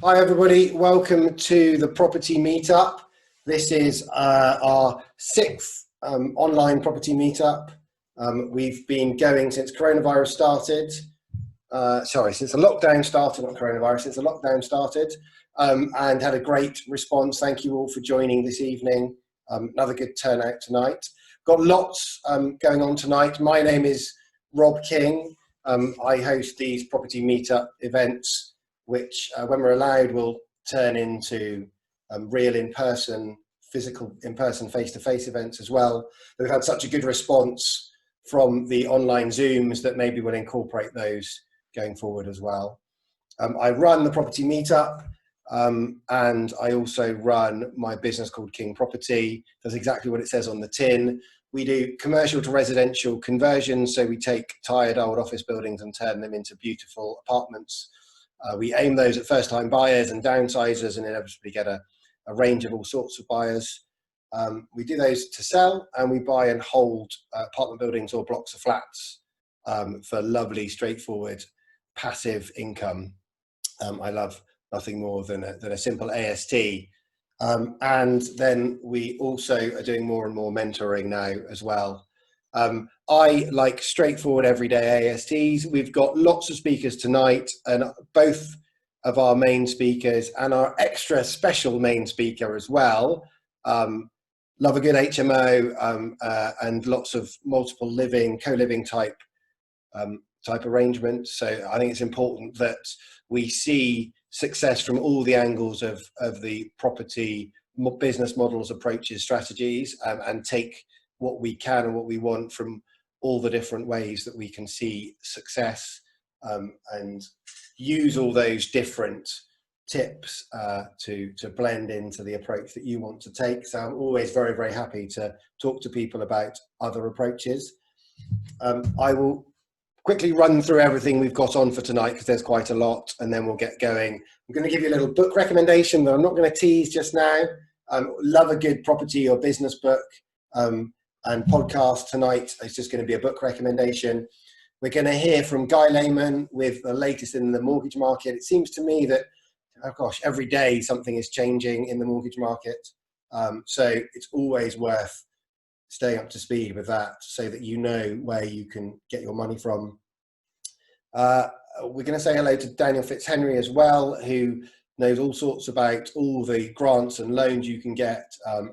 Hi everybody, welcome to the property meetup. This is our sixth online property meetup. We've been going since coronavirus started. Since the lockdown started, not coronavirus, since the lockdown started, and had a great response. Thank you all for joining this evening. Another good turnout tonight. Got lots going on tonight. My name is Rob King. I host these property meetup events, which when we're allowed will turn into real in-person, physical in-person face-to-face events as well. We've had such a good response from the online Zooms that maybe we'll incorporate those going forward as well. I run the property meetup and I also run my business called King Property. Does exactly what it says on the tin. We do commercial to residential conversions, so we take tired old office buildings and turn them into beautiful apartments. We aim those at first-time buyers and downsizers, and inevitably get a range of all sorts of buyers. We do those to sell, and we buy and hold apartment buildings or blocks of flats for lovely, straightforward, passive income. I love nothing more than a simple AST. And then we also are doing more and more mentoring now as well. I like straightforward everyday ASTs. We've got lots of speakers tonight, and both of our main speakers and our extra special main speaker as well love a good HMO and lots of multiple living, co-living type arrangements. So I think it's important that we see success from all the angles of the property business models, approaches, strategies, and take what we can and what we want from all the different ways that we can see success, and use all those different tips to blend into the approach that you want to take. So I'm always very, very happy to talk to people about other approaches. I will quickly run through everything we've got on for tonight because there's quite a lot, and then we'll get going. I'm going to give you a little book recommendation that I'm not going to tease just now. Love a good property or business book. And podcast tonight is just going to be a book recommendation. We're going to hear from Guy Lehman with the latest in the mortgage market. It seems to me that, oh gosh, every day something is changing in the mortgage market. So it's always worth staying up to speed with that so that you know where you can get your money from. We're going to say hello to Daniel Fitzhenry as well, who knows all sorts about all the grants and loans you can get,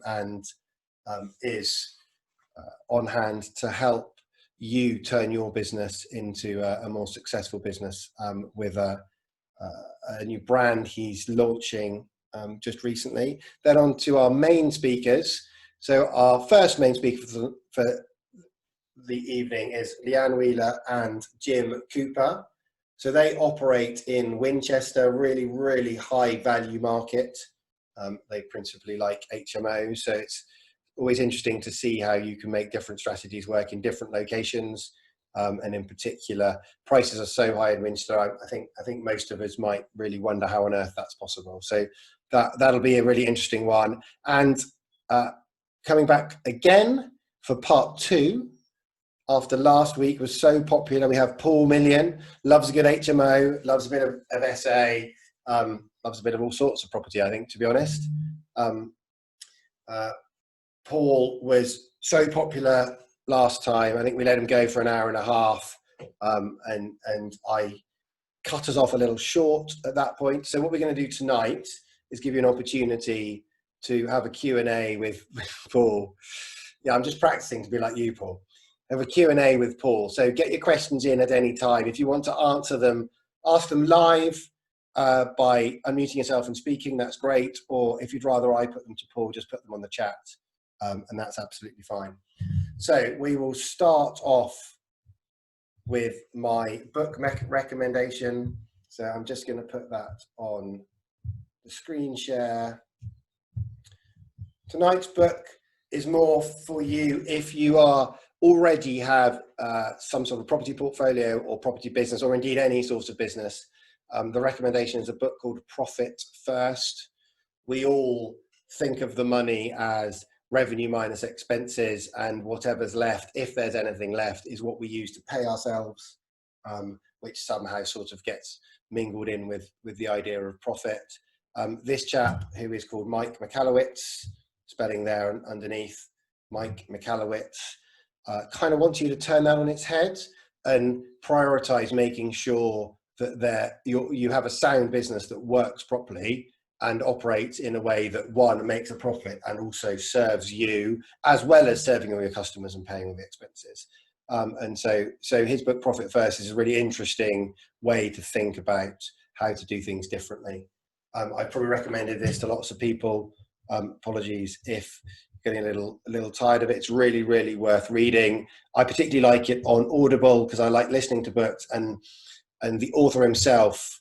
and is on hand to help you turn your business into a more successful business with a new brand he's launching just recently. Then on to our main speakers. So our first main speaker for the evening is Leanne Wheeler and Jim Cooper. So they operate in Winchester, really, really high value market. They principally like HMOs, so it's always interesting to see how you can make different strategies work in different locations, and in particular, prices are so high in Winchester. I think most of us might really wonder how on earth that's possible. So that'll be a really interesting one. And coming back again for part two, after last week was so popular, we have Paul Million, loves a good HMO, loves a bit of SA, loves a bit of all sorts of property, I think, to be honest. Paul was so popular last time. I think we let him go for an hour and a half, and I cut us off a little short at that point. So what we're going to do tonight is give you an opportunity to have a Q&A with Paul. Yeah, I'm just practicing to be like you, Paul. Have a Q&A with Paul. So get your questions in at any time. If you want to answer them, ask them live by unmuting yourself and speaking, that's great. Or if you'd rather I put them to Paul, just put them on the chat. And that's absolutely fine. So we will start off with my book recommendation. So I'm just going to put that on the screen share. Tonight's book is more for you if you already have some sort of property portfolio or property business, or indeed any sort of business. The recommendation is a book called Profit First. We all think of the money as revenue minus expenses, and whatever's left, if there's anything left, is what we use to pay ourselves. which somehow sort of gets mingled in with the idea of profit. This chap, who is called Mike Michalowicz, spelling there underneath, Mike Michalowicz, kind of wants you to turn that on its head and prioritize making sure that you have a sound business that works properly and operates in a way that, one, makes a profit and also serves you, as well as serving all your customers and paying all the expenses. And so his book Profit First is a really interesting way to think about how to do things differently. I probably recommended this to lots of people. Apologies if you're getting a little tired of it. It's really, really worth reading. I particularly like it on Audible because I like listening to books, and the author himself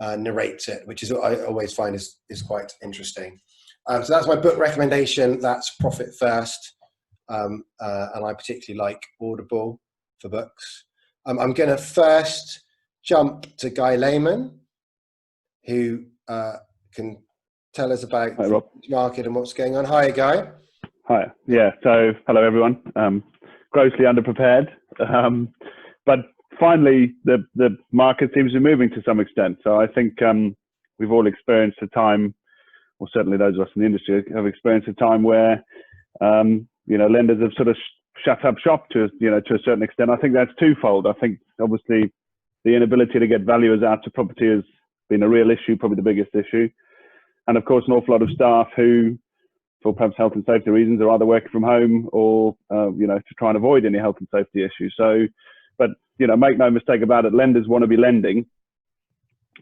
narrates it, which is what I always find is quite interesting. So that's my book recommendation. That's Profit First. And I particularly like Audible for books. I'm going to first jump to Guy Lehman, who can tell us about the market and what's going on. Hi, Guy. Hi. Yeah. So, hello, everyone. Grossly underprepared, but finally, the market seems to be moving to some extent. So I think we've all experienced a time, or certainly those of us in the industry have experienced a time where lenders have sort of shut up shop to a certain extent. I think that's twofold. I think obviously the inability to get valuers out to property has been a real issue, probably the biggest issue. And of course, an awful lot of staff who, for perhaps health and safety reasons, are either working from home or, to try and avoid any health and safety issues. So, but, make no mistake about it, lenders want to be lending.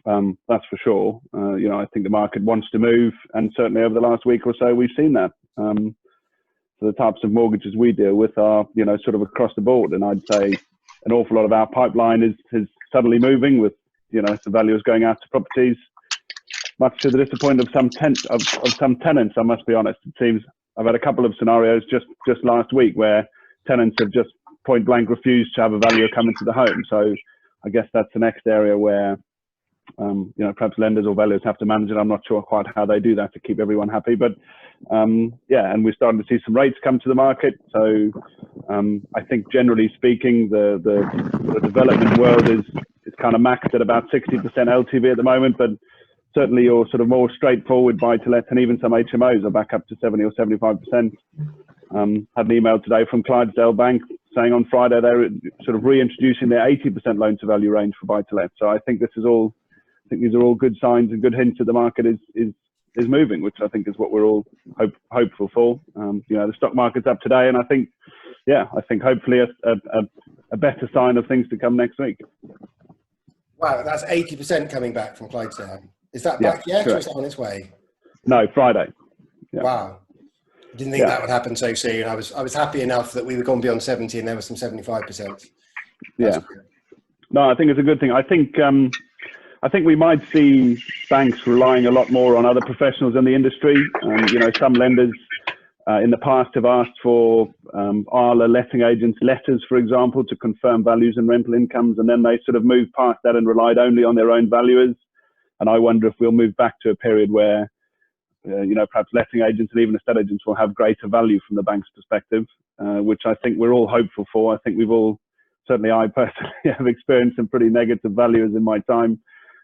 That's for sure. I think the market wants to move. And certainly over the last week or so, we've seen that. So the types of mortgages we deal with are, sort of across the board. And I'd say an awful lot of our pipeline is suddenly moving with, the valuers going out to properties, much to the disappointment of some tenants, I must be honest. It seems I've had a couple of scenarios just last week where tenants have just point blank refused to have a valuer come into the home. So I guess that's the next area where, perhaps lenders or valuers have to manage it. I'm not sure quite how they do that to keep everyone happy, but and we're starting to see some rates come to the market. So I think generally speaking, the development world is kind of maxed at about 60% LTV at the moment, but certainly your sort of more straightforward buy-to-let and even some HMOs are back up to 70 or 75%. Had an email today from Clydesdale Bank saying on Friday they're sort of reintroducing their 80% loan-to-value range for buy-to-let. So I think these are all good signs and good hints that the market is moving, which I think is what we're all hopeful for. The stock market's up today, and I think hopefully a better sign of things to come next week. Wow, that's 80% coming back from Clydesdale. Is that back yet, correct, or is that on its way? No, Friday. Yeah. Wow. I didn't think that would happen so soon. I was happy enough that we were going beyond 70 and there was some 75%. That's good. No, I think it's a good thing. I think we might see banks relying a lot more on other professionals in the industry. Some lenders in the past have asked for ALA letting agents letters, for example, to confirm values and rental incomes, and then they sort of moved past that and relied only on their own valuers. And I wonder if we'll move back to a period where, perhaps letting agents and even estate agents will have greater value from the bank's perspective, which I think we're all hopeful for. I think we've all, certainly I personally, have experienced some pretty negative values in my time.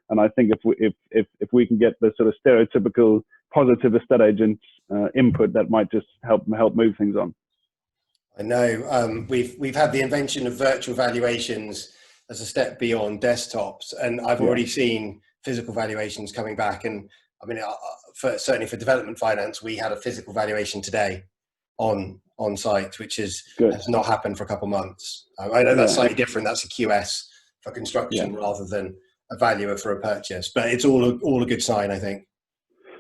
And I think if we can get the sort of stereotypical positive estate agent input, that might just help move things on. I know we've had the invention of virtual valuations as a step beyond desktops, and I've already seen physical valuations coming back. And I mean, certainly for development finance, we had a physical valuation today on site, which has not happened for a couple of months. I know that's slightly different. That's a QS for construction rather than a valuer for a purchase, but it's all a good sign, I think.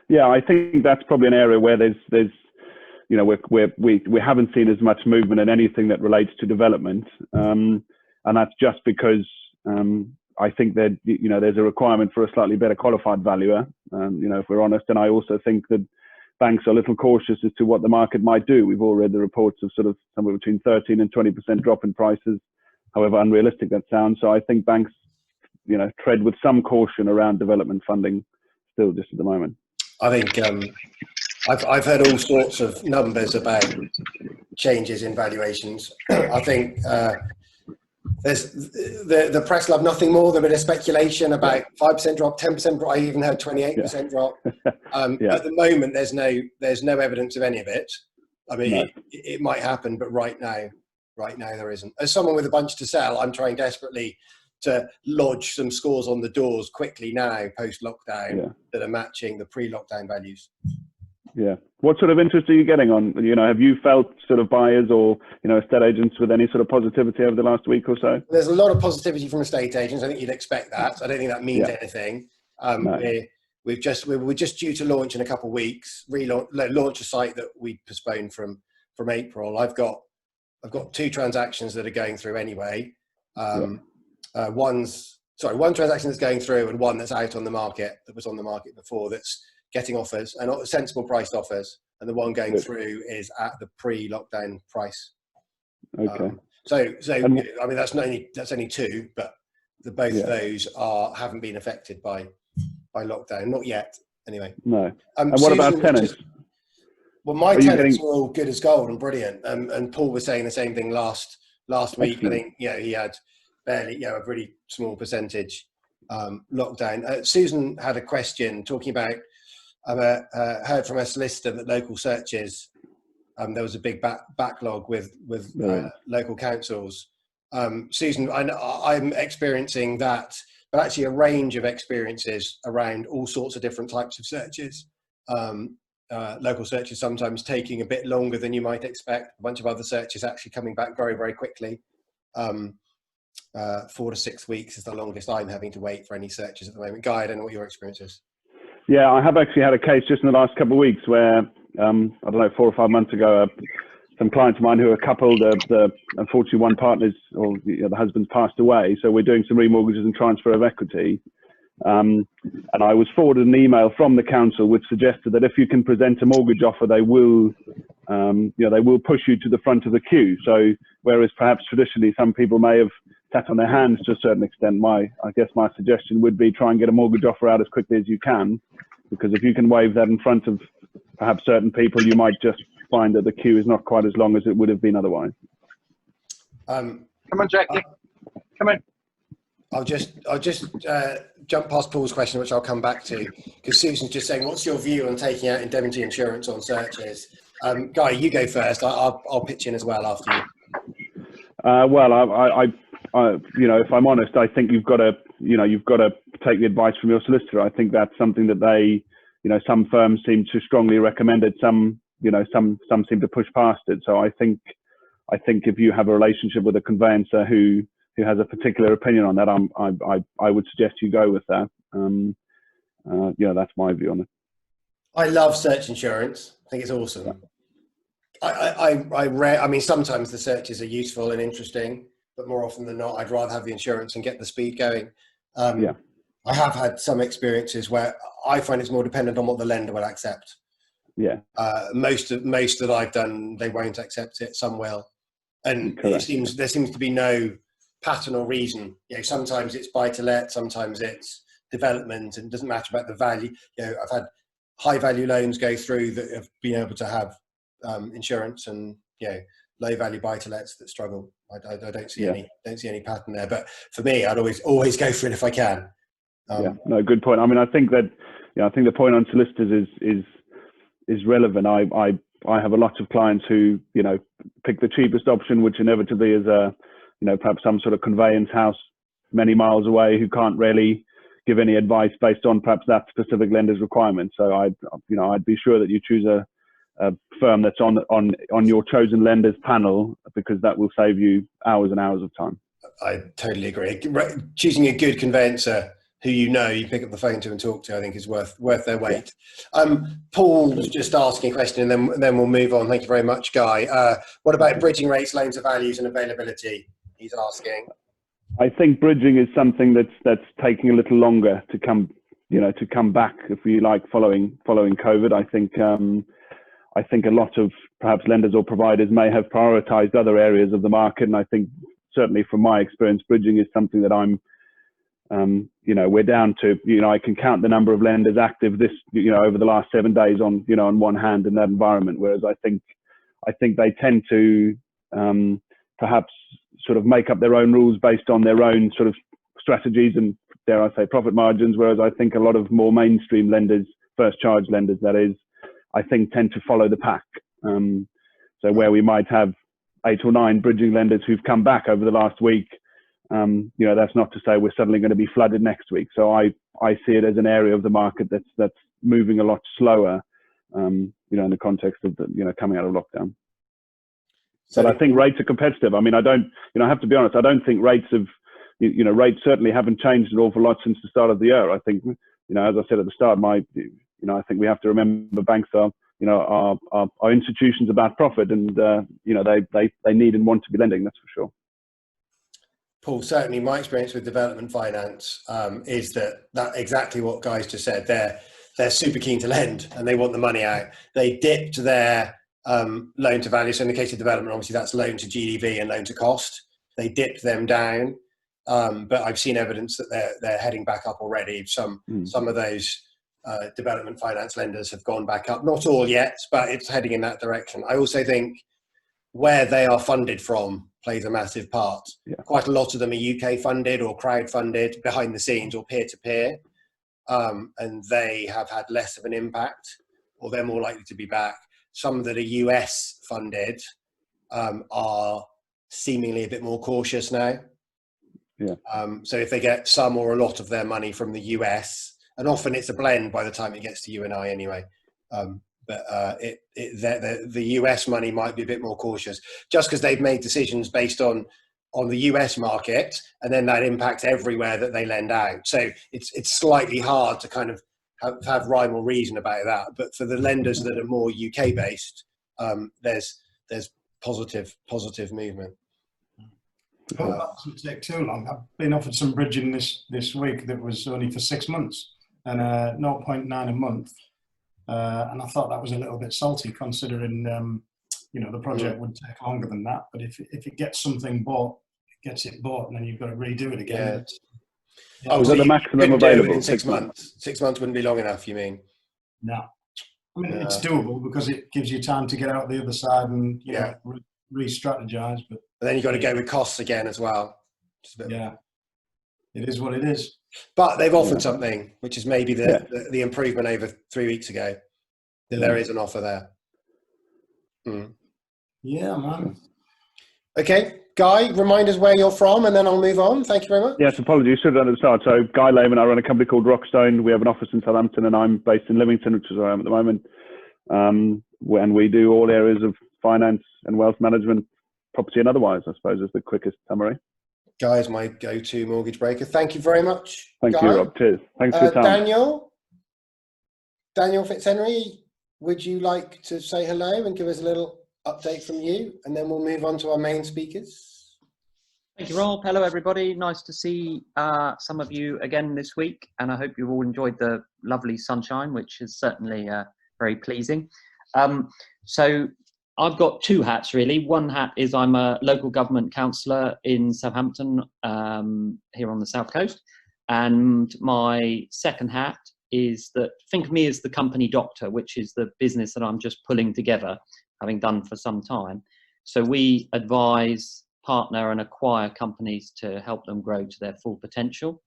Yeah, I think that's probably an area where there's we haven't seen as much movement in anything that relates to development, and that's just because I think that there's a requirement for a slightly better qualified valuer, if we're honest. And I also think that banks are a little cautious as to what the market might do. We've all read the reports of sort of somewhere between 13 and 20% drop in prices, however unrealistic that sounds. So I think banks, tread with some caution around development funding still just at the moment. I think I've heard all sorts of numbers about changes in valuations. I think there's the press love nothing more than a bit of speculation about 5% drop, 10% drop. I even heard 28% drop. At the moment, there's no evidence of any of it. I mean, it might happen, but right now there isn't. As someone with a bunch to sell, I'm trying desperately to lodge some scores on the doors quickly now, post-lockdown, that are matching the pre-lockdown values. Yeah. What sort of interest are you getting on? Have you felt sort of buyers or, estate agents with any sort of positivity over the last week or so? There's a lot of positivity from estate agents. I think you'd expect that. I don't think that means anything. We're just due to launch in a couple of weeks, launch a site that we postponed from April. I've got 2 transactions that are going through anyway. One transaction that's going through and one that's out on the market, that was on the market before, that's getting offers and sensible priced offers, and the one going through is at the pre-lockdown price. Okay. I mean that's only 2, but both of those haven't been affected by lockdown, not yet anyway. No. And what about tenants? Well, my tenants are all good as gold and brilliant, and Paul was saying the same thing last week. I think he had barely a really small percentage lockdown. Susan had a question talking about. Heard from a solicitor that local searches, there was a big backlog with local councils. Susan, I'm experiencing that, but actually a range of experiences around all sorts of different types of searches. Local searches sometimes taking a bit longer than you might expect. A bunch of other searches actually coming back very, very quickly. 4 to 6 weeks is the longest I'm having to wait for any searches at the moment. Guy, I don't know what your experience is. Yeah, I have actually had a case just in the last couple of weeks where, I don't know, 4 or 5 months ago, some clients of mine who are coupled, unfortunately one partner's or the husband's passed away. So we're doing some remortgages and transfer of equity. And I was forwarded an email from the council which suggested that if you can present a mortgage offer, they will push you to the front of the queue. So whereas perhaps traditionally some people may have sat on their hands to a certain extent, I guess my suggestion would be try and get a mortgage offer out as quickly as you can, because if you can wave that in front of perhaps certain people, you might just find that the queue is not quite as long as it would have been otherwise. Come on, Jackie. Come on. I'll just jump past Paul's question, which I'll come back to, because Susan's just saying, what's your view on taking out indemnity insurance on searches? Guy, you go first. I'll pitch in as well after you. If I'm honest, I think you've got to take the advice from your solicitor. I think that's something that they, some firms seem to strongly recommend it. Some seem to push past it. So I think if you have a relationship with a conveyancer who has a particular opinion on that, I would suggest you go with that. That's my view on it. I love search insurance. I think it's awesome. I mean, sometimes the searches are useful and interesting, but more often than not, I'd rather have the insurance and get the speed going. I have had some experiences where I find it's more dependent on what the lender will accept. Yeah. Most that I've done, they won't accept it. Some will, and there seems to be no pattern or reason. Sometimes it's buy to let, sometimes it's development, and it doesn't matter about the value. I've had high value loans go through that have been able to have insurance, and low value buy to lets that struggle. I don't see any pattern there. But for me, I'd always go for it if I can. No, good point. I mean, I think that I think the point on solicitors is relevant. I have a lot of clients who pick the cheapest option, which inevitably is perhaps some sort of conveyance house many miles away who can't really give any advice based on perhaps that specific lender's requirements. So I'd be sure that you choose a firm that's on your chosen lender's panel, because that will save you hours and hours of time. I totally agree. Choosing a good conveyancer who you pick up the phone to and talk to, I think is worth their weight. Paul was just asking a question, and then we'll move on. Thank you very much, Guy. What about bridging rates, loans to values, and availability? He's asking. I think bridging is something that's taking a little longer to come back, if you like, following COVID. I think a lot of perhaps lenders or providers may have prioritized other areas of the market, and I think certainly from my experience, bridging is something that we're down to. I can count the number of lenders active over the last 7 days on one hand in that environment, whereas I think they tend to perhaps sort of make up their own rules based on their own sort of strategies and, dare I say, profit margins, whereas I think a lot of more mainstream lenders, first charge lenders that is, I think tend to follow the pack. So where we might have 8 or 9 bridging lenders who've come back over the last week, you know, that's not to say we're suddenly going to be flooded next week. So I see it as an area of the market that's moving a lot slower, you know, in the context of the, you know, coming out of lockdown. So but I think rates are competitive. I mean, I don't, you know, I have to be honest, I don't think rates have, you know, rates certainly haven't changed an awful lot since the start of the year. I think, you know, as I said at the start, you know, I think we have to remember banks are, you know, are institutions about profit, and you know, they need and want to be lending. That's for sure. Paul, certainly my experience with development finance is that exactly what Guy's just said. They're super keen to lend and they want the money out. They dipped their loan to value. So in the case of development, obviously that's loan to GDV and loan to cost. They dipped them down, but I've seen evidence that they're heading back up already. Some of those development finance lenders have gone back up. Not all yet, but it's heading in that direction. I also think where they are funded from plays a massive part. Yeah. Quite a lot of them are UK funded or crowd funded behind the scenes or peer to peer, and they have had less of an impact, or they're more likely to be back. Some that are US funded are seemingly a bit more cautious now. Yeah. So if they get some or a lot of their money from the US, and often it's a blend by the time it gets to you and I anyway. But the US money might be a bit more cautious, just because they've made decisions based on the US market, and then that impacts everywhere that they lend out. So it's slightly hard to kind of have rhyme or reason about that. But for the lenders that are more UK based, there's positive movement. Well, that doesn't take too long. I've been offered some bridging this week that was only for 6 months and 0.9 a month. And I thought that was a little bit salty, considering you know, the project would take longer than that. But if it gets something bought, it gets it bought, and then you've got to redo it again. Yeah. Oh, so the maximum available in 6 months? 6 months wouldn't be long enough, you mean? No, I mean it's doable because it gives you time to get out the other side and you know, re-strategize. But then you've got to go with costs again as well. Yeah, it is what it is. But they've offered something, which is maybe the improvement over 3 weeks ago. There is an offer there. Yeah, man. Okay, Guy, remind us where you're from, and then I'll move on. Thank you very much. Yes, apologies. Should have done at the start. So, Guy Lehman, I run a company called Rockstone. We have an office in Southampton, and I'm based in Livingston, which is where I am at the moment. And we do all areas of finance and wealth management, property and otherwise, I suppose, is the quickest summary. Guy is my go-to mortgage broker. Thank you very much. Thank you, Rob. Cheers. Thanks for your time. Daniel Fitzhenry, would you like to say hello and give us a little update from you, and then we'll move on to our main speakers? Thank you, Rob. Hello, everybody. Nice to see some of you again this week, and I hope you've all enjoyed the lovely sunshine, which is certainly very pleasing. So I've got 2 hats, really. One hat is I'm a local government councillor in Southampton, here on the South Coast. And my second hat is that, think of me as the company doctor, which is the business that I'm just pulling together, having done for some time. So we advise, partner and acquire companies to help them grow to their full potential.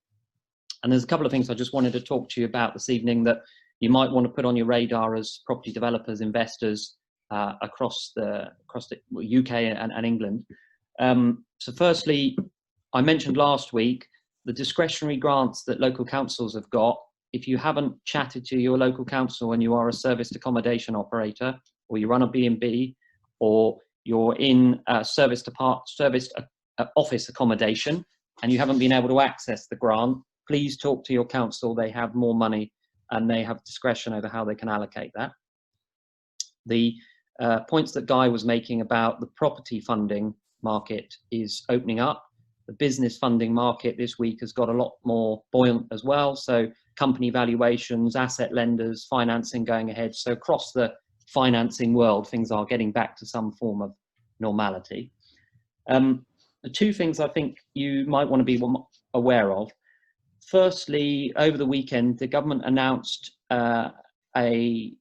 And there's a couple of things I just wanted to talk to you about this evening that you might want to put on your radar as property developers, investors, across the UK and England. So firstly, I mentioned last week the discretionary grants that local councils have got. If you haven't chatted to your local council and you are a serviced accommodation operator, or you run a B&B, or you're in serviced office accommodation and you haven't been able to access the grant, please talk to your council. They have more money and they have discretion over how they can allocate that. The points that Guy was making about the property funding market is opening up. The business funding market this week has got a lot more buoyant as well. So company valuations, asset lenders, financing going ahead. So across the financing world, things are getting back to some form of normality. The 2 things I think you might want to be aware of. Firstly, over the weekend, the government announced a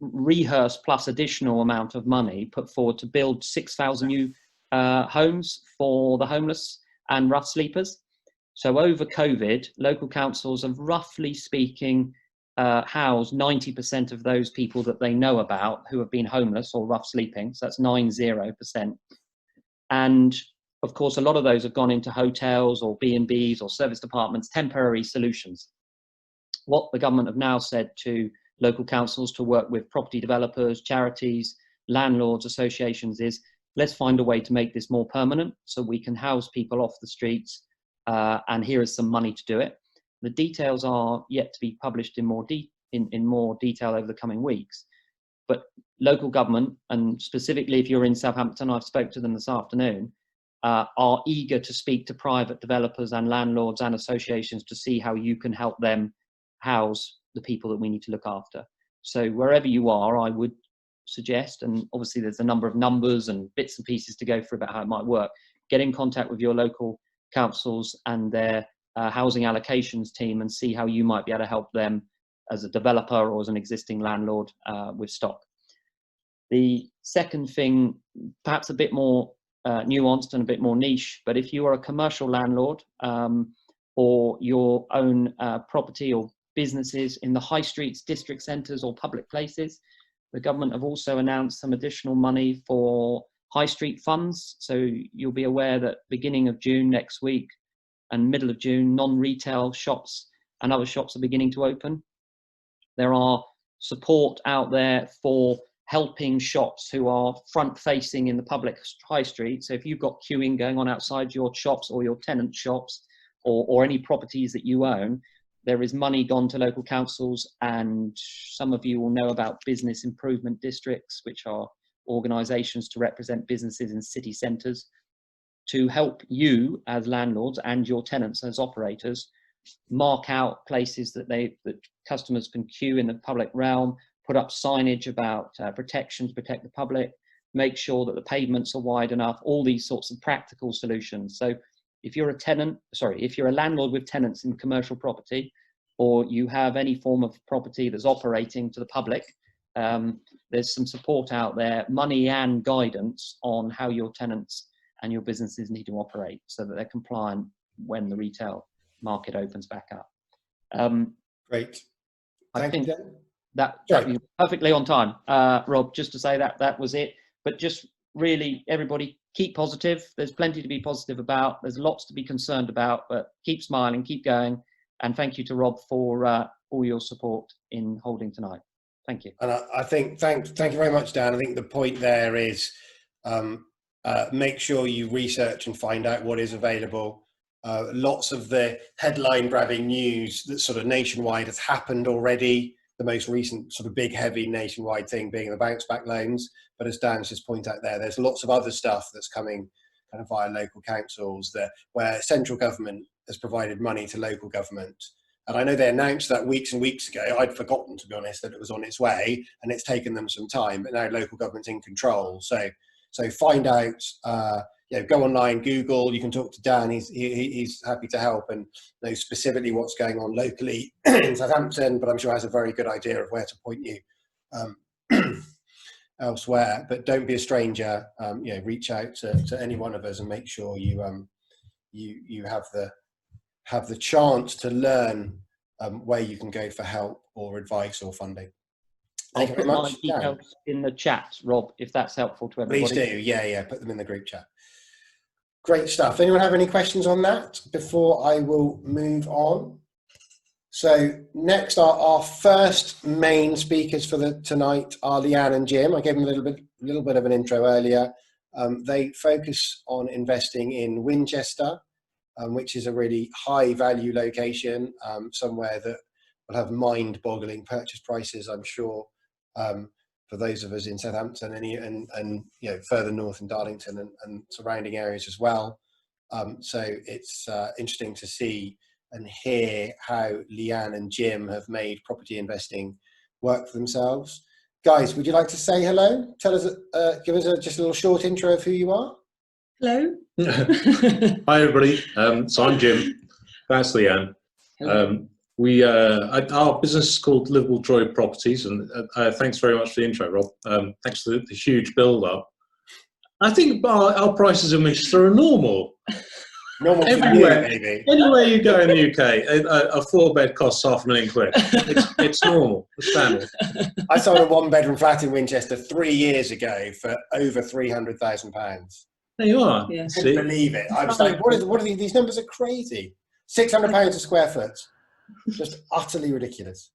rehearsed plus additional amount of money put forward to build 6,000 new homes for the homeless and rough sleepers. So over COVID, local councils have, roughly speaking, housed 90% of those people that they know about who have been homeless or rough sleeping. So that's 90%. And of course, a lot of those have gone into hotels or B&Bs or service departments, temporary solutions. What the government have now said to local councils to work with property developers, charities, landlords, associations is, let's find a way to make this more permanent so we can house people off the streets, and here is some money to do it. The details are yet to be published in more detail over the coming weeks. But local government, and specifically if you're in Southampton, I've spoke to them this afternoon, are eager to speak to private developers and landlords and associations to see how you can help them house the people that we need to look after. So wherever you are, I would suggest, and obviously there's a number of numbers and bits and pieces to go through about how it might work, get in contact with your local councils and their housing allocations team and see how you might be able to help them as a developer or as an existing landlord with stock. The second thing, perhaps a bit more nuanced and a bit more niche, but if you are a commercial landlord or your own property or businesses in the high streets, district centres or public places, the government have also announced some additional money for high street funds. So you'll be aware that beginning of June next week and middle of June, non-retail shops and other shops are beginning to open. There are support out there for helping shops who are front facing in the public high street. So if you've got queuing going on outside your shops or your tenant shops or any properties that you own, there is money gone to local councils, and some of you will know about business improvement districts, which are organisations to represent businesses in city centres, to help you as landlords and your tenants as operators mark out places that customers can queue in the public realm, put up signage about protection to protect the public, make sure that the pavements are wide enough, all these sorts of practical solutions. So if you're a landlord with tenants in commercial property, or you have any form of property that's operating to the public, there's some support out there, money and guidance on how your tenants and your businesses need to operate so that they're compliant when the retail market opens back up. Great. I think that was perfectly on time, Rob, just to say that was it. But just really, everybody keep positive. There's plenty to be positive about. There's lots to be concerned about, but keep smiling, keep going. And thank you to Rob for all your support in holding tonight. Thank you. And I think, thank you very much, Dan. I think the point there is make sure you research and find out what is available. Lots of the headline grabbing news that sort of nationwide has happened already. The most recent sort of big, heavy nationwide thing being the bounce back loans. But as Dan's just pointed out there, there's lots of other stuff that's coming kind of via local councils where central government has provided money to local government. And I know they announced that weeks and weeks ago. I'd forgotten, to be honest, that it was on its way, and it's taken them some time, but now local government's in control. So find out, go online, Google, you can talk to Dan, he's happy to help and know specifically what's going on locally in Southampton, but I'm sure has a very good idea of where to point you elsewhere. But don't be a stranger, reach out to any one of us and make sure you have the chance to learn where you can go for help or advice or funding. Thank you very much. I'll put my details in the chat, Rob, if that's helpful to everybody. Please do, yeah, put them in the group chat. Great stuff. Anyone have any questions on that before I will move on? So next, our first main speakers for tonight are Leanne and Jim. I gave them a little bit of an intro earlier. They focus on investing in Winchester, which is a really high value location, somewhere that will have mind-boggling purchase prices, I'm sure, for those of us in Southampton and further north in Darlington and surrounding areas as well. So it's interesting to see and hear how Leanne and Jim have made property investing work for themselves. Guys, would you like to say hello? Tell us, give us just a little short intro of who you are. Hello. Hi everybody. So I'm Jim. That's Leanne. Our business is called Liveable Properties, and thanks very much for the intro, Rob. Thanks for the huge build-up. I think our prices in Manchester are normal. Normal for you, Everywhere, maybe. anywhere you go in the UK, a 4-bed costs £500,000. It's normal, it's standard. I sold a 1-bedroom flat in Winchester 3 years ago for over £300,000. There you are. Yeah. I couldn't believe it. I was like, what are these numbers are crazy. £600 a square foot. Just utterly ridiculous.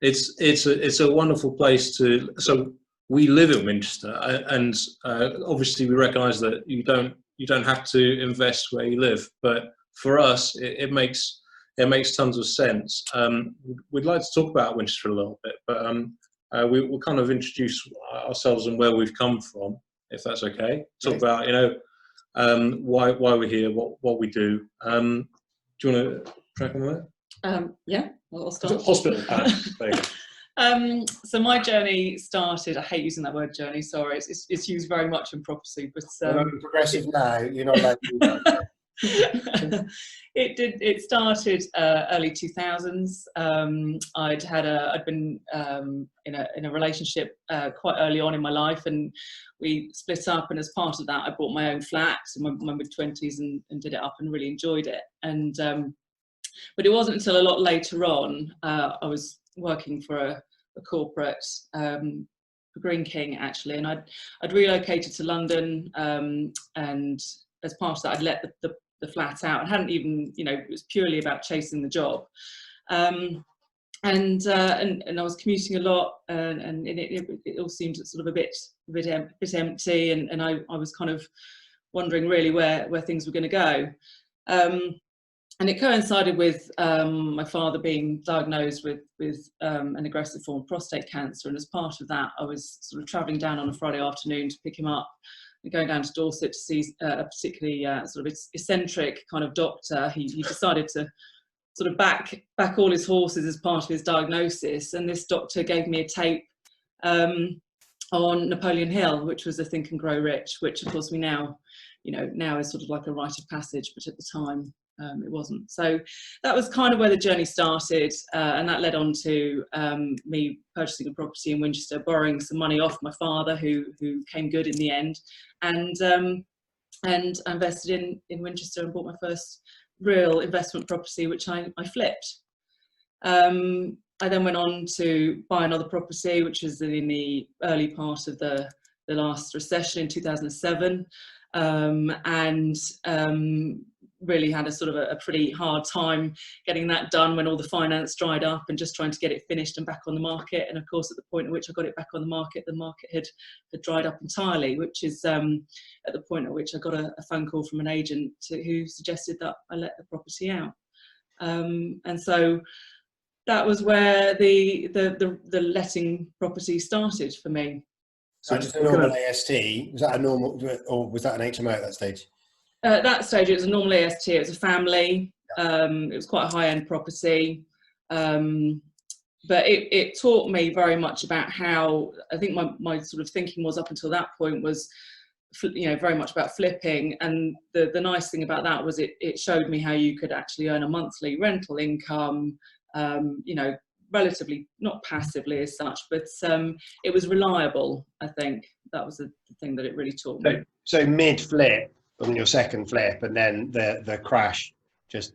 It's a wonderful place to. So we live in Winchester, and obviously we recognise that you don't have to invest where you live, but for us it makes tons of sense. We'd like to talk about Winchester a little bit, but we'll kind of introduce ourselves and where we've come from, if that's okay. Talk about why we're here, what we do. Do you want to track on that? Yeah, I'll start. Hospital plans. There you go. So my journey started, I hate using that word journey, sorry, it's used very much in property, but I'm progressive now, you're not allowed to do that. It started early 2000s. I'd been in a relationship quite early on in my life, and we split up, and as part of that I bought my own flat in my mid-20s and did it up and really enjoyed it. And but it wasn't until a lot later on, I was working for a corporate, for Green King actually, and I'd relocated to London, and as part of that I'd let the flat out. I hadn't even, it was purely about chasing the job. And I was commuting a lot, and it all seemed sort of a bit empty, and I was kind of wondering really where things were going to go. And it coincided with my father being diagnosed with an aggressive form of prostate cancer, and as part of that I was sort of travelling down on a Friday afternoon to pick him up and going down to Dorset to see a particularly sort of eccentric kind of doctor. He decided to sort of back all his horses as part of his diagnosis, and this doctor gave me a tape on Napoleon Hill, which was a Think and Grow Rich, which of course we now is sort of like a rite of passage, but at the time it wasn't. So that was kind of where the journey started, and that led on to me purchasing a property in Winchester, borrowing some money off my father, who came good in the end, and I invested in Winchester and bought my first real investment property, which I flipped. I then went on to buy another property, which was in the early part of the last recession in 2007, and really had a sort of a pretty hard time getting that done when all the finance dried up, and just trying to get it finished and back on the market. And of course, at the point at which I got it back on the market had dried up entirely, which is at the point at which I got a phone call from an agent who suggested that I let the property out. And so that was where the letting property started for me. So just a normal AST, was that a normal, or was that an HMO at that stage? At that stage, it was a normal AST. It was a family. It was quite a high-end property, but it taught me very much about how, I think my sort of thinking was up until that point was, very much about flipping. And the nice thing about that was it showed me how you could actually earn a monthly rental income, relatively, not passively as such, but it was reliable. I think that was the thing that it really taught me. So mid-flip, on your second flip, and then the crash just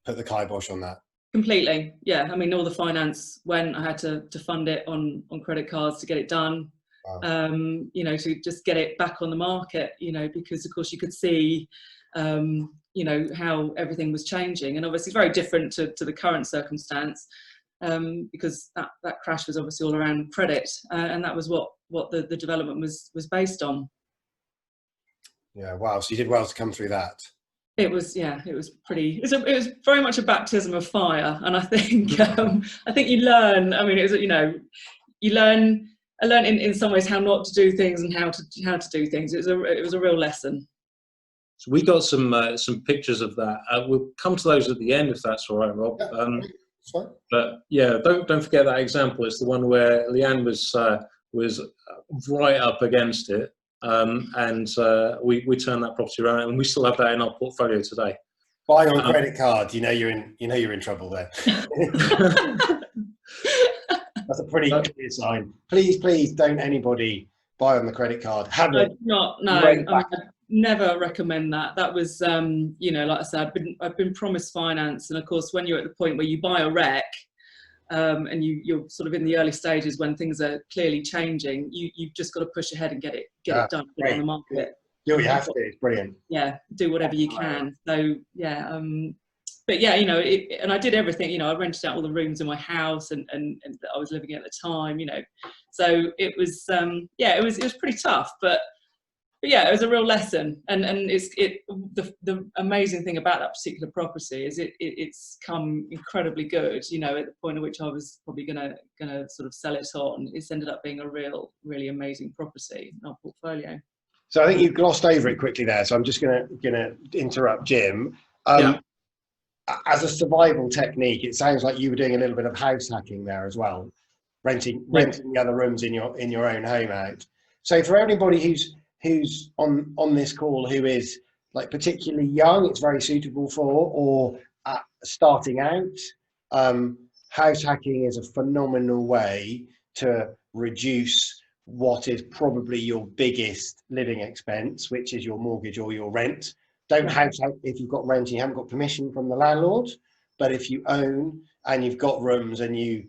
put the kibosh on that. Completely, yeah. I mean, all the finance went. I had to fund it on credit cards to get it done. Wow. To just get it back on the market. Because of course you could see, how everything was changing, and obviously it's very different to the current circumstance, because that crash was obviously all around credit, and that was what the development was based on. Yeah, wow. So you did well to come through that. It was pretty. It was very much a baptism of fire, and I think you learn. I mean, you learn. I learned in some ways how not to do things and how to do things. It was a real lesson. So we got some pictures of that. We'll come to those at the end if that's all right, Rob. Yeah, fine. But yeah, don't forget that example. It's the one where Leanne was right up against it. And we turned that property around, and we still have that in our portfolio today. Buy on credit card, you're in trouble there. That's a pretty clear sign. Please don't anybody buy on the credit card. No, I never recommend that. That was, you know, like I said, I've been promised finance, and of course, when you're at the point where you buy a wreck, and you're sort of in the early stages when things are clearly changing, you've just got to push ahead and get it done, get it on the market. Do what you have to. It's brilliant. Yeah, do whatever you can. So yeah, but yeah, you know, and I did everything. You know, I rented out all the rooms in my house, and I was living at the time. You know, so it was yeah, it was pretty tough, but yeah, it was a real lesson. And the amazing thing about that particular property is it's come incredibly good. You know, at the point at which I was probably gonna sort of sell it on, it's ended up being a really amazing property in our portfolio. So I think you glossed over it quickly there. So I'm just gonna interrupt Jim. As a survival technique, it sounds like you were doing a little bit of house hacking there as well, renting the other rooms in your own home out. So for anybody who's on this call who is like particularly young, it's very suitable for, or starting out, house hacking is a phenomenal way to reduce what is probably your biggest living expense, which is your mortgage or your rent. Don't house hack if you've got rent and you haven't got permission from the landlord, but if you own and you've got rooms and you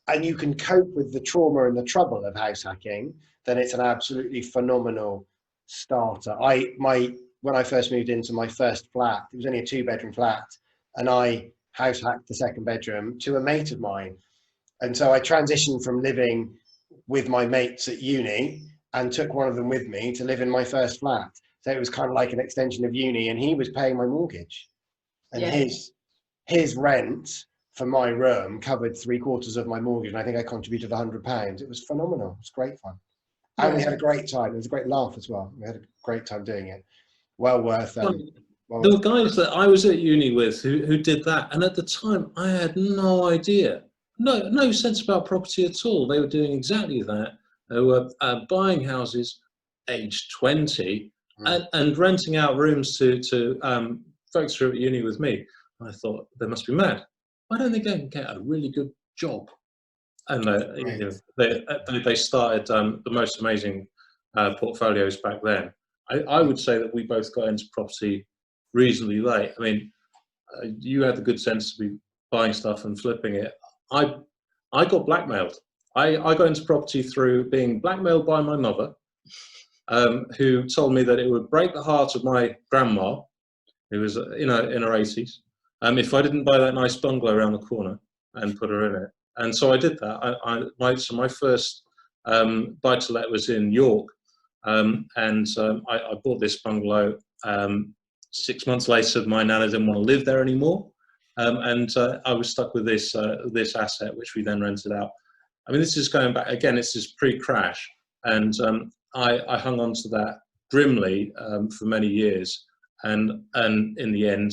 can cope with the trauma and the trouble of house hacking, then it's an absolutely phenomenal starter. When I first moved into my first flat, it was only a 2-bedroom flat, and I house hacked the 2nd bedroom to a mate of mine. And so I transitioned from living with my mates at uni and took one of them with me to live in my first flat. So it was kind of like an extension of uni, and he was paying my mortgage, and his rent for my room covered 3/4 of my mortgage, and I think I contributed £100. It was phenomenal. It was great fun. And we had a great time. It was a great laugh as well. We had a great time doing it. Well worth there were guys that I was at uni with who did that, and at the time I had no idea, no sense about property at all. They were doing exactly that. They were buying houses aged 20 and renting out rooms to folks who were at uni with me. I thought, they must be mad. Why don't they go and get a really good job? And you know, they started the most amazing portfolios back then. I would say that we both got into property reasonably late. I mean, you had the good sense to be buying stuff and flipping it. I got blackmailed. I got into property through being blackmailed by my mother, who told me that it would break the heart of my grandma, who was in her 80s, if I didn't buy that nice bungalow around the corner and put her in it. And so I did that. So my first buy-to-let was in York, and I bought this bungalow. 6 months later, my nana didn't want to live there anymore, and I was stuck with this asset, which we then rented out. I mean, this is going back again. This is pre-crash, and I hung on to that grimly for many years, and in the end,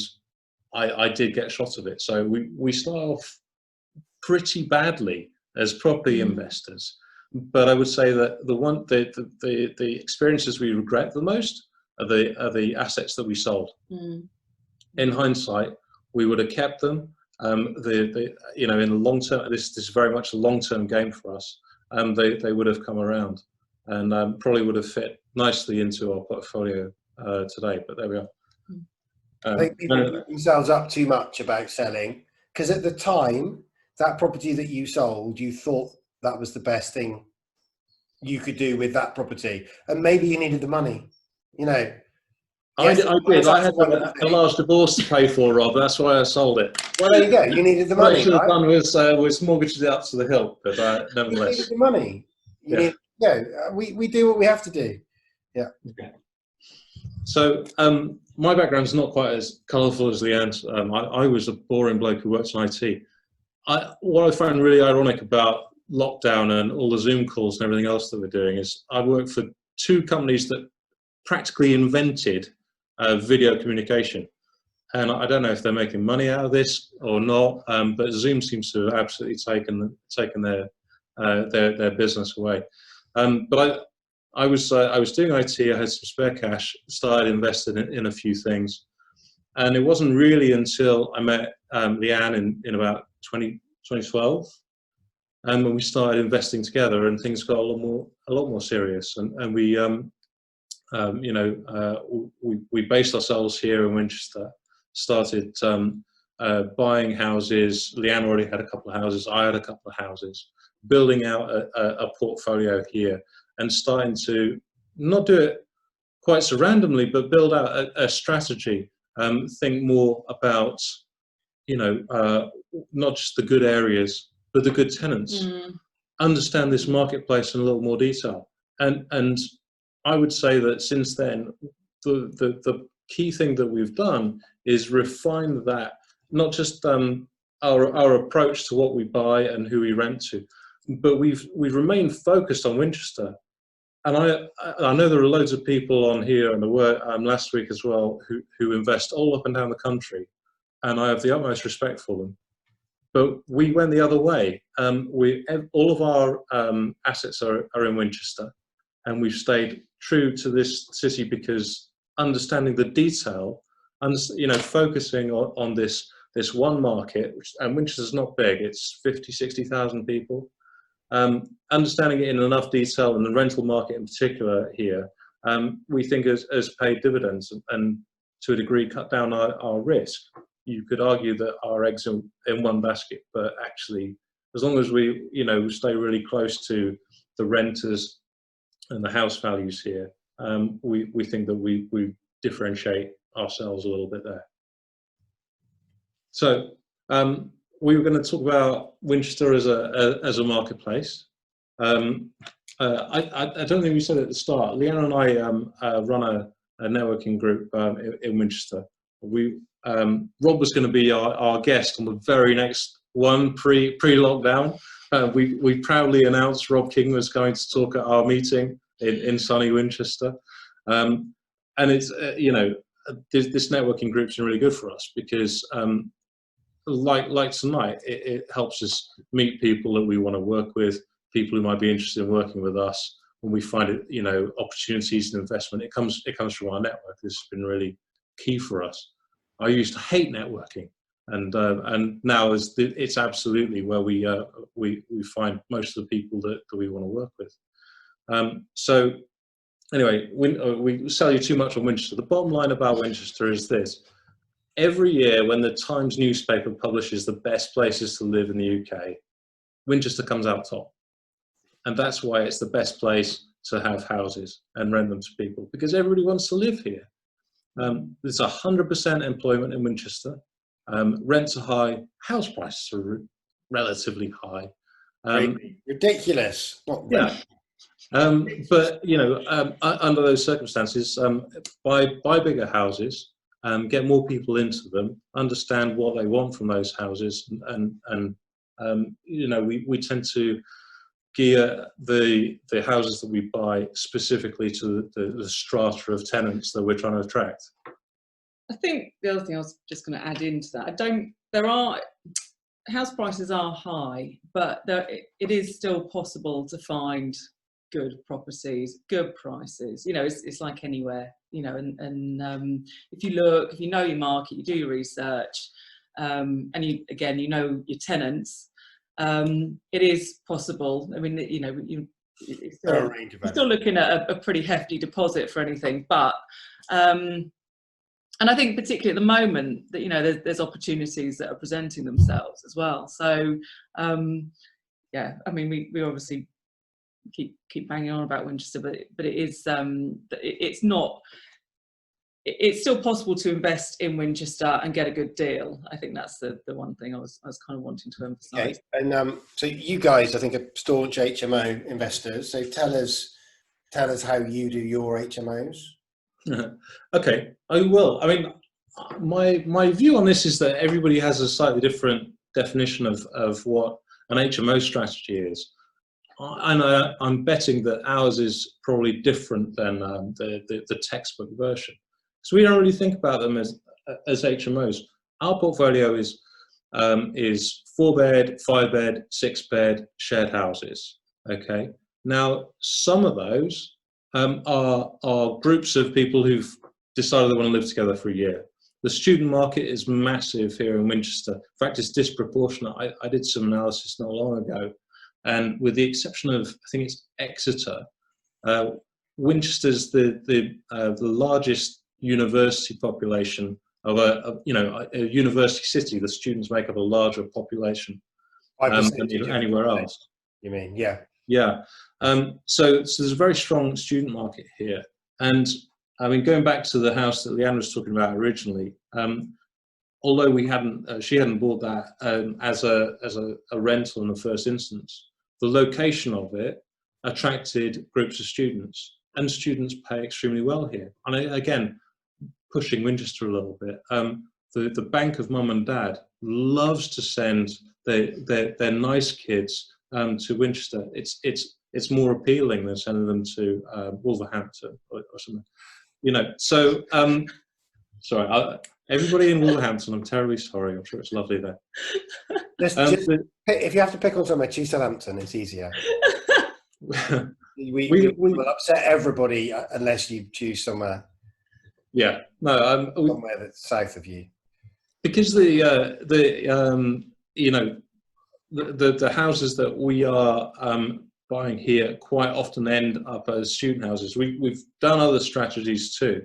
I did get shot of it. So we start off pretty badly as property investors, but I would say that the experiences we regret the most are the assets that we sold. In hindsight, we would have kept them. You know, in the long term, this is very much a long-term game for us. They would have come around, and probably would have fit nicely into our portfolio today. But there we are. I think people beat themselves up too much about selling, because at the time, that property that you sold, you thought that was the best thing you could do with that property, and maybe you needed the money. You know, yes, I did. I had a large divorce to pay for, Rob. That's why I sold it. Well, there you go. You needed the money. What I should have done was mortgage it up to the hilt, but nevertheless, you needed the money. We do what we have to do. Yeah. Okay. So my background is not quite as colourful as Leanne's. I was a boring bloke who worked in IT. What I found really ironic about lockdown and all the Zoom calls and everything else that we're doing is I worked for 2 companies that practically invented video communication. And I don't know if they're making money out of this or not, but Zoom seems to have absolutely taken their business away. But I was doing IT. I had some spare cash, started investing in a few things, and it wasn't really until I met Leanne in about 2012 and when we started investing together, and things got a lot more serious, and we we based ourselves here in Winchester, started buying houses. Leanne already had a couple of houses, I had a couple of houses, building out a portfolio here, and starting to not do it quite so randomly, but build out a strategy, think more about, not just the good areas, but the good tenants. Understand this marketplace in a little more detail. And I would say that since then, the key thing that we've done is refine that, not just our approach to what we buy and who we rent to, but we've remained focused on Winchester. And I know there are loads of people on here and there were last week as well who invest all up and down the country, and I have the utmost respect for them. But we went the other way. All of our assets are in Winchester, and we've stayed true to this city because understanding the detail, focusing on this one market, and Winchester's not big, it's 50, 60,000 people. Understanding it in enough detail, and the rental market in particular here, we think has paid dividends, and to a degree cut down our risk. You could argue that our eggs are in one basket, but actually, as long as we stay really close to the renters and the house values here, we think that we differentiate ourselves a little bit there. So we were going to talk about Winchester as a marketplace. I don't think we said it at the start. Leanne and I run a networking group in Winchester. Rob was going to be our guest on the very next one pre-lockdown. We proudly announced Rob King was going to talk at our meeting in sunny Winchester, and it's this networking group's been really good for us because like tonight, it helps us meet people that we want to work with, people who might be interested in working with us. When we find it, opportunities and investment, it comes from our network. This has been really key for us. I used to hate networking, and now it's absolutely where we find most of the people that we want to work with. So anyway, we sell you too much on Winchester. The bottom line about Winchester is this. Every year when the Times newspaper publishes the best places to live in the UK, Winchester comes out top. And that's why it's the best place to have houses and rent them to people, because everybody wants to live here. There's 100% employment in Winchester. Rents are high, house prices are relatively high. Ridiculous. Yeah. But under those circumstances, buy bigger houses, get more people into them, understand what they want from those houses, and we tend to gear the houses that we buy specifically to the strata of tenants that we're trying to attract. I think the other thing I was just going to add into that, house prices are high, but it is still possible to find good properties, good prices. It's like anywhere, and if you know your market, you do your research, and you know your tenants, it is possible. I mean, you're still looking at a pretty hefty deposit for anything, but and I think particularly at the moment that there's opportunities that are presenting themselves as well. So I mean, we obviously keep banging on about Winchester, but it is it's still possible to invest in Winchester and get a good deal. I think that's the one thing I was kind of wanting to emphasize. Okay. And so you guys, I think, are staunch HMO investors. So tell us how you do your HMOs. Okay, I will. I mean, my view on this is that everybody has a slightly different definition of what an HMO strategy is. And I'm betting that ours is probably different than the textbook version. So we don't really think about them as HMOs. Our portfolio is 4-bed, 5-bed, 6-bed shared houses. Okay. Now some of those are groups of people who've decided they want to live together for a year. The student market is massive here in Winchester. In fact, it's disproportionate. I did some analysis not long ago. And with the exception of, I think it's Exeter, Winchester's the largest university population of a university city. The students make up a larger population than anywhere else. You mean, yeah. Yeah. So there's a very strong student market here. And I mean, going back to the house that Leanne was talking about originally, although she hadn't bought that as a rental in the first instance, the location of it attracted groups of students, and students pay extremely well here. And again, pushing Winchester a little bit, the bank of mum and dad loves to send their nice kids to Winchester. It's more appealing than sending them to Wolverhampton or something, you know. So sorry, everybody in Wolverhampton, I'm terribly sorry. I'm sure it's lovely there. If you have to pick on somewhere, choose Southampton. It's easier. we will upset everybody unless you choose somewhere. Yeah, no, somewhere that's south of you. Because the houses that we are buying here quite often end up as student houses. We've done other strategies too.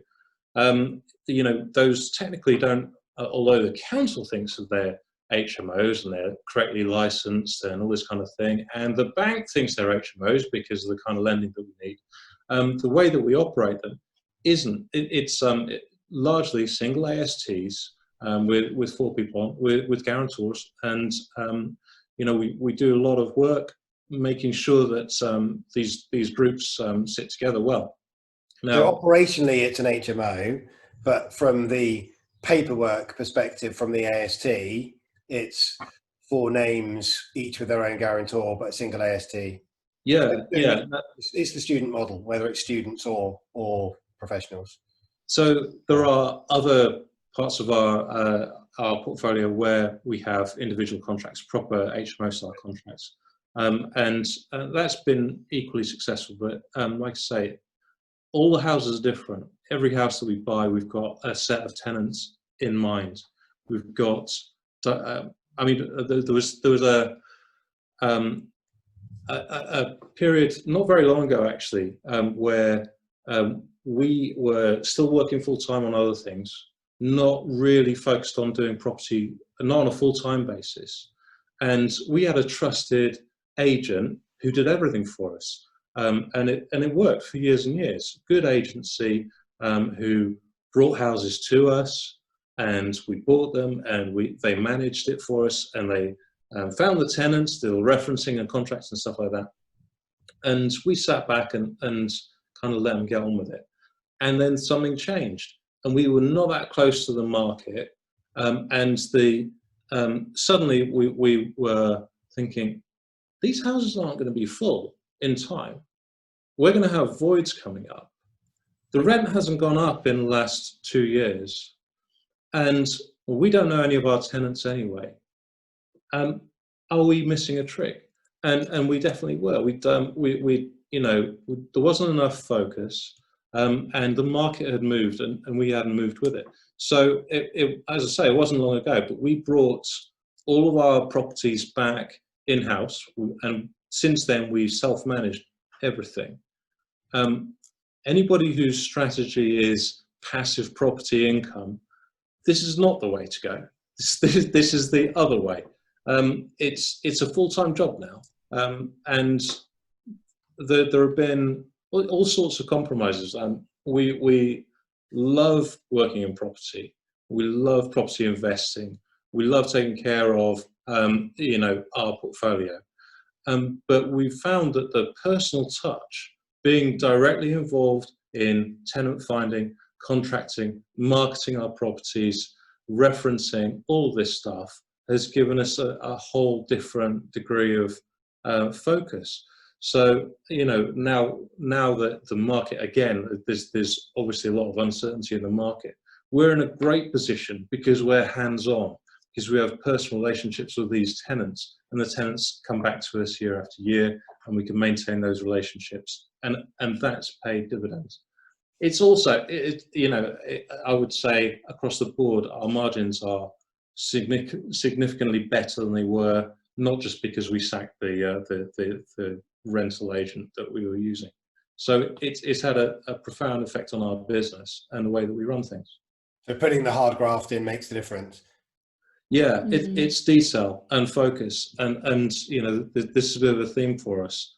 Those technically don't, although the council thinks of their HMOs and they're correctly licensed and all this kind of thing, and the bank thinks they're HMOs because of the kind of lending that we need. The way that we operate them isn't. It's largely single ASTs with 4 people on, with guarantors, and we do a lot of work making sure that these groups sit together well. Now, so operationally, it's an HMO, but from the paperwork perspective, from the AST, it's 4 names, each with their own guarantor, but a single AST. Yeah. It's the student model, whether it's students or professionals. So there are other parts of our portfolio where we have individual contracts, proper HMO style contracts, and that's been equally successful. But like I say, all the houses are different. Every house that we buy, we've got a set of tenants in mind. We've got, there was a period not very long ago actually, where we were still working full time on other things, not really focused on doing property, not on a full-time basis. And we had a trusted agent who did everything for us. And it worked for years and years. Good agency who brought houses to us, and we bought them, and they managed it for us, and they found the tenants, they were referencing and contracts and stuff like that. And we sat back and kind of let them get on with it. And then something changed, and we were not that close to the market. And suddenly we were thinking, these houses aren't going to be full in time. We're going to have voids coming up. The rent hasn't gone up in the last 2 years, and we don't know any of our tenants anyway. Are we missing a trick? And we definitely were. There wasn't enough focus, and the market had moved, and we hadn't moved with it. So as I say, it wasn't long ago, but we brought all of our properties back in-house, and since then we've self-managed everything. Anybody whose strategy is passive property income, this is not the way to go. This is the other way. It's a full-time job now, and there have been all sorts of compromises. We love working in property. We love property investing. We love taking care of our portfolio. But we found that the personal touch, being directly involved in tenant finding, contracting, marketing our properties, referencing, all this stuff, has given us a whole different degree of focus. So, now that the market, again, there's obviously a lot of uncertainty in the market, we're in a great position because we're hands-on, because we have personal relationships with these tenants, and the tenants come back to us year after year, and we can maintain those relationships, and that's paid dividends. It's also, I would say across the board, our margins are significantly better than they were not just because we sacked the rental agent that we were using. So it's had a profound effect on our business and the way that we run things. So putting the hard graft in makes the difference. Yeah, it's detail and focus, and you know, this is a bit of a theme for us.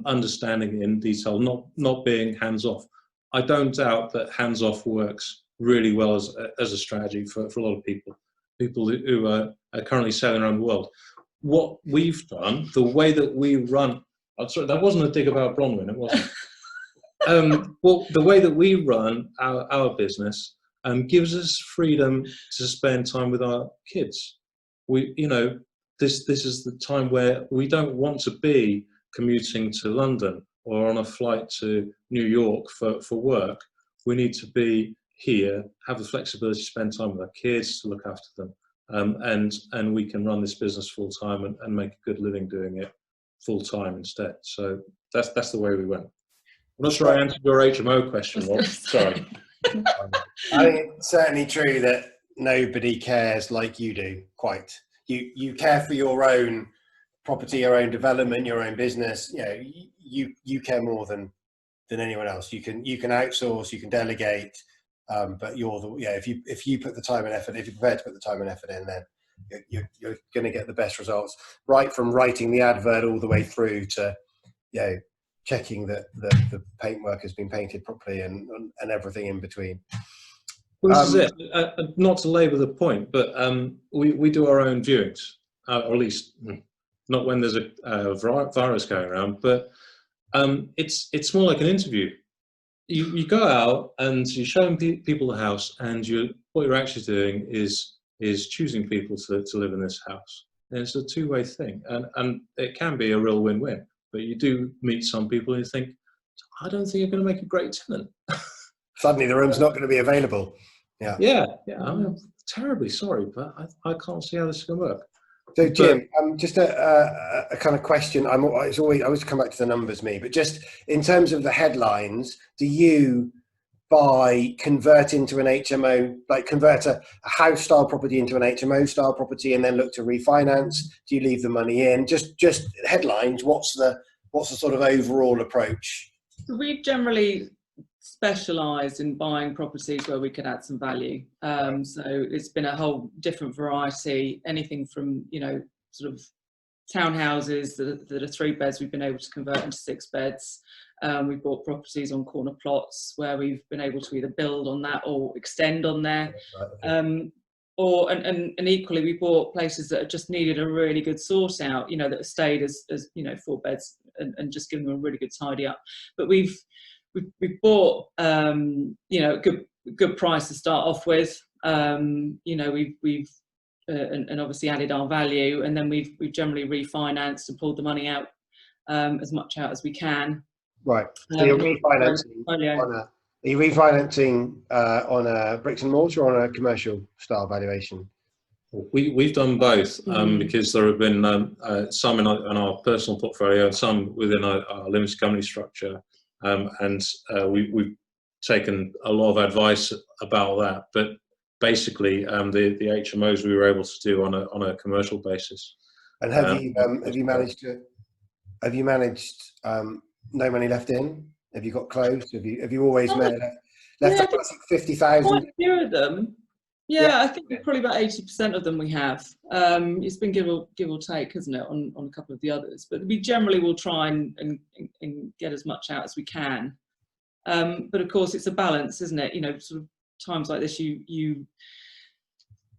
Understanding in detail, not being hands off. I don't doubt that hands off works really well as a strategy for a lot of people who are currently sailing around the world. What we've done, the way that we run, I'm sorry, that wasn't a dig about Bronwyn, it wasn't. Well, the way that we run our business gives us freedom to spend time with our kids. You know, this is the time where we don't want to be commuting to London or on a flight to New York for work. We need to be here, have the flexibility to spend time with our kids, to look after them, and we can run this business full time and make a good living doing it full time instead. So that's the way we went. I'm not sure I answered your HMO question, Rob. Sorry. I think it's certainly true that nobody cares like you do. Quite. You care for your own property, your own development, your own business. You know, you care more than anyone else. You can outsource, you can delegate, but if you put the time and effort, if you're prepared to put the time and effort in, then you're going to get the best results. Right from writing the advert all the way through to, you know, checking that the paintwork has been painted properly and everything in between. Well, this is it. Not to labour the point, but we do our own viewings, or at least not when there's a virus going around. But it's more like an interview. You go out and you're showing people the house, and what you're actually doing is choosing people to live in this house. And it's a two-way thing, and it can be a real win-win. But you do meet some people and you think, I don't think you're going to make a great tenant. Suddenly the room's not going to be available. Yeah. I'm terribly sorry, but I can't see how this is going to work. So Jim, just a kind of question. I always come back to the numbers, but just in terms of the headlines, do you convert into an HMO, like convert a house style property into an HMO style property and then look to refinance? Do you leave the money in? Just headlines. What's the sort of overall approach? We've generally specialised in buying properties where we can add some value. So it's been a whole different variety, anything from, you know, sort of townhouses that are 3 beds, we've been able to convert into 6 beds. We've bought properties on corner plots where we've been able to either build on that or extend on there. And equally, we bought places that have just needed a really good sort out, you know, that have stayed as you know, 4 beds and just given them a really good tidy up. But we've bought, you know, good price to start off with. You know, we've and obviously added our value, and then we've generally refinanced and pulled the money out, as much out as we can. Right. So you're refinancing are you refinancing on a bricks and mortar or on a commercial style valuation? We've done both, because there have been some in our personal portfolio and some within our limited company structure, and we've taken a lot of advice about that. But basically, the HMOs we were able to do on a commercial basis. And have you managed no money left in? Have you got close? Have you always left up 50,000? Quite a few of them. Yeah, I think probably about 80% of them we have. It's been give or take, hasn't it, on a couple of the others. But we generally will try and get as much out as we can. But of course, it's a balance, isn't it? You know, sort of times like this, you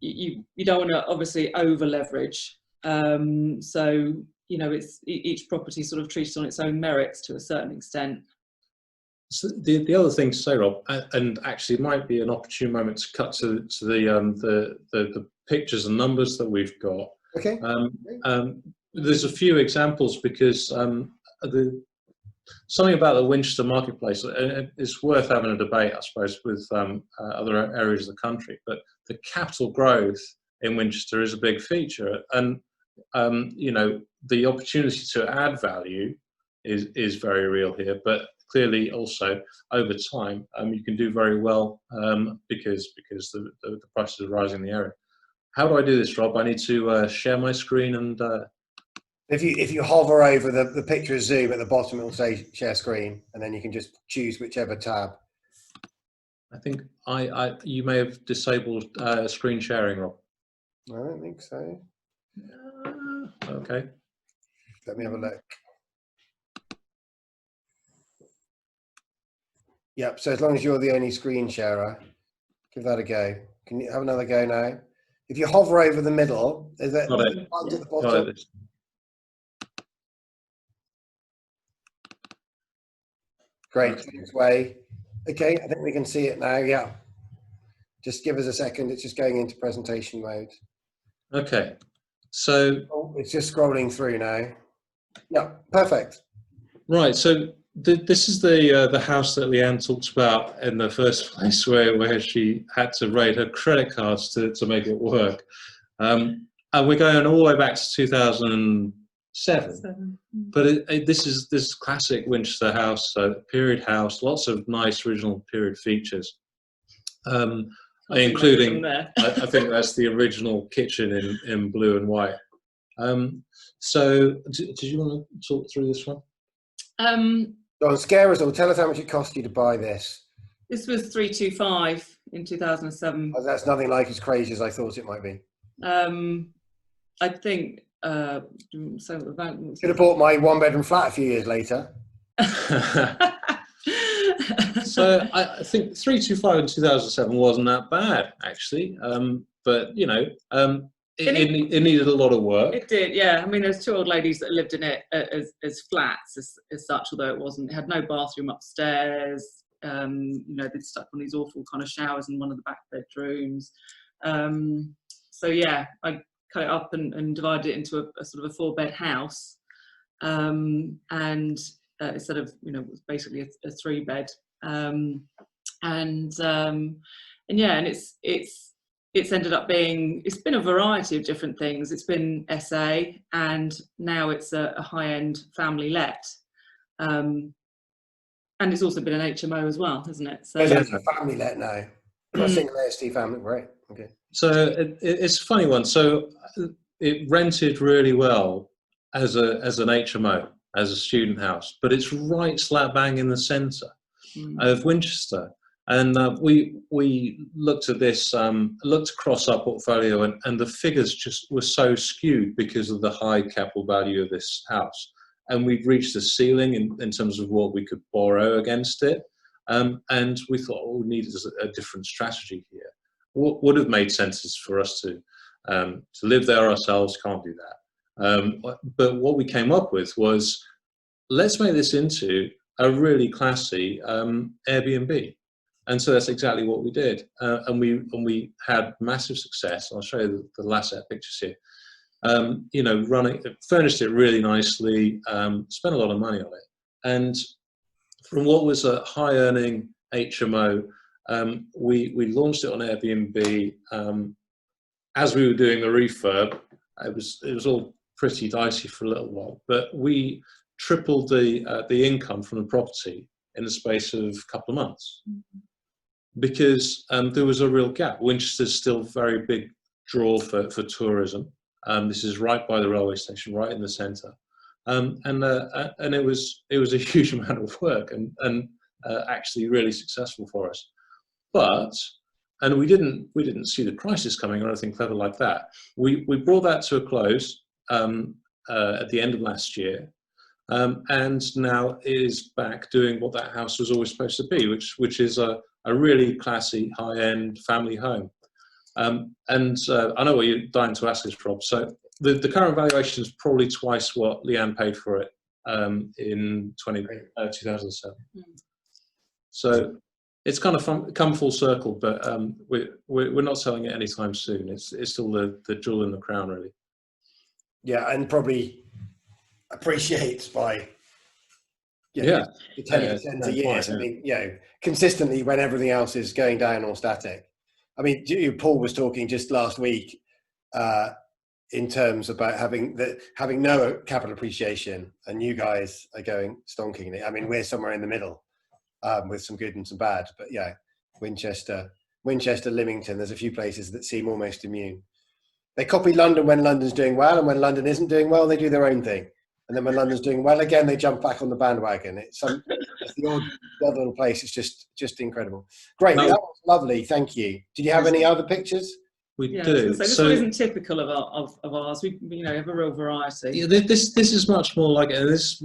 don't want to obviously over leverage. So you know, it's each property sort of treated on its own merits to a certain extent. So the other thing to say, Rob, and actually it might be an opportune moment to cut to the pictures and numbers that we've got. Okay. There's a few examples because something about the Winchester marketplace is worth having a debate, I suppose, with other areas of the country. But the capital growth in Winchester is a big feature, and you know, the opportunity to add value is very real here. But clearly, also over time, you can do very well because the prices are rising in the area. How do I do this, Rob? I need to share my screen and If you hover over the picture of Zoom at the bottom, it will say share screen, and then you can just choose whichever tab. I think you may have disabled screen sharing, Rob. I don't think so. Okay. Let me have a look. Yep, so as long as you're the only screen sharer, give that a go. Can you have another go now? If you hover over the middle, is that Got it. at the Got bottom? it. Great, thanks, Way. Okay, I think we can see it now, yeah. Just give us a second, it's just going into presentation mode. Okay, so Oh, it's just scrolling through now. Yeah, perfect. right, so this is the house that Leanne talked about in the first place, where she had to raid her credit cards to make it work. And we're going all the way back to 2007. But this is classic Winchester house, period house, lots of nice original period features, including I think that's the original kitchen in blue and white. So did you want to talk through this one? Go on, scare us all. Tell us how much it cost you to buy this. This was 325 in 2007. Oh, that's nothing like as crazy as I thought it might be. I think so. Could have bought my one-bedroom flat a few years later. So I think 325 in 2007 wasn't that bad, actually. But you know, it needed a lot of work. It did, yeah. I mean, there's two old ladies that lived in it as flats as such, although it had no bathroom upstairs. You know, they'd stuck on these awful kind of showers in one of the back bedrooms. So yeah, I cut it up and divided it into a sort of a 4-bed house, and instead of, you know, it was basically a 3-bed, and yeah, and it's ended up being, it's been a variety of different things. It's been SA, and now it's a high-end family let, and it's also been an HMO as well, hasn't it? So it's a family let now, not a single AST family, right? Okay. So it's a funny one. So it rented really well as an HMO, as a student house, but it's right slap bang in the centre of Winchester. And we looked at this, looked across our portfolio, and the figures just were so skewed because of the high capital value of this house. And we'd reached the ceiling in terms of what we could borrow against it. And we thought, oh, we needed a different strategy here. What would have made sense is for us to live there ourselves. Can't do that. But what we came up with was, let's make this into a really classy Airbnb. And so that's exactly what we did. And we had massive success. I'll show you the last set of pictures here. You know, furnished it really nicely, spent a lot of money on it. And from what was a high earning HMO, we launched it on Airbnb. As we were doing the refurb, it was all pretty dicey for a little while, but we tripled the income from the property in the space of a couple of months, because there was a real gap. Winchester's still a very big draw for tourism. This is right by the railway station, right in the centre, and it was a huge amount of work and actually really successful for us. And we didn't see the crisis coming or anything clever like that. We brought that to a close at the end of last year, and now is back doing what that house was always supposed to be, which is a really classy high-end family home. And I know what you're dying to ask us, Rob. So the current valuation is probably twice what Leanne paid for it in 2007. So it's kind of come full circle, but we're not selling it anytime soon. It's still the jewel in the crown, really. Yeah, and probably appreciates by the 10% a year. I mean, you know, consistently when everything else is going down or static. I mean, Paul was talking just last week in terms about having no capital appreciation, and you guys are going stonkingly. I mean, we're somewhere in the middle. With some good and some bad, but yeah, Winchester, Lymington, there's a few places that seem almost immune. They copy London when London's doing well, and when London isn't doing well, they do their own thing. And then when London's doing well again, they jump back on the bandwagon. It's the odd little place. It's just incredible. Great, No. that was lovely. Thank you. Did you have any other pictures? We Yeah, do. so this one isn't typical of ours. We have a real variety. Yeah, this is much more like, and this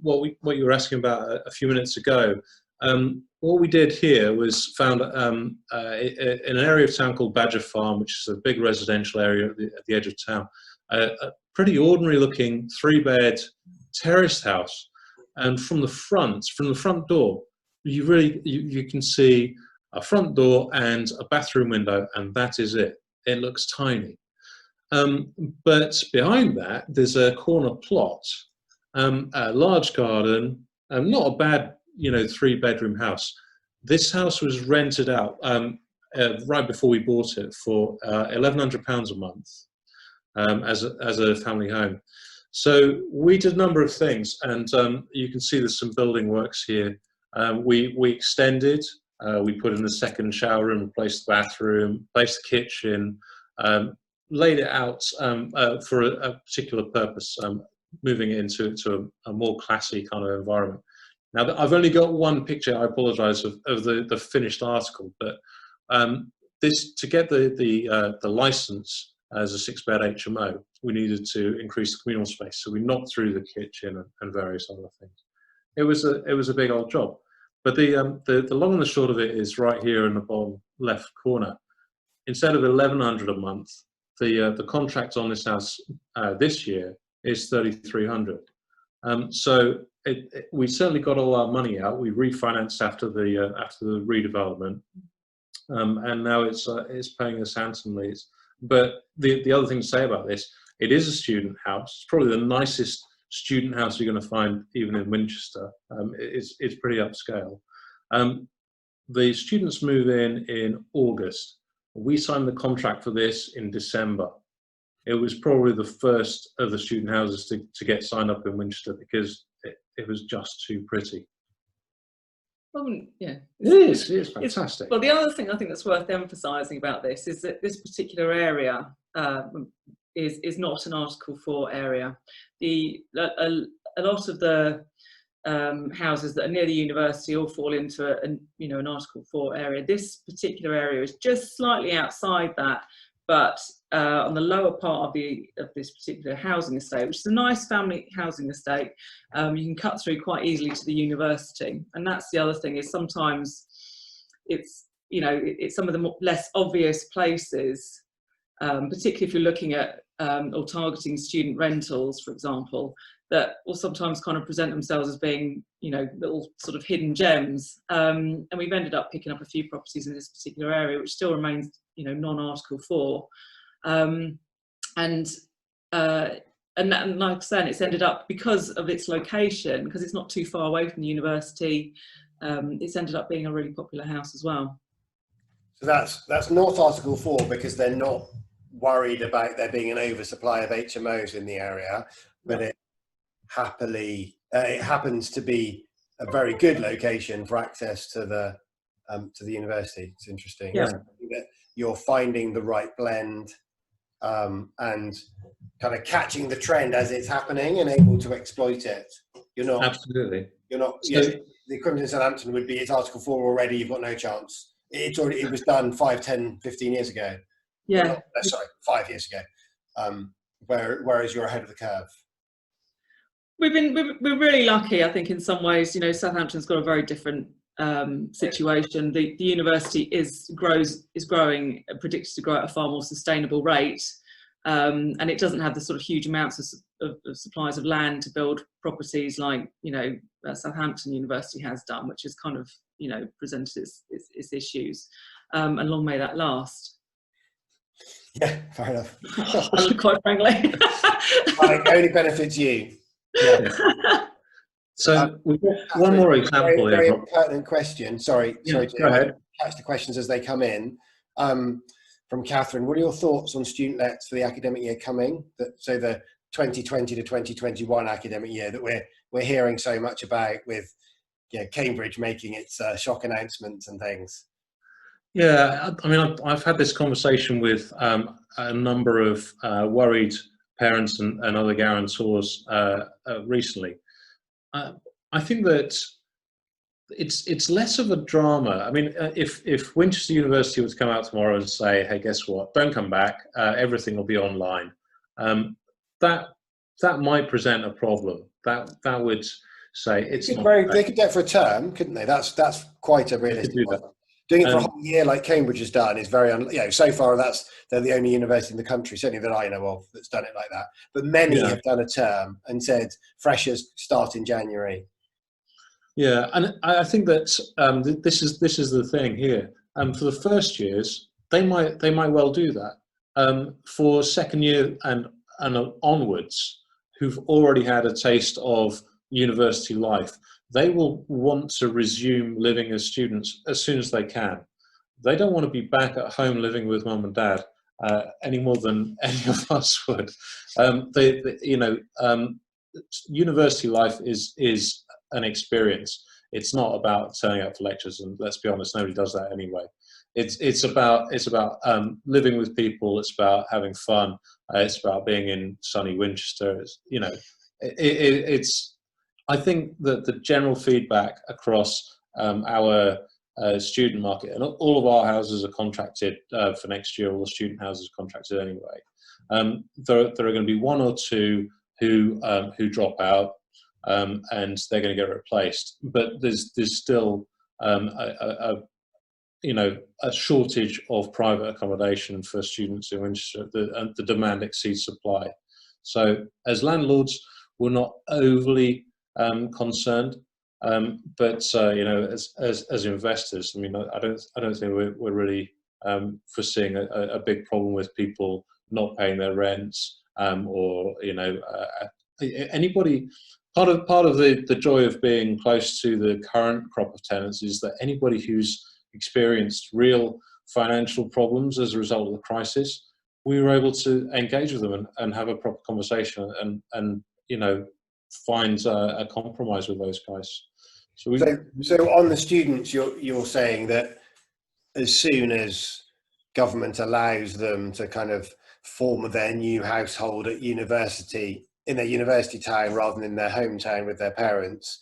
what you were asking about a few minutes ago. What we did here was found in an area of town called Badger Farm, which is a big residential area at the edge of town, a pretty ordinary looking 3-bed terraced house, and from the front door, you can see a front door and a bathroom window, and that is it. It looks tiny. But behind that, there's a corner plot, a large garden, not a bad 3-bedroom house. This house was rented out right before we bought it for £1,100 a month as a family home. So we did a number of things, and you can see there's some building works here. We extended. We put in the second shower room, replaced the bathroom, replaced the kitchen, laid it out for a particular purpose, moving it into a more classy kind of environment. Now, I've only got one picture, I apologise, of the finished article, but to get the licence as a 6-bed HMO, we needed to increase the communal space. So we knocked through the kitchen and various other things. It was a big old job. But the long and the short of it is right here in the bottom left corner. Instead of $1,100 a month, the contract on this house this year is $3,300. So we certainly got all our money out. We refinanced after the redevelopment, and now it's paying us handsomely. But the other thing to say about this, it is a student house. It's probably the nicest student house you're going to find even in Winchester. It's pretty upscale. The students move in August. We signed the contract for this in December. It was probably the first of the student houses to get signed up in Winchester because it was just too pretty. Yeah, It's fantastic. Well, the other thing I think that's worth emphasising about this is that this particular area is not an Article 4 area. A lot of the houses that are near the university all fall into an Article 4 area. This particular area is just slightly outside that, but on the lower part of this particular housing estate, which is a nice family housing estate, you can cut through quite easily to the university. And that's the other thing, is sometimes it's some of the less obvious places, particularly if you're looking at or targeting student rentals, for example, that will sometimes kind of present themselves as being, little sort of hidden gems. And we've ended up picking up a few properties in this particular area, which still remains, non-Article 4. And like I said, it's ended up, because of its location, because it's not too far away from the university, it's ended up being a really popular house as well. So that's not Article 4 because they're not worried about there being an oversupply of HMOs in the area, but it happens to be a very good location for access to the university. It's interesting. Yeah. That you're finding the right blend and kind of catching the trend as it's happening and able to exploit it. You're not Absolutely. You're not. So, the equivalent in Southampton would be it's Article 4 already. You've got no chance. It was done 5, 10, 15 years ago. Yeah. Sorry, 5 years ago. Whereas you're ahead of the curve. We're really lucky, I think, in some ways. Southampton's got a very different situation. The university is growing, predicted to grow at a far more sustainable rate, and it doesn't have the sort of huge amounts of supplies of land to build properties like Southampton University has done, which has kind of presented its issues, and long may that last. Yeah, fair enough. Quite frankly, it only benefits you. Yeah. So we've got one more example very, here. Very pertinent question. Sorry, Go Jim. ahead. Catch the questions as they come in. From Catherine, what are your thoughts on student lets for the academic year coming? So the 2020 to 2021 academic year that we're hearing so much about, with Cambridge making its shock announcements and things. Yeah, I mean, I've had this conversation with a number of worried parents and other guarantors recently. I think that it's less of a drama. I mean, if Winchester University would come out tomorrow and say, "Hey, guess what? Don't come back. Everything will be online," that might present a problem. That would say it's not. They could do it for a term, couldn't they? That's quite a realistic one. Doing it for a whole year, like Cambridge has done, is very so far they're the only university in the country, certainly that I know of, that's done it like that. But many have done a term and said freshers start in January. Yeah, and I think that this is the thing here. For the first years, they might well do that. For second year and onwards, who've already had a taste of university life, they will want to resume living as students as soon as they can. They don't want to be back at home living with mum and dad any more than any of us would. University life is an experience. It's not about turning up for lectures, and let's be honest, nobody does that anyway. It's about living with people. It's about having fun. It's about being in sunny Winchester. I think that the general feedback across our student market, and all of our houses are contracted for next year. All the student houses are contracted anyway. There are going to be one or two who drop out, and they're going to get replaced. But there's still a shortage of private accommodation for students in Winchester. The demand exceeds supply. So as landlords, we're not overly concerned, but as investors, I mean, I don't think we're really foreseeing a big problem with people not paying their rents, or anybody. Part of the joy of being close to the current crop of tenants is that anybody who's experienced real financial problems as a result of the crisis, we were able to engage with them and have a proper conversation and find a compromise with those guys. So on the students, you're saying that as soon as government allows them to kind of form their new household at university, in their university town rather than in their hometown with their parents,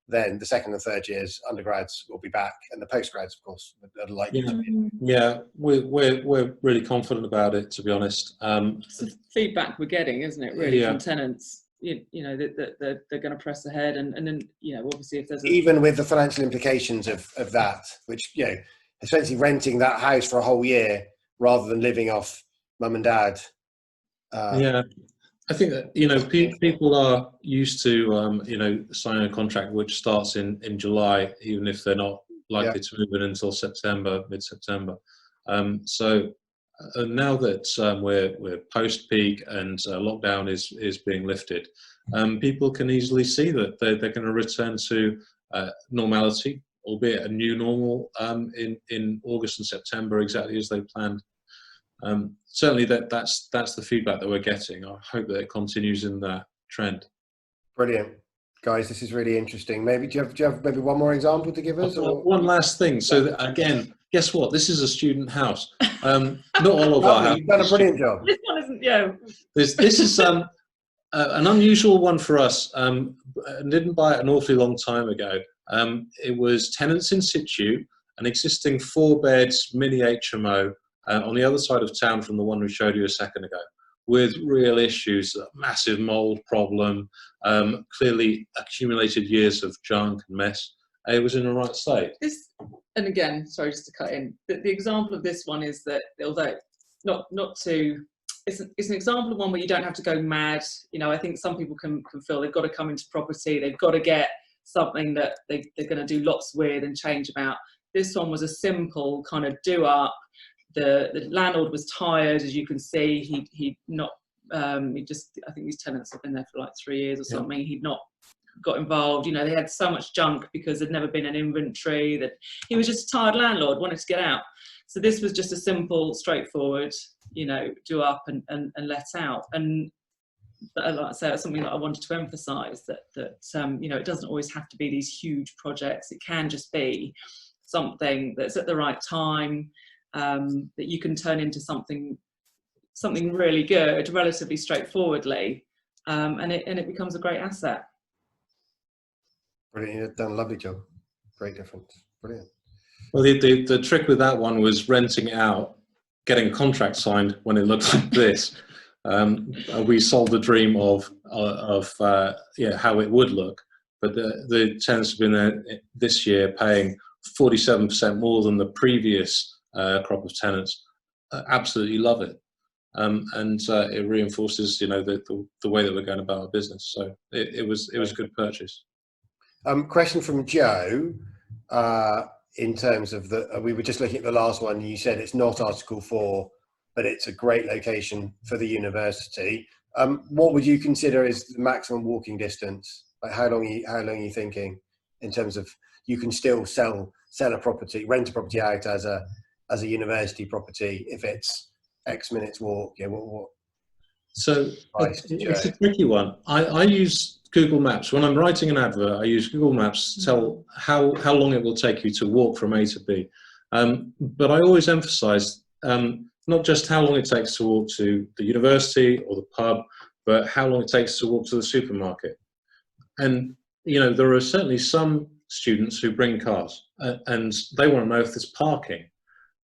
then the second and third years undergrads will be back, and the postgrads, of course, are likely to be. Yeah, we're really confident about it, to be honest. It's the feedback we're getting, isn't it? Really, from tenants. That they're going to press ahead, and then obviously if there's even with the financial implications of that, which essentially renting that house for a whole year rather than living off mum and dad. I think that people are used to signing a contract which starts in July, even if they're not likely to move in until mid-September. So now that we're post-peak and lockdown is being lifted, people can easily see that they're going to return to normality, albeit a new normal in August and September, exactly as they planned. Certainly that's the feedback that we're getting. I hope that it continues in that trend. Brilliant. Guys, this is really interesting. Maybe do you have maybe one more example to give us? Or? One last thing. So again, guess what? This is a student house. Not all of our houses. You've done a brilliant job. This one isn't. Yeah. This is an unusual one for us. I didn't buy it an awfully long time ago. It was tenants in situ, an existing 4-bed mini HMO on the other side of town from the one we showed you a second ago, with real issues, a massive mold problem, clearly accumulated years of junk and mess. It was in the right state. And again, sorry, just to cut in, the example of this one is that, although it's an example of one where you don't have to go mad. I think some people can feel they've got to come into property, they've got to get something that they're going to do lots with and change about. This one was a simple kind of do up. The landlord was tired, as you can see. I think these tenants have been there for like 3 years or something. He'd not got involved. They had so much junk because there'd never been an inventory, that he was just a tired landlord, wanted to get out. So this was just a simple, straightforward, do up and let out. And like I say, it's something that I wanted to emphasise, that it doesn't always have to be these huge projects. It can just be something that's at the right time, that you can turn into something really good, relatively straightforwardly, and it becomes a great asset. Brilliant. You've done a lovely job. Great difference. Brilliant. Well, the trick with that one was renting it out, getting a contract signed when it looked like this. We sold the dream of how it would look, but the tenants have been there this year paying 47% more than the previous crop of tenants. Absolutely love it, and it reinforces the way that we're going about our business. So it was a good purchase. Question from Joe. In terms of we were just looking at the last one. You said it's not Article 4, but it's a great location for the university. What would you consider is the maximum walking distance? Like how long are you thinking in terms of you can still sell a property, rent a property out as a university property if it's X minutes walk? Yeah, what? So it's a tricky one. I use Google Maps. When I'm writing an advert, I use Google Maps to tell how long it will take you to walk from A to B. But I always emphasize not just how long it takes to walk to the university or the pub, but how long it takes to walk to the supermarket. And, there are certainly some students who bring cars and they want to know if there's parking.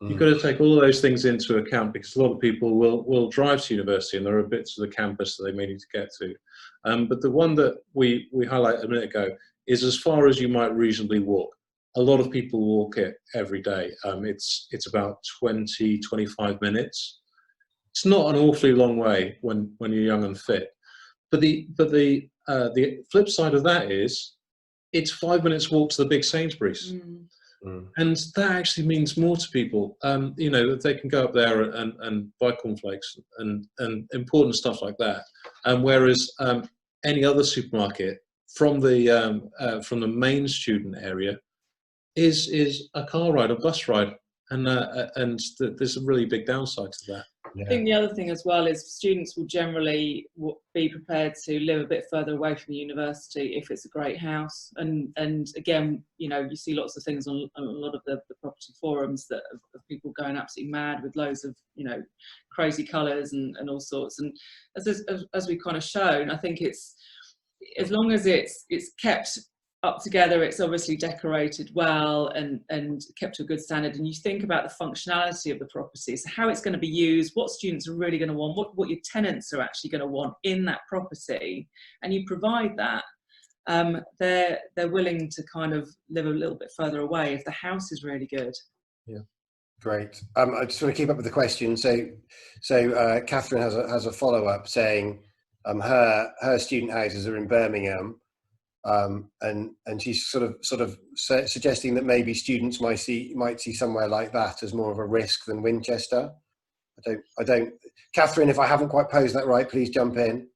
You've got to take all of those things into account because a lot of people will drive to university and there are bits of the campus that they may need to get to. But the one that we highlighted a minute ago is as far as you might reasonably walk. A lot of people walk it every day. It's about 20-25 minutes. It's not an awfully long way when you're young and fit. But the flip side of that is it's 5 minutes walk to the big Sainsbury's. And that actually means more to people. They can go up there and buy cornflakes and important stuff like that. Whereas any other supermarket from the main student area is a car ride, a bus ride, and there's a really big downside to that. I think the other thing as well is students will generally be prepared to live a bit further away from the university if it's a great house. And again, you see lots of things on a lot of the property forums of people going absolutely mad with loads of, crazy colours and all sorts. And as we've kind of shown, I think it's, as long as it's kept up together, it's obviously decorated well and kept to a good standard, and you think about the functionality of the property, so how it's going to be used, what students are really going to want, what your tenants are actually going to want in that property, and you provide that, they're willing to kind of live a little bit further away if the house is really good. Yeah, great. I just want to keep up with the question. So Catherine has a follow-up saying her student houses are in Birmingham. And she's sort of suggesting that maybe students might see somewhere like that as more of a risk than Winchester. I don't. Catherine, if I haven't quite posed that right, please jump in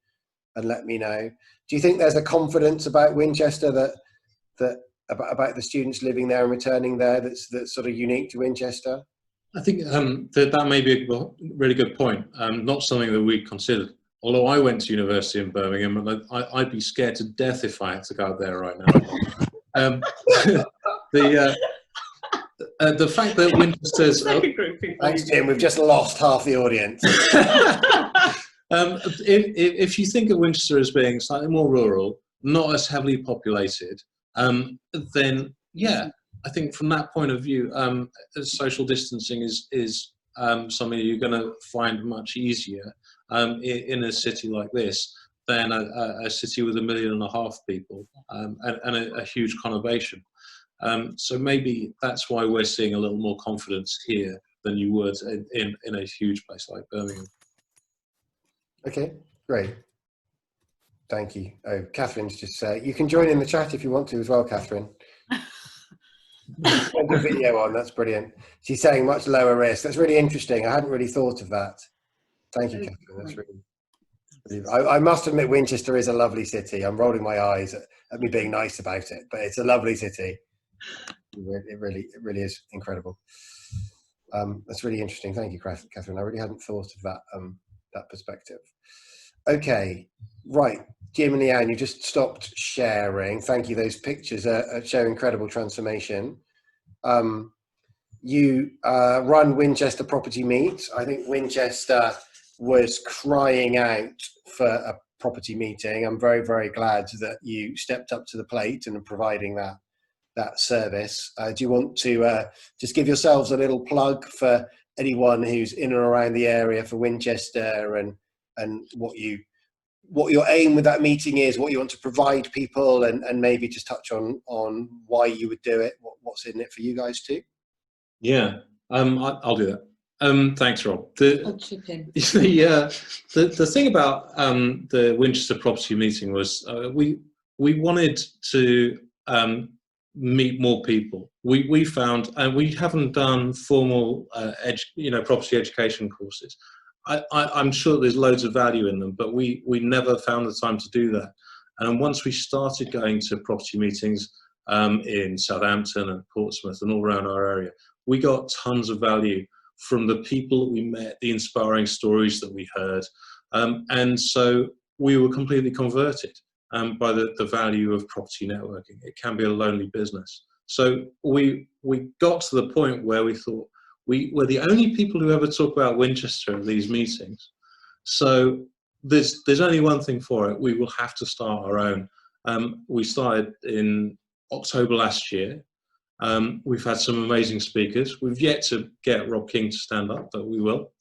and let me know. Do you think there's a confidence about Winchester that about the students living there and returning there that's sort of unique to Winchester? I think that may be a really good point. Not something that we considered. Although I went to university in Birmingham, and I'd be scared to death if I had to go out there right now. The fact that Winchester's... Thanks, Jim. We've just lost half the audience. If you think of Winchester as being slightly more rural, not as heavily populated, then yeah, I think from that point of view, social distancing is something you're going to find much easier in a city like this than a city with 1.5 million people and a huge conurbation. So maybe that's why we're seeing a little more confidence here than you would in a huge place like Birmingham. Okay, great. Thank you. Oh, Catherine's just you can join in the chat if you want to as well, Catherine. Put the video on, that's brilliant. She's saying much lower risk. That's really interesting. I hadn't really thought of that. Thank you, Catherine. That's really I must admit, Winchester is a lovely city. I'm rolling my eyes at me being nice about it, but it's a lovely city. It really is incredible. That's really interesting. Thank you, Catherine. I really hadn't thought of that perspective. Okay, right. Jim and Leanne, you just stopped sharing. Thank you. Those pictures show incredible transformation. you run Winchester Property Meet. I think Winchester was crying out for a property meeting. I'm very, very glad that you stepped up to the plate and are providing that service. Do you want to just give yourselves a little plug for anyone who's in and around the area for Winchester, and what your aim with that meeting is, what you want to provide people, and maybe just touch on why you would do it, what's in it for you guys too? Yeah, I'll do that. Thanks, Rob. I'll chip in. The thing about the Winchester property meeting was we wanted to meet more people. We found, and we haven't done formal property education courses. I'm sure there's loads of value in them, but we never found the time to do that. And once we started going to property meetings in Southampton and Portsmouth and all around our area, we got tons of value from the people that we met, the inspiring stories that we heard. And so we were completely converted by the value of property networking. It can be a lonely business. So we got to the point where we thought we were the only people who ever talk about Winchester at these meetings. So there's only one thing for it. We will have to start our own. We started in October last year. We've had some amazing speakers. We've yet to get Rob King to stand up, but we will.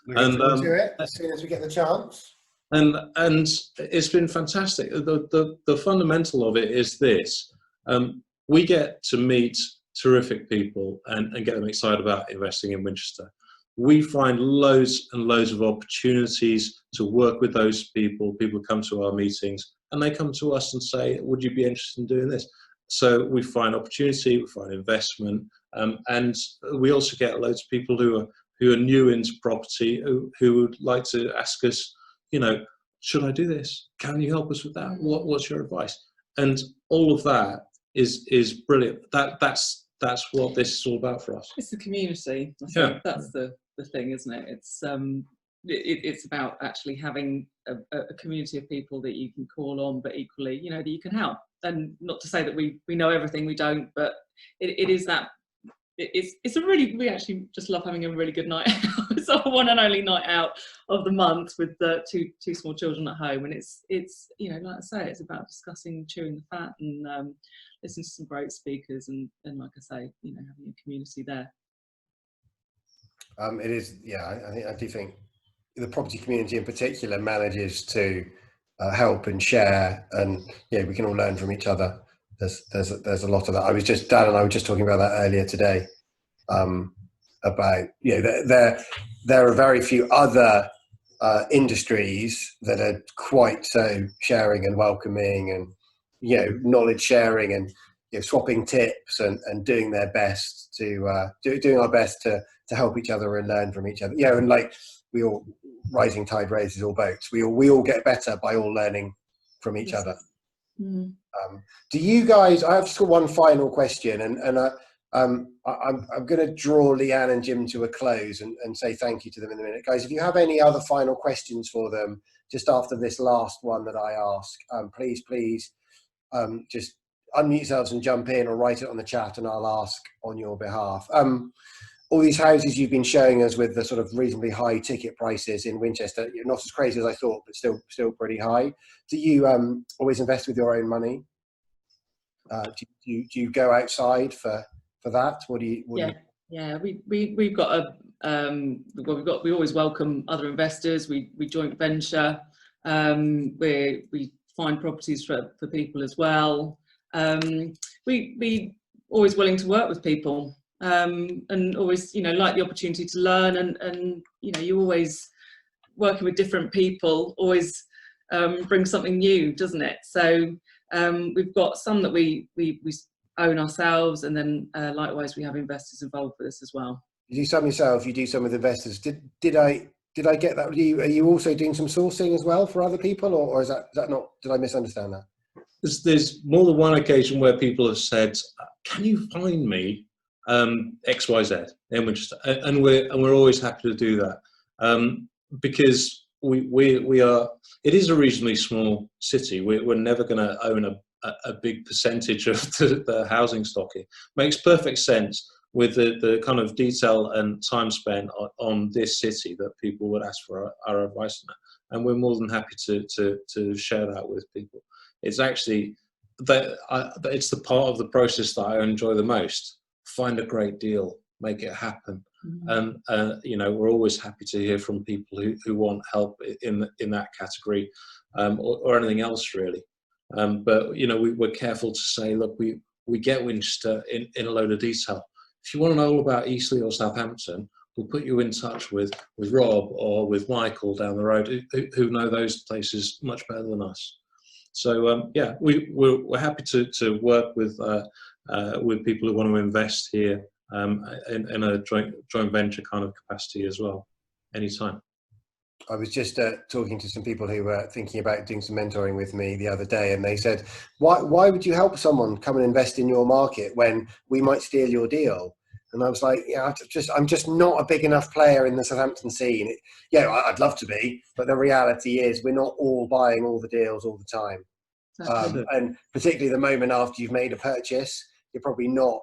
We'll do it as soon as we get the chance. And it's been fantastic. The fundamental of it is this: we get to meet terrific people and get them excited about investing in Winchester. We find loads and loads of opportunities to work with those people. People come to our meetings and they come to us and say, "Would you be interested in doing this?" So we find opportunity, we find investment, and we also get loads of people who are new into property who would like to ask us, should I do this? Can you help us with that? What's your advice? And all of that is brilliant. That's what this is all about for us. It's the community. I think that's the thing, isn't it? It's about actually having a community of people that you can call on, but equally, that you can help. And not to say that we know everything, we don't, but it is that. We actually just love having a really good night out. It's our one and only night out of the month with the two small children at home, and it's like I say, it's about discussing, chewing the fat, and listening to some great speakers, and like I say, having a community there. It is, I do think the property community in particular manages to help and share, and we can all learn from each other. There's a lot of that. Dan and I were just talking about that earlier today, about there are very few other industries that are quite so sharing and welcoming, and knowledge sharing, and swapping tips, and doing their best to doing our best to help each other and learn from each other. And like we all, rising tide raises all boats. We all get better by all learning from each other. Mm. Do you guys? I have just got one final question, and I'm going to draw Leanne and Jim to a close and say thank you to them in a minute, guys. If you have any other final questions for them, just after this last one that I ask, please just unmute yourselves and jump in, or write it on the chat, and I'll ask on your behalf. All these houses you've been showing us with the sort of reasonably high ticket prices in Winchester, not as crazy as I thought, but still pretty high. Do you always invest with your own money? Do you go outside for that? We've got we always welcome other investors. We joint venture. We find properties for people as well. We always willing to work with people. And always, like the opportunity to learn, and you always working with different people always brings something new, doesn't it? So we've got some that we own ourselves, and then likewise we have investors involved with us as well. You do some yourself, you do some with investors. Did I get that? Are you also doing some sourcing as well for other people, or is that not? Did I misunderstand that? There's more than one occasion where people have said, "Can you find me XYZ in Winchester?" And we're always happy to do that, because we are. It is a reasonably small city. We're never going to own a a big percentage of the housing stock here. Makes perfect sense with the kind of detail and time spent on this city that people would ask for our advice on that. And we're more than happy to share that with people. It's actually it's the part of the process that I enjoy the most. Find a great deal, make it happen. And we're always happy to hear from people who want help in that category, or anything else really. But we're careful to say, look, we get Winchester in a load of detail. If you want to know all about Eastleigh or Southampton, we'll put you in touch with Rob or with Michael down the road, who know those places much better than us. So we're happy to work with people who want to invest here in a joint venture kind of capacity as well, anytime. I was just talking to some people who were thinking about doing some mentoring with me the other day, and they said, why would you help someone come and invest in your market when we might steal your deal? And I was like, I'm just not a big enough player in the Southampton scene. I'd love to be, but the reality is we're not all buying all the deals all the time. And particularly the moment after you've made a purchase, you're probably not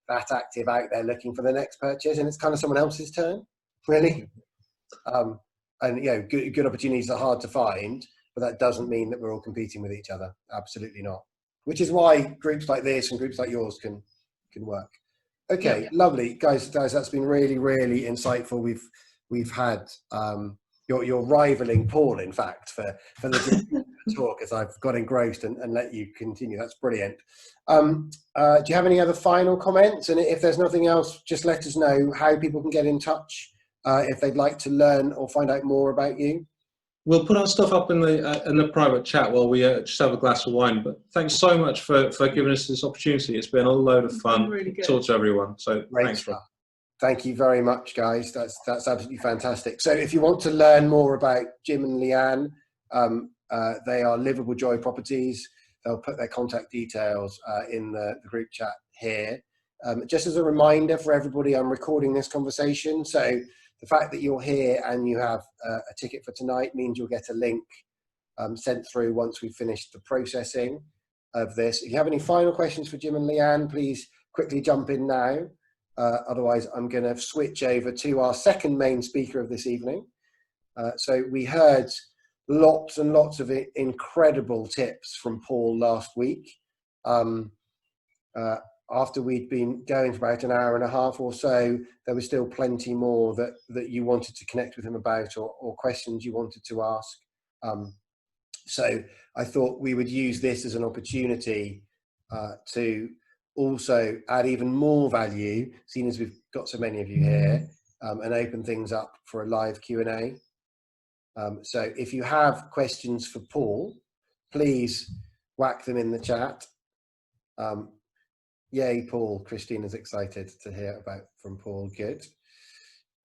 that active out there looking for the next purchase, and it's kind of someone else's turn, really. And good opportunities are hard to find, but that doesn't mean that we're all competing with each other. Absolutely not. Which is why groups like this and groups like yours can work. Okay, lovely, guys. That's been really, really insightful. We've had you're rivaling Paul, in fact, for the talk, as I've got engrossed and let you continue. That's brilliant. Do you have any other final comments? And if there's nothing else, just let us know how people can get in touch if they'd like to learn or find out more about you. We'll put our stuff up in the private chat while we just have a glass of wine. But thanks so much for giving us this opportunity. It's been a load of fun. Really good. Talk to everyone. So Great thanks, Rob. Thank you very much, guys. That's absolutely fantastic. So if you want to learn more about Jim and Leanne, they are Liveable Joy Properties. They'll put their contact details in the group chat here. Just as a reminder for everybody, I'm recording this conversation. So the fact that you're here and you have a ticket for tonight means you'll get a link sent through once we've finished the processing of this. If you have any final questions for Jim and Leanne, please quickly jump in now. Otherwise, I'm going to switch over to our second main speaker of this evening. So we heard lots and lots of incredible tips from Paul last week. After we'd been going for about an hour and a half or so, there was still plenty more that you wanted to connect with him about, or questions you wanted to ask. So I thought we would use this as an opportunity to also add even more value, seeing as we've got so many of you here, and open things up for a live Q&A. So if you have questions for Paul, please whack them in the chat. Yay, Paul. Christina's excited to hear from Paul. Good.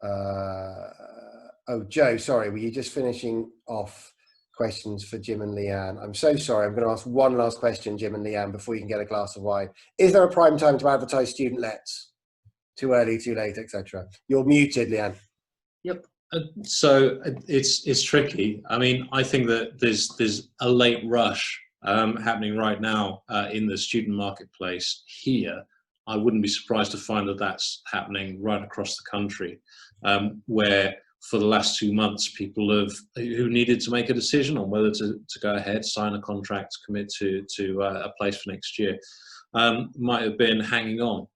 Oh, Joe, sorry, were you just finishing off questions for Jim and Leanne? I'm so sorry. I'm going to ask one last question, Jim and Leanne, before you can get a glass of wine. Is there a prime time to advertise student lets? Too early, too late, etc. You're muted, Leanne. Yep. So it's tricky. I mean, I think that there's a late rush happening right now in the student marketplace here. I wouldn't be surprised to find that that's happening right across the country, where for the last 2 months, people who needed to make a decision on whether to go ahead, sign a contract, commit to a place for next year, might have been hanging on.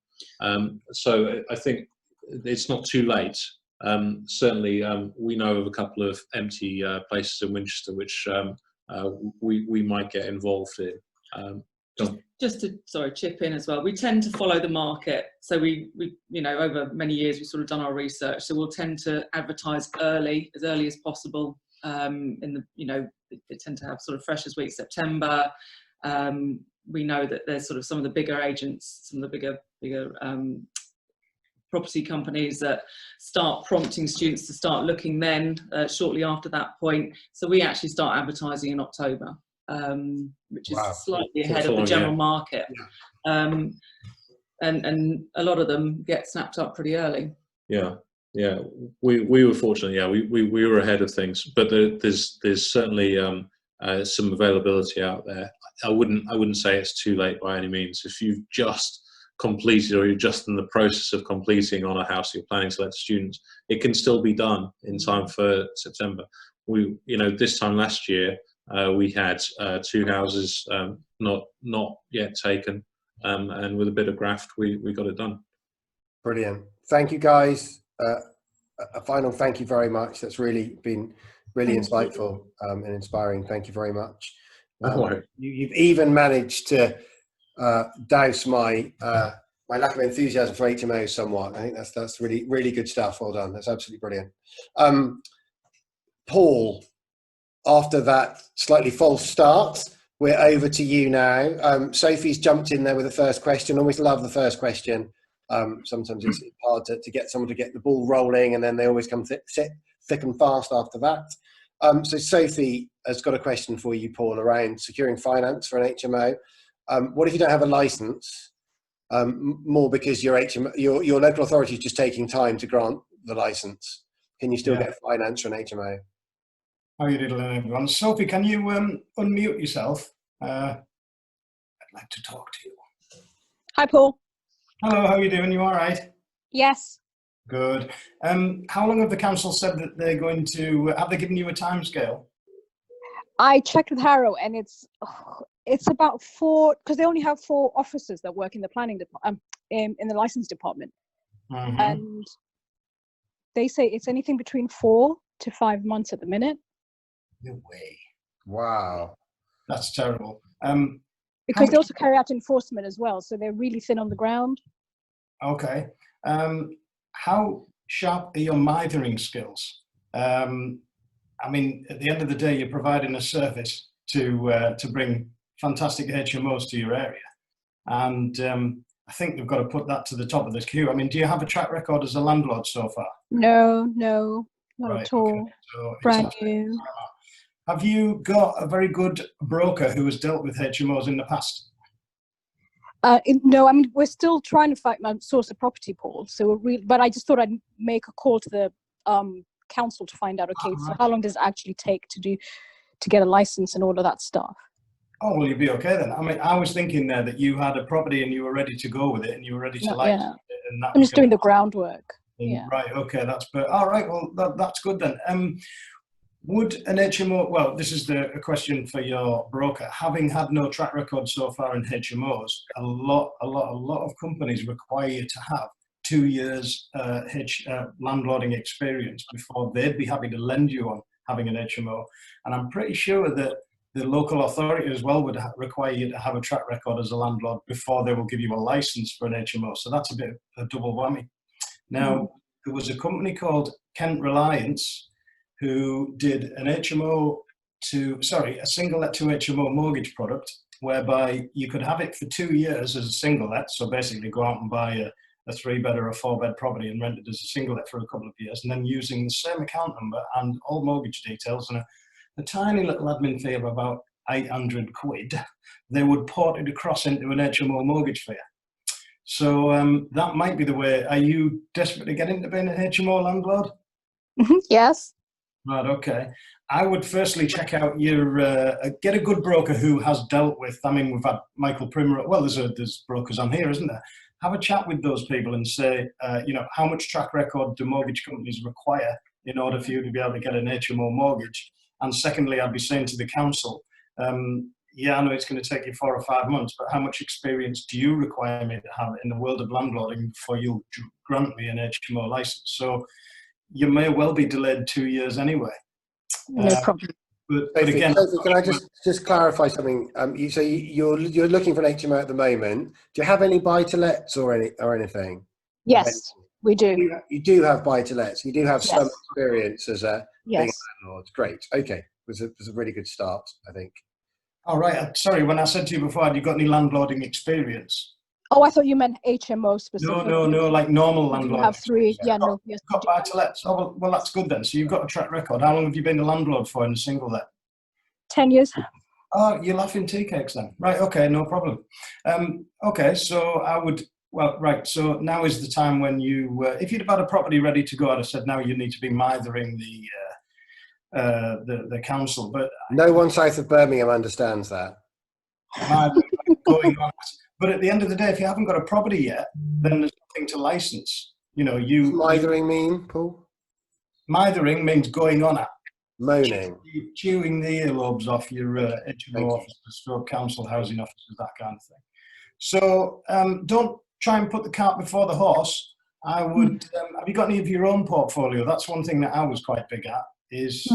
So I think it's not too late. Certainly, we know of a couple of empty places in Winchester which we might get involved in. Just to chip in as well, we tend to follow the market. So we over many years we've sort of done our research. So we'll tend to advertise as early as possible. They tend to have sort of Freshers Week, September. We know that there's sort of some of the bigger agents, some of the bigger property companies that start prompting students to start looking then shortly after that point. So we actually start advertising in October, which is slightly ahead of the general market. Yeah. And a lot of them get snapped up pretty early. Yeah. We were fortunate. Yeah, we were ahead of things, but there's certainly some availability out there. I wouldn't say it's too late by any means. If you've just completed or you're just in the process of completing on a house you're planning to let to students, it can still be done in time for September. This time last year, we had 2 houses not yet taken, and with a bit of graft, we got it done. Brilliant. Thank you, guys. A final thank you very much. That's really been really insightful and inspiring. Thank you very much. You've even managed to douse my lack of enthusiasm for HMOs somewhat. I think that's really, really good stuff. Well done. That's absolutely brilliant. Paul, after that slightly false start, we're over to you now. Sophie's jumped in there with the first question. Always love the first question. Sometimes it's hard to get someone to get the ball rolling, and then they always come thick and fast after that. So Sophie has got a question for you, Paul, around securing finance for an HMO. What if you don't have a license? More because your local authority is just taking time to grant the license. Can you still get finance for an HMO? How are you doing, everyone? Sophie, can you unmute yourself? I'd like to talk to you. Hi, Paul. Hello, how are you doing? You all right? Yes. Good. How long have the council said that they're going to, have they given you a timescale? I checked with Harrow, and it's about 4, because they only have 4 officers that work in the planning department, in the license department. Mm-hmm. And they say it's anything between 4 to 5 months at the minute. No way. Wow. That's terrible. Because they also carry out enforcement as well, so they're really thin on the ground. Okay. How sharp are your mithering skills? I mean, at the end of the day, you're providing a service to bring fantastic HMOs to your area. And I think we've got to put that to the top of the queue. I mean, do you have a track record as a landlord so far? No, not at all. Okay. So brand new. Have you got a very good broker who has dealt with HMOs in the past? No, I mean, we're still trying to find my source of property, Paul. So but I just thought I'd make a call to the council to find out, okay, so how long does it actually take to get a license and all of that stuff? Oh, well, you'd be okay then. I mean, I was thinking there that you had a property and you were ready to go with it and you were ready to license it. And that I'm just doing the groundwork. Yeah. Right, okay, all right, well, that's good then. Would an HMO, well, this is a question for your broker, having had no track record so far in HMOs, a lot of companies require you to have 2 years landlording experience before they'd be happy to lend you on having an HMO. And I'm pretty sure that the local authority as well would require you to have a track record as a landlord before they will give you a license for an HMO. So that's a bit of a double whammy. Now, there was a company called Kent Reliance who did an a single let to HMO mortgage product, whereby you could have it for 2 years as a single let. So basically go out and buy a 3-bed or a 4-bed property and rent it as a single let for a couple of years. And then using the same account number and all mortgage details and a tiny little admin fee of about 800 quid, they would port it across into an HMO mortgage for you. So that might be the way. Are you desperate to get into being an HMO landlord? Yes. Right, okay. I would firstly check out your, get a good broker who has dealt with, I mean, we've had Michael Primrose, well, there's brokers on here, isn't there? Have a chat with those people and say, how much track record do mortgage companies require in order for you to be able to get an HMO mortgage? And secondly, I'd be saying to the council, yeah, I know it's going to take you 4 or 5 months, but how much experience do you require me to have in the world of landlording before you'll grant me an HMO license? So you may well be delayed 2 years anyway. No problem. But Sophie, again, can I just clarify something? You say you're looking for an HMO at the moment. Do you have any buy-to-lets or anything? Yes, we do. You do have buy-to-lets. You do have some experience as being a landlord. Great. Okay, it was a really good start, I think. All right. Sorry, when I said to you before, have you got any landlording experience? Oh, I thought you meant HMO specifically. No, like normal landlord. You have 3. Yeah, no. Yes. Got buy-to-lets. Oh, well, that's good then. So you've got a track record. How long have you been a landlord for in a single let? 10 years. Oh, you're laughing tea cakes then. Right, okay, no problem. Okay, so so now is the time when you, if you'd have had a property ready to go, I'd have said now you need to be mithering the council. But no one south of Birmingham understands that. going on. But at the end of the day, if you haven't got a property yet, then there's nothing to license. You know, Mithering mean, Paul? Mithering means going on at. Moaning. Chewing the earlobes off your HMO officers, stroke council housing officers, that kind of thing. So don't try and put the cart before the horse. I would. Have you got any of your own portfolio? That's one thing that I was quite big at. Is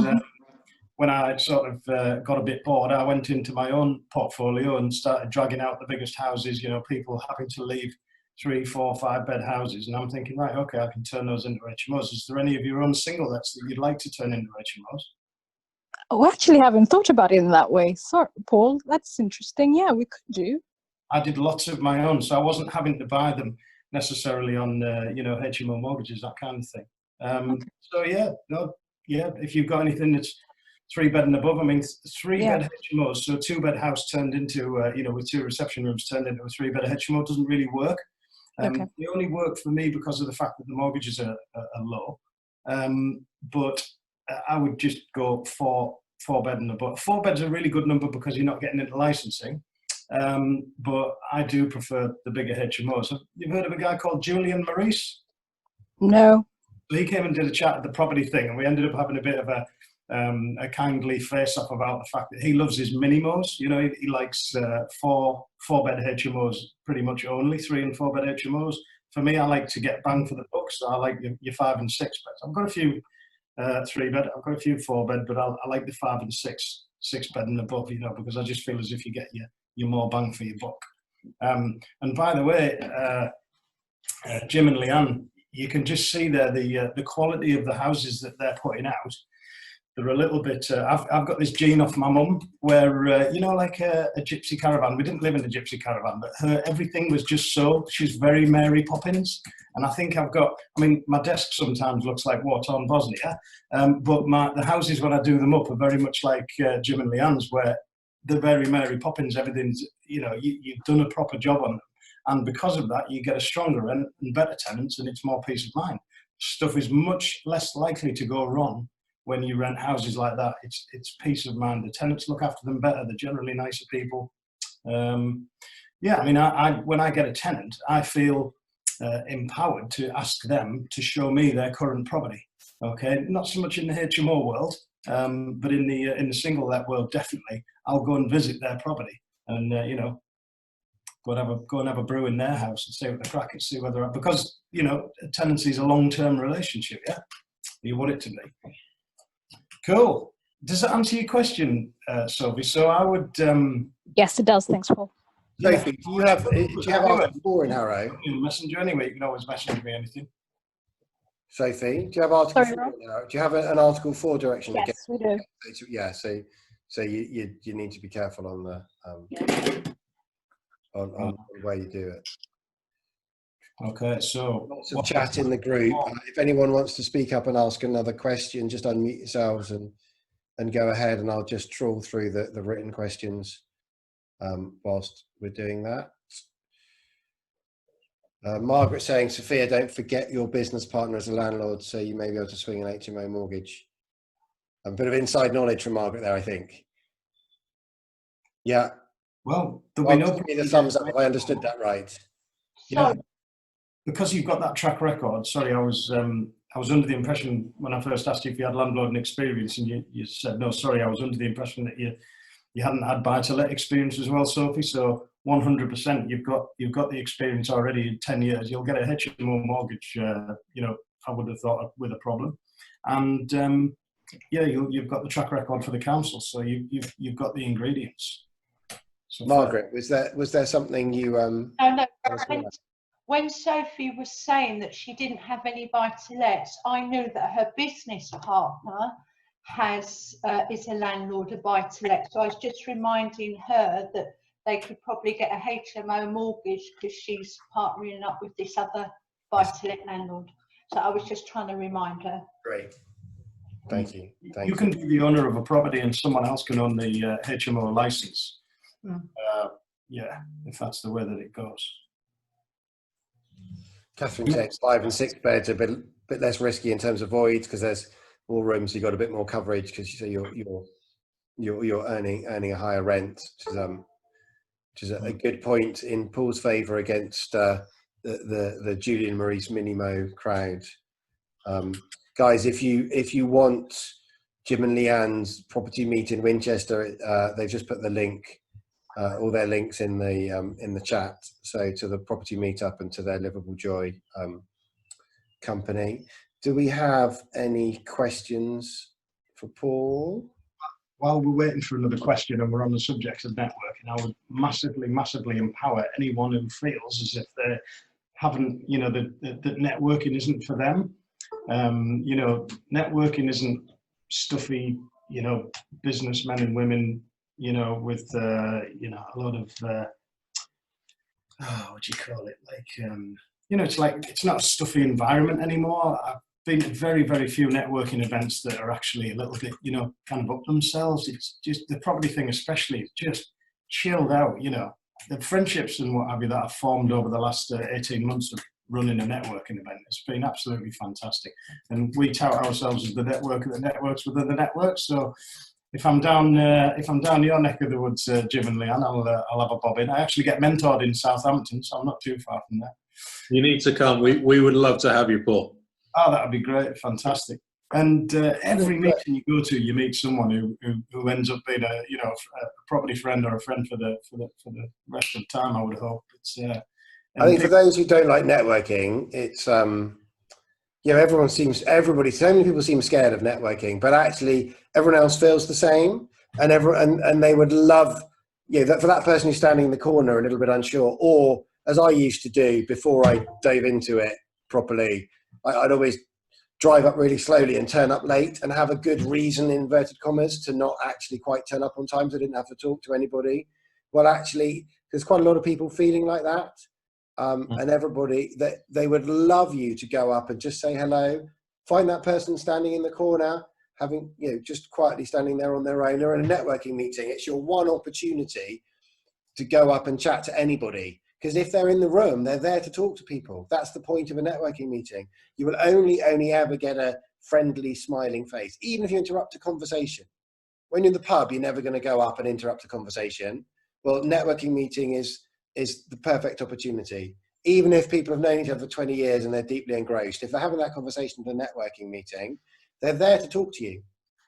when I sort of got a bit bored, I went into my own portfolio and started dragging out the biggest houses. You know, people having to leave 3, 4, 5 bed houses, and I'm thinking, right, okay, I can turn those into HMOs. Is there any of your own single lets that you'd like to turn into HMOs? Oh, I actually haven't thought about it in that way. Sorry, Paul, that's interesting. Yeah, we could do. I did lots of my own, so I wasn't having to buy them necessarily on, you know, HMO mortgages, that kind of thing. Okay. So yeah, no, yeah, if you've got anything that's 3 bed and above, I mean, 3 bed HMOs, so a 2 bed house turned into, you know, with 2 reception rooms turned into a 3 bed HMO doesn't really work. They only work for me because of the fact that the mortgages are low. But I would just go for 4 bed and above. 4 bed's a really good number because you're not getting into licensing. But I do prefer the bigger HMOs. You've heard of a guy called Julian Maurice? No. So he came and did a chat at the property thing, and we ended up having a bit of a kindly face-off about the fact that he loves his minimos. You know, he likes 4 bed HMOs pretty much only, 3 and 4 bed HMOs. For me, I like to get bang for the buck, so I like your 5 and 6 beds. I've got a few 3 bed, I've got a few 4 bed, but I like the 5 and 6 bed and above, you know, because I just feel as if you get your more bang for your buck. And by the way, Jim and Leanne, you can just see there the quality of the houses that they're putting out. They're a little bit. I've got this gene off my mum, where you know, like a gypsy caravan. We didn't live in a gypsy caravan, but everything was just so. She's very Mary Poppins, and I think I've got. I mean, my desk sometimes looks like war-torn Bosnia, but the houses when I do them up are very much like Jim and Leanne's, where they're very Mary Poppins. Everything's, you know, you've done a proper job on them, and because of that, you get a stronger rent and better tenants, and it's more peace of mind. Stuff is much less likely to go wrong when you rent houses like that. It's peace of mind. The tenants look after them better. They're generally nicer people. Yeah, I mean, when I get a tenant, I feel empowered to ask them to show me their current property. Okay, not so much in the HMO world, but in the single let world, definitely. I'll go and visit their property and you know, go and have a brew in their house and see what the crack is, see whether, because you know, a tenancy is a long-term relationship. Yeah, you want it to be. Cool. Does that answer your question, Sophie? So I would. Yes, it does. Thanks, Paul. Sophie, do you have Article 4 in Harrow? Messenger anyway. You can always message me anything. Sophie, do you have Article 4 in Harrow? Do you have an Article 4 direction? Yes, we do. Yeah. So you need to be careful on the on the way you do it. Okay, so lots of chat in the group. If anyone wants to speak up and ask another question, just unmute yourselves and go ahead, and I'll just trawl through the written questions whilst we're doing that. Margaret saying, Sophia, don't forget your business partner as a landlord, so you may be able to swing an HMO mortgage. A bit of inside knowledge from Margaret there, I think. Yeah. Well, give me the thumbs up if I understood that right. Yeah. Because you've got that track record. Sorry, I was under the impression when I first asked you if you had landlord experience, and you said no. Sorry, I was under the impression that you hadn't had buy-to-let experience as well, Sophie. So 100%, you've got the experience already. In 10 years, you'll get a HMO mortgage. You know, I would have thought with a problem, and yeah, you've got the track record for the council. So you've got the ingredients. So Margaret, was there something you No. When Sophie was saying that she didn't have any buy-to-lets, I knew that her business partner is a landlord of buy-to-let. So I was just reminding her that they could probably get a HMO mortgage because she's partnering up with this other buy-to-let landlord. So I was just trying to remind her. Great. Thank you. You can be the owner of a property and someone else can own the HMO license. Yeah, if that's the way that it goes. Catherine says 5 and 6 beds are a bit less risky in terms of voids because there's more rooms. You got a bit more coverage because you're earning a higher rent. Which is, which is a good point in Paul's favour against the Julian Maurice Minimo crowd. Guys, if you want Jim and Leanne's property meet in Winchester, they've just put the link, all their links in the chat. So to the property meetup and to their Liveable Joy company. Do we have any questions for Paul? While we're waiting for another question and we're on the subject of networking, I would massively empower anyone who feels as if they haven't, you know, that networking isn't for them. You know, networking isn't stuffy, you know, businessmen and women, you know, with, you know, a lot of, what do you call it? Like, you know, it's not a stuffy environment anymore. I've been to very few networking events that are actually a little bit, you know, kind of up themselves. It's just the property thing, especially, it's just chilled out, you know. The friendships and what have you that I've formed over the last 18 months of running a networking event, it's been absolutely fantastic. And we tout ourselves as the networker that networks within the network. So if I'm down your neck of the woods, Jim and Leanne, I'll have a bob in. I actually get mentored in Southampton, so I'm not too far from there. You need to come. We would love to have you, Paul. Oh, that would be great. Fantastic. And every meeting you go to, you meet someone who ends up being a, you know, a property friend or a friend for the rest of the time, I would hope. It's I think for those who don't like networking, it's you know, so many people seem scared of networking, but actually everyone else feels the same, and they would love, you know, that for that person who's standing in the corner a little bit unsure, or as I used to do before I dove into it properly, I'd always drive up really slowly and turn up late and have a good reason, in inverted commas, to not actually quite turn up on time, so I didn't have to talk to anybody. Well, actually, there's quite a lot of people feeling like that. And everybody, that they would love you to go up and just say hello, find that person standing in the corner, having, you know, just quietly standing there on their own. They're in a networking meeting. It's your one opportunity to go up and chat to anybody. Because if they're in the room, they're there to talk to people. That's the point of a networking meeting. You will only ever get a friendly, smiling face, even if you interrupt a conversation. When you're in the pub, you're never going to go up and interrupt a conversation. Well, networking meeting is the perfect opportunity. Even if people have known each other for 20 years and they're deeply engrossed, if they're having that conversation at a networking meeting, they're there to talk to you.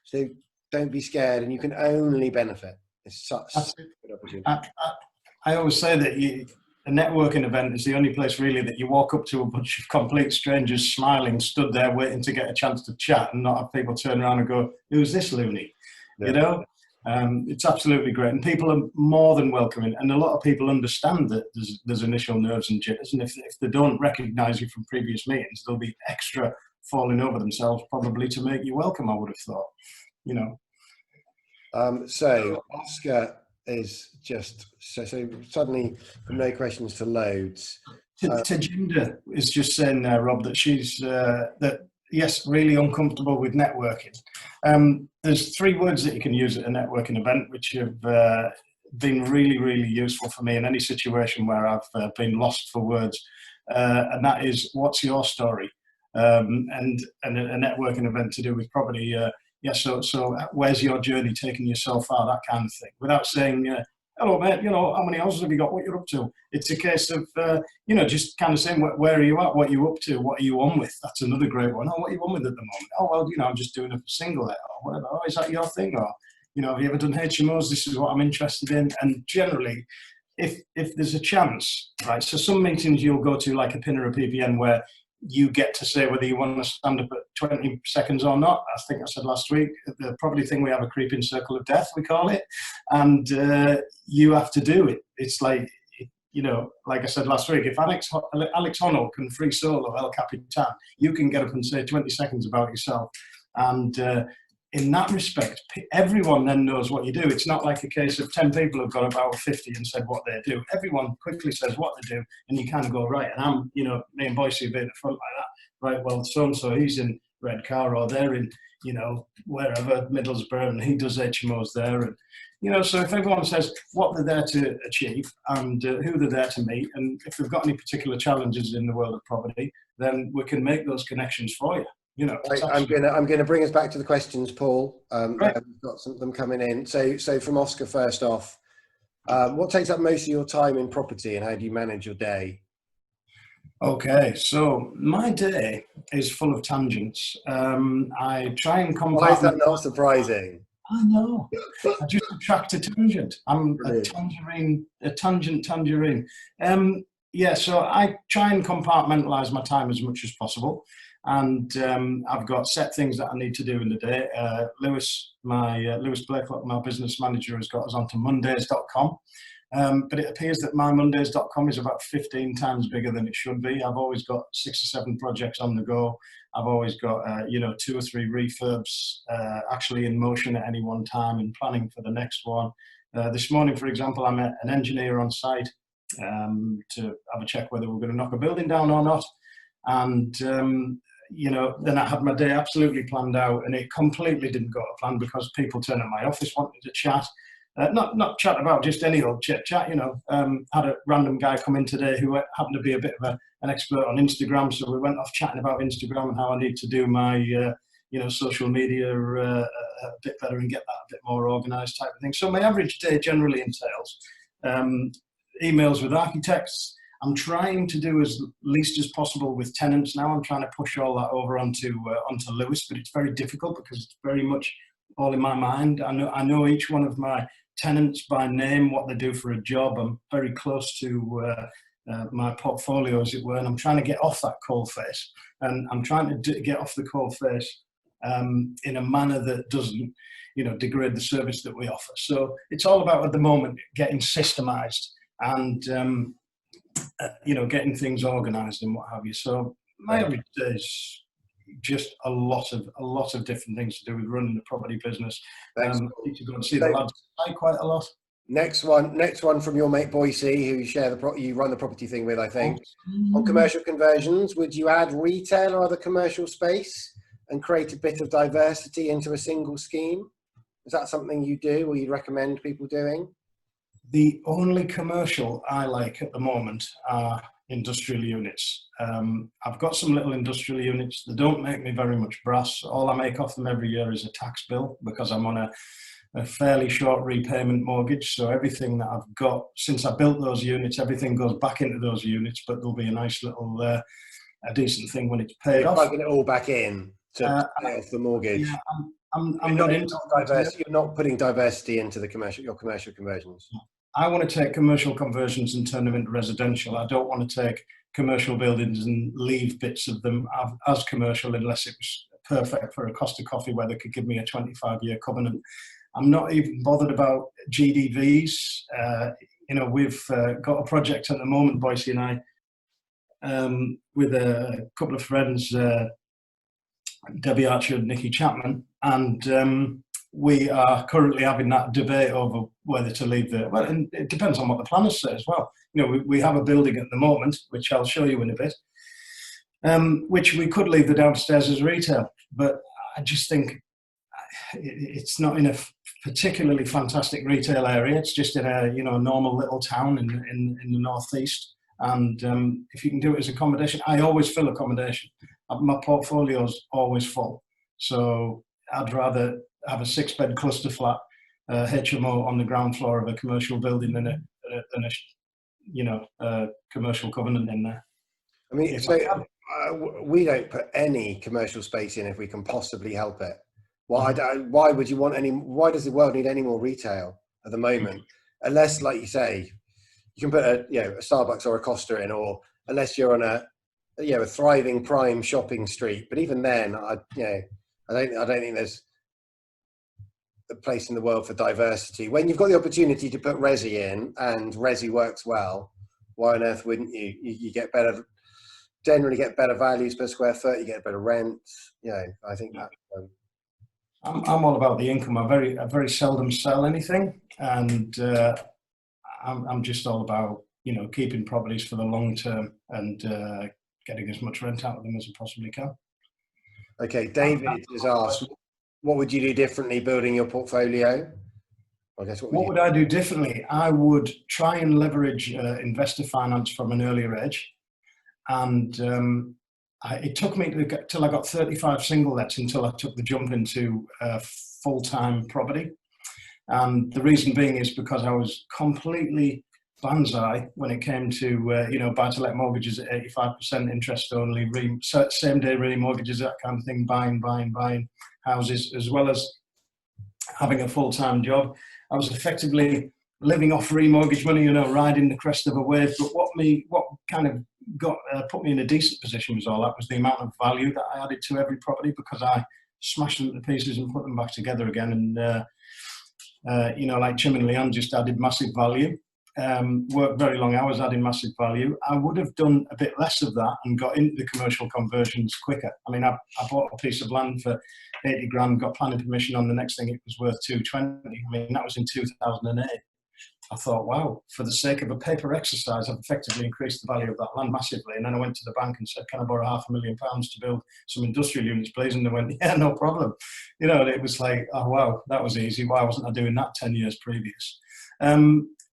So don't be scared, and you can only benefit. It's such a good opportunity. I always say that a networking event is the only place really that you walk up to a bunch of complete strangers smiling, stood there waiting to get a chance to chat, and not have people turn around and go, "Who's this loony?" Yeah. You know? It's absolutely great, and people are more than welcoming, and a lot of people understand that there's initial nerves and jitters, and if they don't recognise you from previous meetings, they'll be extra falling over themselves probably to make you welcome, I would have thought, you know. So Oscar is just so suddenly from no questions to loads. Tajinda is just saying there, Rob, that she's yes, really uncomfortable with networking. There's 3 words that you can use at a networking event, which have been really useful for me in any situation where I've been lost for words, and that is, what's your story? And a networking event to do with property. Yeah, so where's your journey taking you so far? That kind of thing, without saying, hello, mate, you know, how many houses have you got? What you're up to? It's a case of, you know, just kind of saying, where are you at? What are you up to? What are you on with? That's another great one. Oh, what are you on with at the moment? Oh, well, you know, I'm just doing a single there, or whatever. Oh, is that your thing? Or, you know, have you ever done HMOs? This is what I'm interested in. And generally, if there's a chance, right, so some meetings you'll go to, like a PIN or a PPN, where you get to say whether you want to stand up at 20 seconds or not. I think I said last week, the property thing, we have a creeping circle of death, we call it, and you have to do it. It's like, you know, like I said last week, if Alex Honnold can free solo El Capitan, you can get up and say 20 seconds about yourself. And in that respect, everyone then knows what you do. It's not like a case of 10 people have got about 50 and said what they do. Everyone quickly says what they do, and you kind of go, right, and I'm, you know, me and Boise have been at the front like that. Right, well, so-and-so, he's in Redcar, or they're in, you know, wherever, Middlesbrough, and he does HMOs there. And, you know, so if everyone says what they're there to achieve and who they're there to meet, and if they've got any particular challenges in the world of property, then we can make those connections for you. You know, I'm gonna bring us back to the questions, Paul. Right. We've got some of them coming in. So from Oscar, first off, What takes up most of your time in property, and how do you manage your day? Okay, so my day is full of tangents. I try and compartmentalize. Why is that not surprising? I know. I just attract a tangent. I'm Brilliant. a tangent tangerine. Yeah, so I try and compartmentalize my time as much as possible. And I've got set things that I need to do in the day. Lewis Blakelock, my business manager, has got us onto Mondays.com. But it appears that my Mondays.com is about 15 times bigger than it should be. I've always got 6 or 7 projects on the go. I've always got 2 or 3 refurbs actually in motion at any one time and planning for the next one. This morning, for example, I met an engineer on site to have a check whether we're going to knock a building down or not. And then I had my day absolutely planned out, and it completely didn't go to plan because people turned at my office wanting to chat. Not chat about just any old chit chat, had a random guy come in today who happened to be a bit of an expert on Instagram. So we went off chatting about Instagram and how I need to do my, social media a bit better and get that a bit more organized type of thing. So my average day generally entails emails with architects. I'm trying to do as least as possible with tenants now. I'm trying to push all that over onto Lewis, but it's very difficult because it's very much all in my mind. I know each one of my tenants by name, what they do for a job. I'm very close to my portfolio, as it were, and I'm trying to get off that cold face. And I'm trying to get off the cold face in a manner that doesn't, degrade the service that we offer. So it's all about, at the moment, getting systemized and getting things organized and what have you. So my average day is just a lot of different things to do with running the property business. I need to go and see the lads quite a lot. Next one from your mate Boise, who you run the property thing with, I think. On commercial conversions, would you add retail or other commercial space and create a bit of diversity into a single scheme? Is that something you do or you'd recommend people doing? The only commercial I like at the moment are industrial units. I've got some little industrial units. They don't make me very much brass. All I make off them every year is a tax bill because I'm on a fairly short repayment mortgage. So everything that I've got since I built those units, everything goes back into those units, but there'll be a nice little, a decent thing when it's paid off. Plugging it all back in to pay off the mortgage. Yeah, I'm not into diversity. You're not putting diversity into your commercial conversions. I want to take commercial conversions and turn them into residential. I don't want to take commercial buildings and leave bits of them as commercial unless it was perfect for a Costa Coffee where they could give me a 25-year covenant. I'm not even bothered about GDVs. We've got a project at the moment, Boise and I, with a couple of friends, Debbie Archer and Nikki Chapman, and we are currently having that debate over whether to leave and it depends on what the planners say as well. We have a building at the moment, which I'll show you in a bit, which we could leave the downstairs as retail, but I just think it's not in a particularly fantastic retail area. It's just in a normal little town in the northeast. And if you can do it as accommodation, I always fill accommodation. My portfolio's always full, so I'd rather have a 6-bed cluster flat HMO on the ground floor of a commercial building than a commercial covenant in there. I mean, we don't put any commercial space in if we can possibly help it. Why would you want any? Why does the world need any more retail at the moment? Unless, like you say, you can put a Starbucks or a Costa in, or unless you're on a thriving prime shopping street. But even then, I don't think there's a place in the world for diversity. When you've got the opportunity to put resi in and resi works well, why on earth wouldn't you? You generally get better values per square foot. You get better rent. I think that. I'm all about the income. I very seldom sell anything, and I'm just all about keeping properties for the long term and getting as much rent out of them as I possibly can. Okay, David has asked, what would you do differently building your portfolio? I guess what would I do differently? I would try and leverage investor finance from an earlier age, and it took me till I got 35 single lets until I took the jump into full-time property. And the reason being is because I was completely banzai when it came to, you know, buy-to-let mortgages at 85% interest only, same-day remortgages, that kind of thing, buying houses, as well as having a full-time job. I was effectively living off remortgage money, you know, riding the crest of a wave. But what kind of put me in a decent position was the amount of value that I added to every property, because I smashed them to pieces and put them back together again. And you know, like Jim and Leanne just added massive value. Worked very long hours adding massive value. I would have done a bit less of that and got into the commercial conversions quicker. I mean, I bought a piece of land for 80 grand, got planning permission on the next thing, it was worth 220. I mean, that was in 2008. I thought, wow, for the sake of a paper exercise, I've effectively increased the value of that land massively. And then I went to the bank and said, can I borrow £500,000 to build some industrial units, please? And they went, yeah, no problem. You know, and it was like, oh, wow, that was easy. Why wasn't I doing that 10 years previous?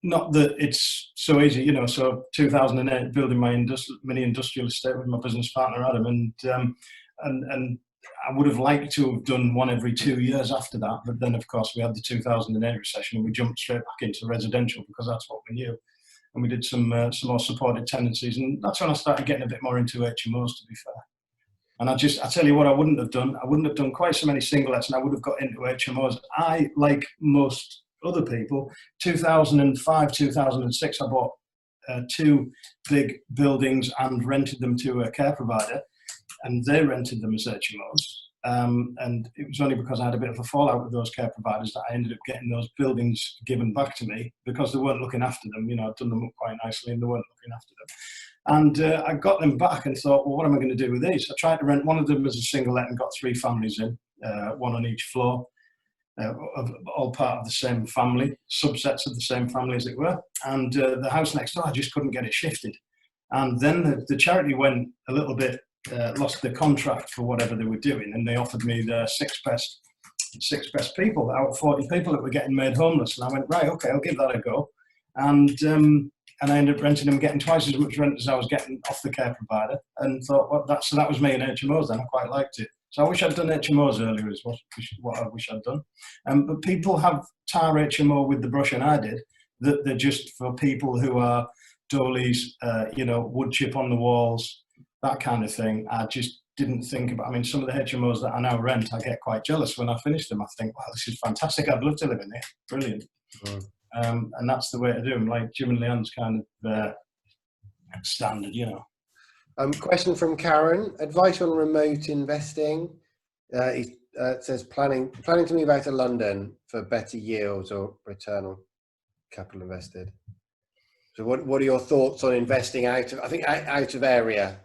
Not that it's so easy, you know. So 2008, building my mini industrial estate with my business partner, Adam, and I would have liked to have done one every 2 years after that, but then of course we had the 2008 recession and we jumped straight back into residential because that's what we knew. And we did some more supported tenancies, and that's when I started getting a bit more into HMOs, to be fair. And I tell you what, I wouldn't have done quite so many singlets, and I would have got into HMOs. I, like most other people, 2005, 2006, I bought 2 big buildings and rented them to a care provider, and they rented them as HMOs. And it was only because I had a bit of a fallout with those care providers that I ended up getting those buildings given back to me, because they weren't looking after them. You know, I'd done them up quite nicely and they weren't looking after them. And I got them back and thought, well, what am I going to do with these? I tried to rent one of them as a single let and got 3 families in, one on each floor. All part of the same family, subsets of the same family, as it were. And the house next door, I just couldn't get it shifted. And then the charity went a little bit, lost the contract for whatever they were doing, and they offered me the six best people out of 40 people that were getting made homeless. And I went, right, okay, I'll give that a go. And I ended up renting them, getting twice as much rent as I was getting off the care provider, and thought, well, that was me in HMOs then. I quite liked it. So I wish I'd done HMOs earlier, is what I wish I'd done. But people have tar HMO with the brush, and I did, that they're just for people who are doilies, you know, wood chip on the walls, that kind of thing. I just didn't think about, I mean, some of the HMOs that I now rent, I get quite jealous when I finish them. I think, wow, this is fantastic. I'd love to live in there. Brilliant. And that's the way to do them. Like Jim and Leanne's kind of standard, you know. Question from Karen. Advice on remote investing. It says planning to move out of London for better yields or return on capital invested. So what are your thoughts on investing out of area?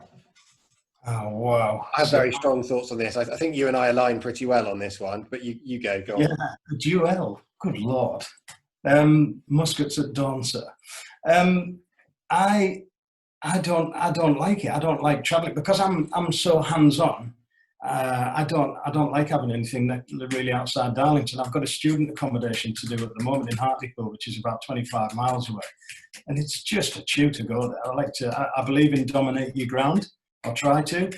Oh, wow. I have very strong thoughts on this. I think you and I align pretty well on this one, but you go on. Yeah, duel. Good Lord. Muskets at dawn, sir. I don't like it. I don't like traveling because I'm so hands-on. I don't like having anything that really outside Darlington. I've got a student accommodation to do at the moment in Hartlepool, which is about 25 miles away, and it's just a chew to go there. I believe in dominate your ground. I'll try to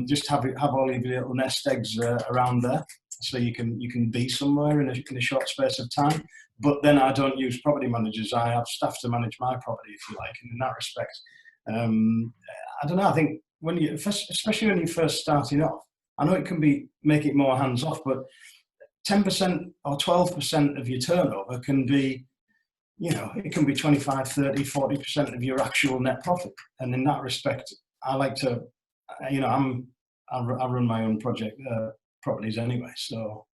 just have all of your little nest eggs around there, so you can be somewhere in a short space of time. But then I don't use property managers. I have staff to manage my property, if you like. And in that respect, I don't know. I think especially when you're first starting off, I know it can make it more hands off, but 10% or 12% of your turnover can be, you know, it can be 25, 30, 40% of your actual net profit. And in that respect, I like to, you know, I run my own properties anyway, so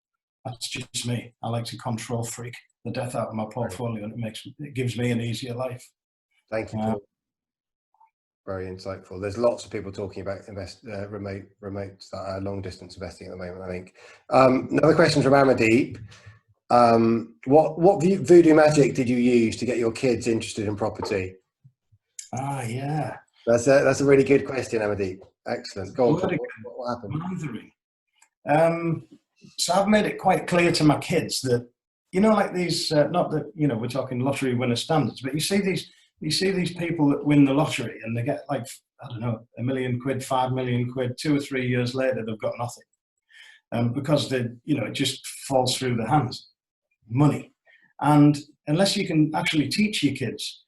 that's just me. I like to control freak the death out of my portfolio, and it gives me an easier life. Thank you, Paul. Very insightful. There's lots of people talking about remote long distance investing at the moment, I think. Another question from Amadeep. What voodoo magic did you use to get your kids interested in property? Yeah. That's a really good question, Amadeep. Excellent. Go on. What happened? So I've made it quite clear to my kids that, you know, like these, not that, you know, we're talking lottery winner standards, but you see these people that win the lottery and they get like, I don't know, £1 million, £5 million, 2 or 3 years later, they've got nothing. Because it just falls through their hands. Money. And unless you can actually teach your kids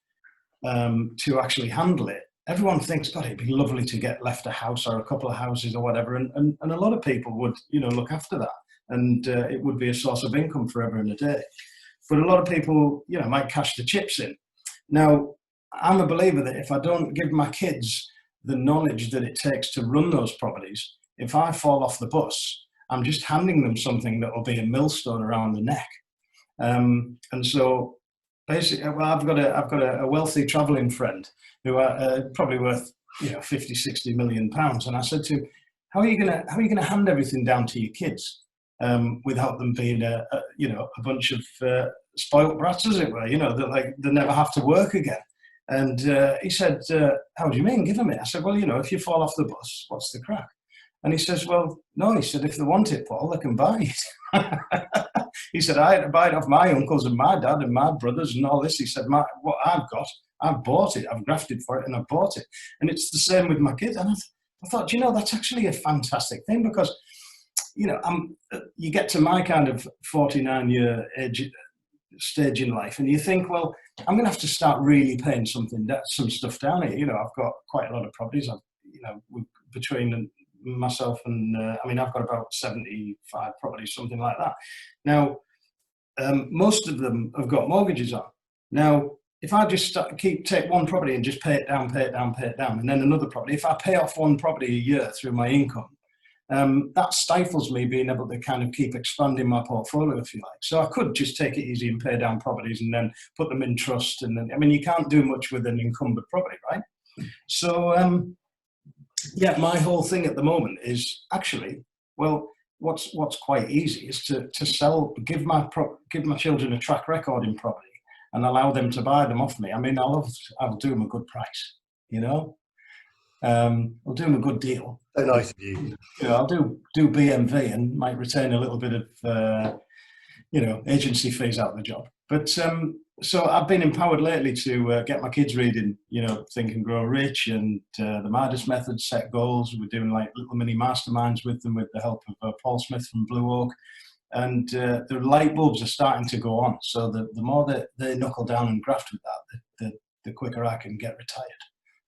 to actually handle it, everyone thinks, God, it'd be lovely to get left a house or a couple of houses or whatever. And a lot of people would, look after that. And it would be a source of income forever and a day. But a lot of people, might cash the chips in. Now, I'm a believer that if I don't give my kids the knowledge that it takes to run those properties, if I fall off the bus, I'm just handing them something that will be a millstone around the neck. And so basically, well, I've got a wealthy traveling friend who are probably worth 50, 60 million pounds. And I said to him, how are you gonna hand everything down to your kids without them being a bunch of spoilt brats, as it were, that they never have to work again? And he said, how do you mean, give them it? I said, well, if you fall off the bus, what's the crack? And he says, well, no, he said, if they want it, Paul, they can buy it. He said, I had to buy it off my uncles and my dad and my brothers and all this. He said, what I've got, I've bought it. I've grafted for it and I've bought it. And it's the same with my kids. And I thought, that's actually a fantastic thing, because, you get to my kind of 49-year age stage in life and you think, well, I'm going to have to start really paying some stuff down here. I've got quite a lot of properties. Between myself and I've got about 75 properties, something like that. Now, most of them have got mortgages on. Now, if I just take one property and just pay it down, and then another property, if I pay off one property a year through my income, that stifles me being able to kind of keep expanding my portfolio, if you like. So I could just take it easy and pay down properties and then put them in trust. And then, you can't do much with an encumbered property, right? So, yeah, my whole thing at the moment is actually, well, what's quite easy is to sell, give my children a track record in property and allow them to buy them off me. I'll do them a good price, I'll do them a good deal. So nice of you. I'll do BMV and might retain a little bit of, agency fees out of the job. But so I've been empowered lately to get my kids reading, Think and Grow Rich and the Midas Method, set goals. We're doing like little mini masterminds with them with the help of Paul Smith from Blue Oak. And the light bulbs are starting to go on. So the more that they knuckle down and graft with that, the quicker I can get retired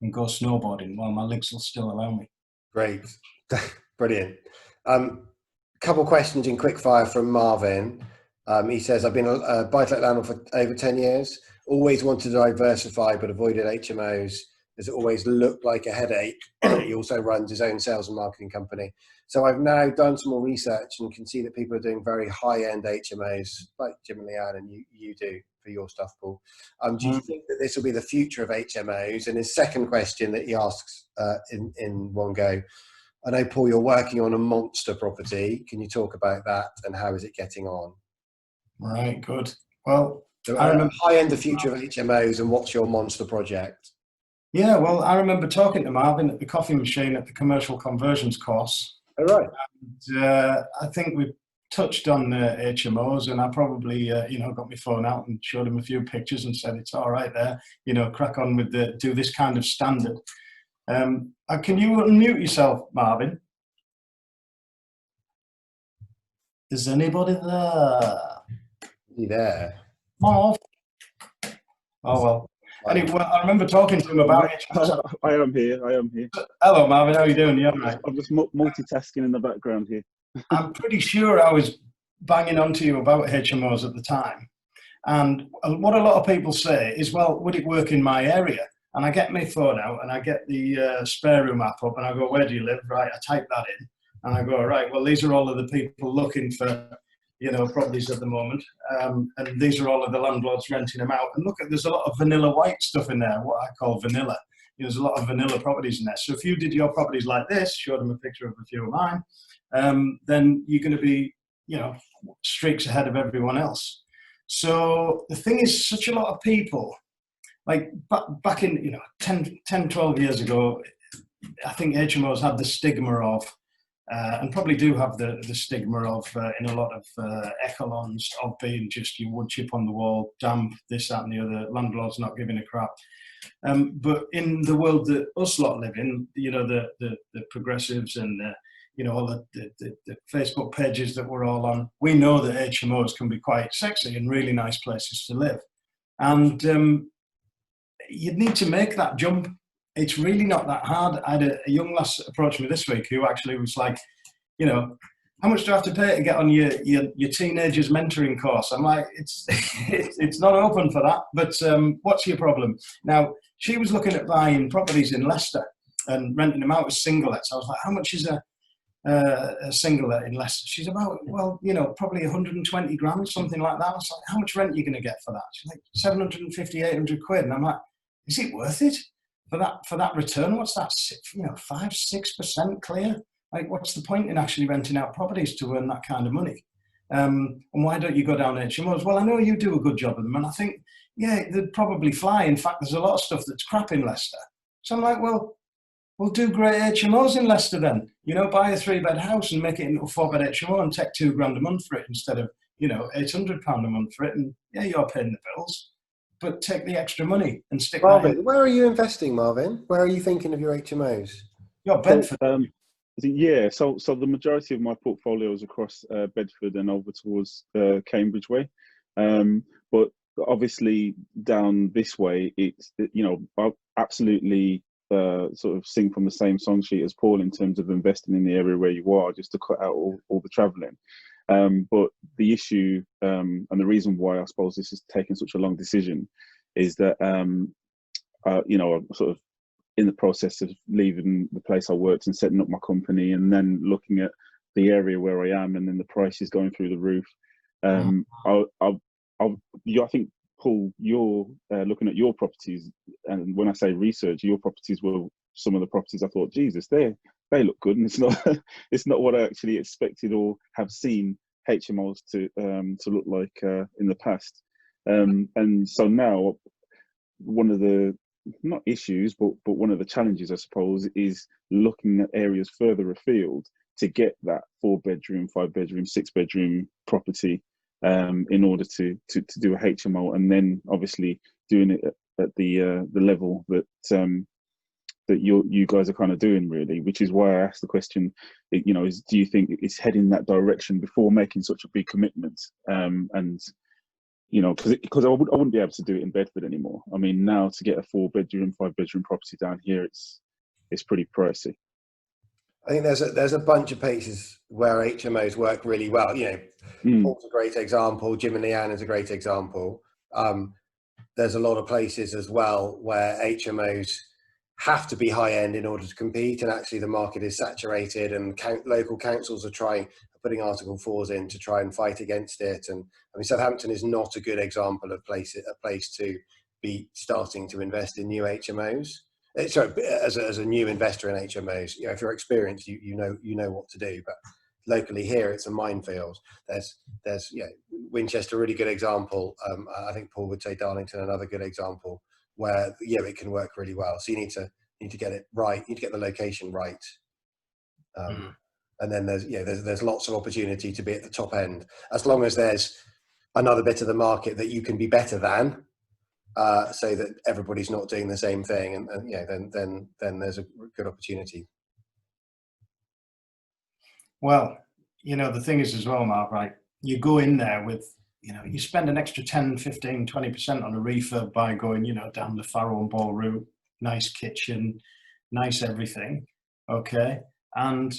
and go snowboarding while my legs will still allow me. Great. Brilliant. Couple questions in quick fire from Marvin. He says, I've been a buy-to-let landlord for over 10 years, always wanted to diversify, but avoided HMOs as it always looked like a headache. He also runs his own sales and marketing company. So I've now done some more research and can see that people are doing very high-end HMOs, like Jim and Leanne, and you do for your stuff, Paul. Do you think that this will be the future of HMOs? And his second question that he asks in one go, I know, Paul, you're working on a monster property. Can you talk about that and how is it getting on? Right, good. Well, so I remember high-end the future of HMOs and what's your monster project? Yeah, well, I remember talking to Marvin at the coffee machine at the commercial conversions course. All right. And, I think we touched on HMOs, and I probably, got my phone out and showed him a few pictures and said, it's all right there, crack on with do this kind of standard. Can you unmute yourself, Marvin? Is anybody there? You there? Oh well. Anyway, I remember talking to him about it. I am here. Hello, Marvin. How are you doing? You all right? I'm just multitasking in the background here. I'm pretty sure I was banging on to you about HMOs at the time. And what a lot of people say is, well, would it work in my area? And I get my phone out and I get the spare room app up and I go, where do you live? Right, I type that in. And I go, right, well, these are all of the people looking for properties at the moment, and these are all of the landlords renting them out. And look, there's a lot of vanilla white stuff in there, what I call vanilla. There's a lot of vanilla properties in there. So if you did your properties like this, showed them a picture of a few of mine, then you're going to be, streaks ahead of everyone else. So the thing is, such a lot of people, like back in 10, 12 years ago, I think HMOs had the stigma of, and probably do have the stigma of, in a lot of echelons, of being just your wood chip on the wall, damp, this, that and the other, landlords not giving a crap. But in the world that us lot live in, the progressives and you know, all the Facebook pages that we're all on, we know that HMOs can be quite sexy and really nice places to live. And you'd need to make that jump. It's really not that hard. I had a young lass approach me this week who actually was like, you know, how much do I have to pay to get on your teenagers mentoring course? I'm like, it's not open for that, but what's your problem? Now, she was looking at buying properties in Leicester and renting them out as singlets. I was like, how much is a singlet in Leicester? She's about, well, you know, probably 120 grand, something like that. I was like, how much rent are you going to get for that? She's like, 750, 800 quid. And I'm like, is it worth it for that return? What's that, 5-6% clear? Like, what's the point in actually renting out properties to earn that kind of money? And why don't you go down HMOs? Well, I know you do a good job of them. And I think, yeah, they'd probably fly. In fact, there's a lot of stuff that's crap in Leicester. So I'm like, well, we'll do great HMOs in Leicester then. You know, buy a 3-bed house and make it into a 4-bed HMO and take £2 grand a month for it instead of, you know, £800 a month for it. And yeah, you're paying the bills, but take the extra money and stick that in. Where are you investing, Marvin? Where are you thinking of your HMOs? You're Bedford. Yeah, so the majority of my portfolio is across Bedford and over towards Cambridge way, but obviously down this way, it's, you know, I absolutely sort of sing from the same song sheet as Paul in terms of investing in the area where you are, just to cut out all the travelling. But the issue and the reason why I suppose this is taking such a long decision is that you know, I'm sort of in the process of leaving the place I worked and setting up my company, and then looking at the area where I am, and then the prices going through the roof. I think, Paul, you're looking at your properties, and when I say research, your properties were some of the properties I thought, Jesus, they look good, and it's not what I actually expected or have seen HMOs to look like in the past. And so now, one of the not issues, but one of the challenges, I suppose, is looking at areas further afield to get that 4-bedroom, 5-bedroom, 6-bedroom property in order to do a HMO, and then obviously doing it at the level that that you guys are kind of doing, really, which is why I asked the question, you know, do you think it's heading that direction before making such a big commitment? And you know, because I wouldn't be able to do it in Bedford anymore. I mean, now to get a 4-bedroom, 5-bedroom property down here, it's pretty pricey. I think there's a bunch of places where HMOs work really well. You know, Paul's a great example. Jim and Leanne is a great example. There's a lot of places as well where HMOs have to be high end in order to compete, and actually the market is saturated, and local councils are putting Article 4s in to try and fight against it. And I mean, Southampton is not a good example of a place to be starting to invest in new HMOs. Sorry, as a new investor in HMOs, you know, if you're experienced, you know what to do. But locally here, it's a minefield. There's Winchester, a really good example. I think Paul would say Darlington, another good example where it can work really well. So you need to get it right. You need to get the location right. And then there's lots of opportunity to be at the top end, as long as there's another bit of the market that you can be better than, so that everybody's not doing the same thing, and then there's a good opportunity. Well, you know, the thing is as well, Mark, right? You go in there with, you know, you spend an extra 10, 15, 20% on a refurb by going, you know, down the Farrow and Ball route, nice kitchen, nice everything, okay? And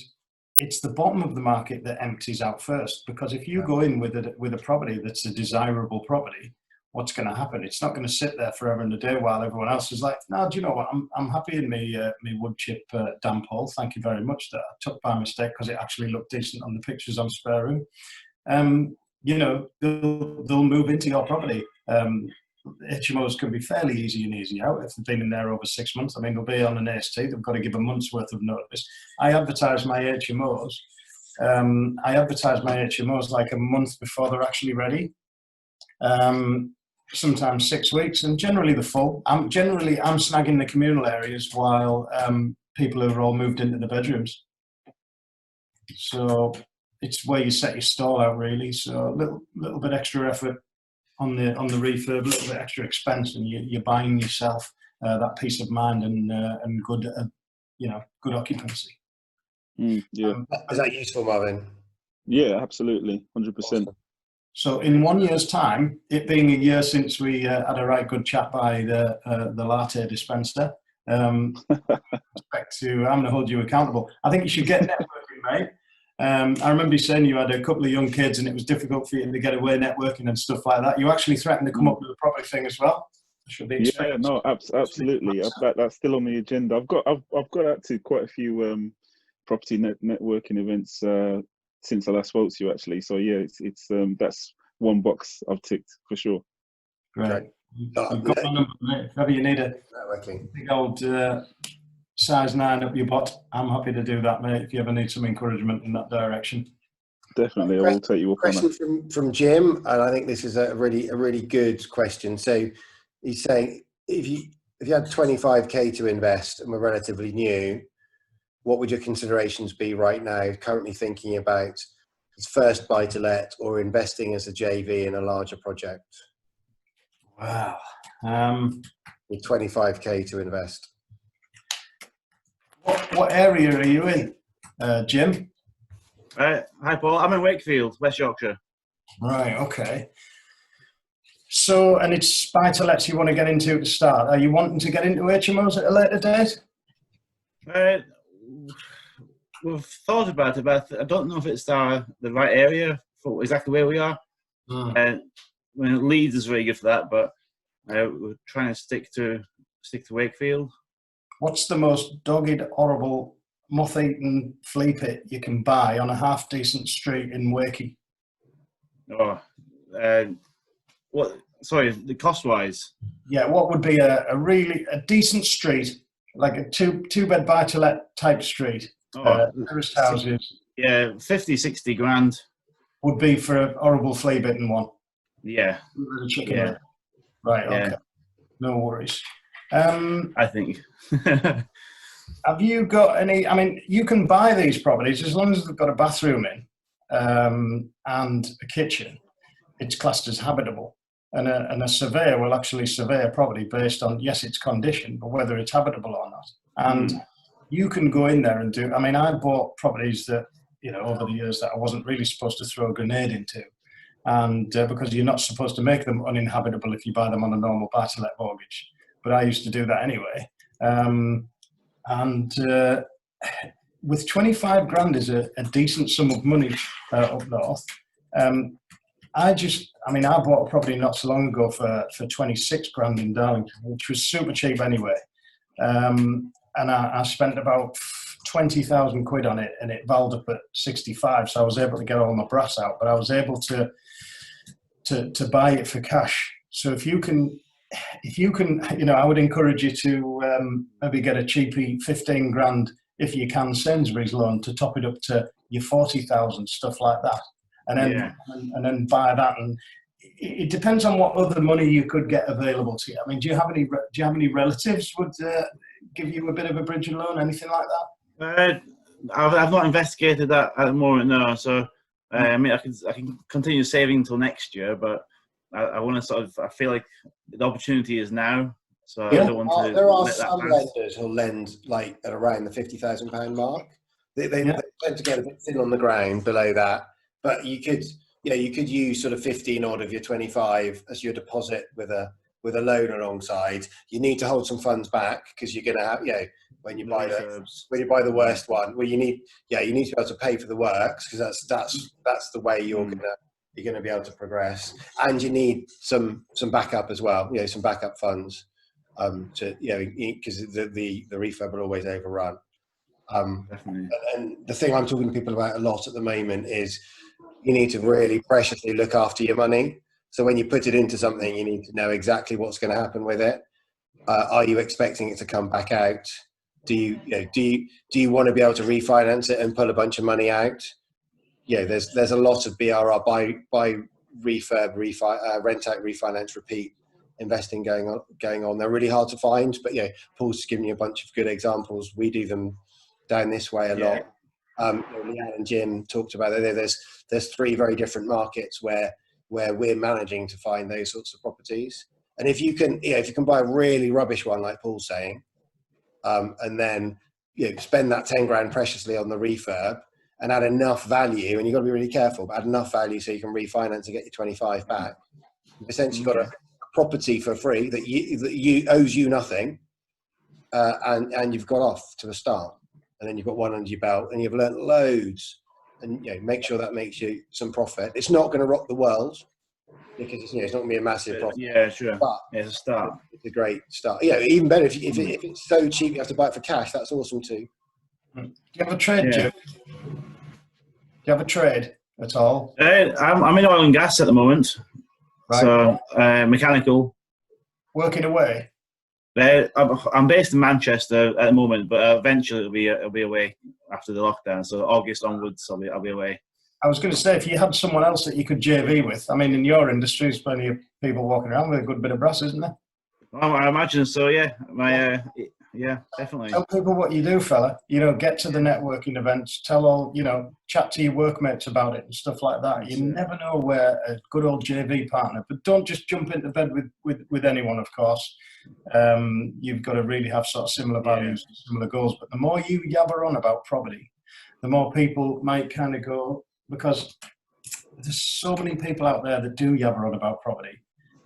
it's the bottom of the market that empties out first, because if you go in with a property that's a desirable property, what's going to happen? It's not going to sit there forever and a day while everyone else is like, no, do you know what? I'm happy in me wood chip damp hole. Thank you very much. That I took by mistake because it actually looked decent on the pictures on Spare Room. You know, they'll move into your property. HMOs can be fairly easy and easy out if they've been in there over 6 months. I mean, they'll be on an AST. They've got to give a month's worth of notice. I advertise my HMOs. Like a month before they're actually ready. Sometimes 6 weeks, and generally the full. I'm snagging the communal areas while people are all moved into the bedrooms. So it's where you set your stall out, really. So a little bit extra effort on the refurb, a little bit extra expense, and you're buying yourself that peace of mind and good good occupancy. Yeah. Is that useful, Marvin? Yeah, absolutely. 100%. Awesome. So in 1 year's time, it being a year since we had a right good chat by the latte dispenser, I'm going to hold you accountable. I think you should get networking, mate. I remember you saying you had a couple of young kids and it was difficult for you to get away networking and stuff like that. You actually threatened to come up with a property thing as well. Should be Yeah, no, absolutely. That's still on the agenda. I've got actually quite a few property networking events since I last spoke to you, actually. So yeah, it's that's one box I've ticked for sure. Great. You've got my number, mate. If ever you need a big old size 9 up your butt, I'm happy to do that, mate. If you ever need some encouragement in that direction. Definitely, I will take you up on that. Question from Jim, and I think this is a really good question. So he's saying, if you had 25k to invest and were relatively new, what would your considerations be right now, currently thinking about its first buy to let or investing as a JV in a larger project? Wow. With 25k to invest. What area are you in, Jim? Hi, Paul. I'm in Wakefield, West Yorkshire. Right, okay. So, and it's buy to lets you want to get into to start. Are you wanting to get into HMOs at a later date? We've thought about it, but I don't know if it's the right area for exactly where we are. I mean, Leeds is very good for that, but we're trying to stick to Wakefield. What's the most dogged, horrible, moth-eaten flea pit you can buy on a half-decent street in Wakey? Oh, what? Sorry, the cost-wise. Yeah, what would be a really decent street, like a two-bed buy-to-let type street? Terraced houses. Yeah, 50, 60 grand. Would be for a horrible flea-bitten one. Yeah. Chicken. Yeah. Right. Yeah. Okay. No worries. I think. Have you got any? I mean, you can buy these properties as long as they've got a bathroom in and a kitchen. It's classed as habitable, and a surveyor will actually survey a property based on, yes, its condition, but whether it's habitable or not. And you can go in there and do. I mean, I bought properties that, you know, over the years that I wasn't really supposed to throw a grenade into, and because you're not supposed to make them uninhabitable if you buy them on a normal buy-to-let mortgage. But I used to do that anyway. With 25 grand is a decent sum of money up north. I bought a property not so long ago for 26 grand in Darlington, which was super cheap anyway. And I spent about 20,000 quid on it, and it valued up at 65. So I was able to get all my brass out, but I was able to buy it for cash. So if you can, you know, I would encourage you to maybe get a cheapy 15 grand, if you can, Sainsbury's loan to top it up to your 40,000, stuff like that. And then, and then buy that. And it depends on what other money you could get available to you. I mean, do you have any relatives would give you a bit of a bridge loan, anything like that? I've not investigated that at the moment, no. So I mean, I can continue saving until next year, but I want to I feel like the opportunity is now. So I don't want to. There are some lenders who'll lend like at around the £50,000 mark. They tend to get a bit thin on the ground below that, but you could use sort of 15 odd of your 25 as your deposit with a loan alongside. You need to hold some funds back because you're going to have, when you buy the worst one, well, you need to be able to pay for the works, because that's the way you're gonna be able to progress, and you need some backup as well. Some backup funds because the refurb will always overrun. And the thing I'm talking to people about a lot at the moment is you need to really preciously look after your money. So when you put it into something, you need to know exactly what's going to happen with it. Are you expecting it to come back out? Do you want to be able to refinance it and pull a bunch of money out? There's a lot of BRR, buy refurb, rent out, refinance, repeat investing going on. They're really hard to find, but Paul's just giving you a bunch of good examples. We do them down this way a lot. Leanne and Jim talked about it. There's 3 very different markets where we're managing to find those sorts of properties. And if you can buy a really rubbish one, like Paul's saying, and then spend that 10 grand preciously on the refurb and add enough value, and you've got to be really careful, but add enough value so you can refinance and get your 25 back. You've essentially got a property for free that you owes you nothing, and you've got off to a start, and then you've got one under your belt, and you've learnt loads, and make sure that makes you some profit. It's not going to rock the world because it's not going to be a massive profit. Yeah, sure. But it's a start. It's a great start. Even better if it's so cheap you have to buy it for cash. That's awesome too. Do you have a trade, Jim? Do you have a trade at all? I'm in oil and gas at the moment, Right. So mechanical. Working away. I'm based in Manchester at the moment, but eventually it'll be away after the lockdown. So August onwards, I'll be away. I was going to say, if you had someone else that you could JV with, I mean, in your industry, there's plenty of people walking around with a good bit of brass, isn't there? Well, I imagine so. Yeah, yeah, definitely. Tell people what you do, fella. Get to the networking events. Tell all, chat to your workmates about it and stuff like that. You never know where a good old JV partner. But don't just jump into bed with anyone, of course. You've got to really have sort of similar values, and similar goals. But the more you yabber on about property, the more people might kind of go, because there's so many people out there that do yabber on about property.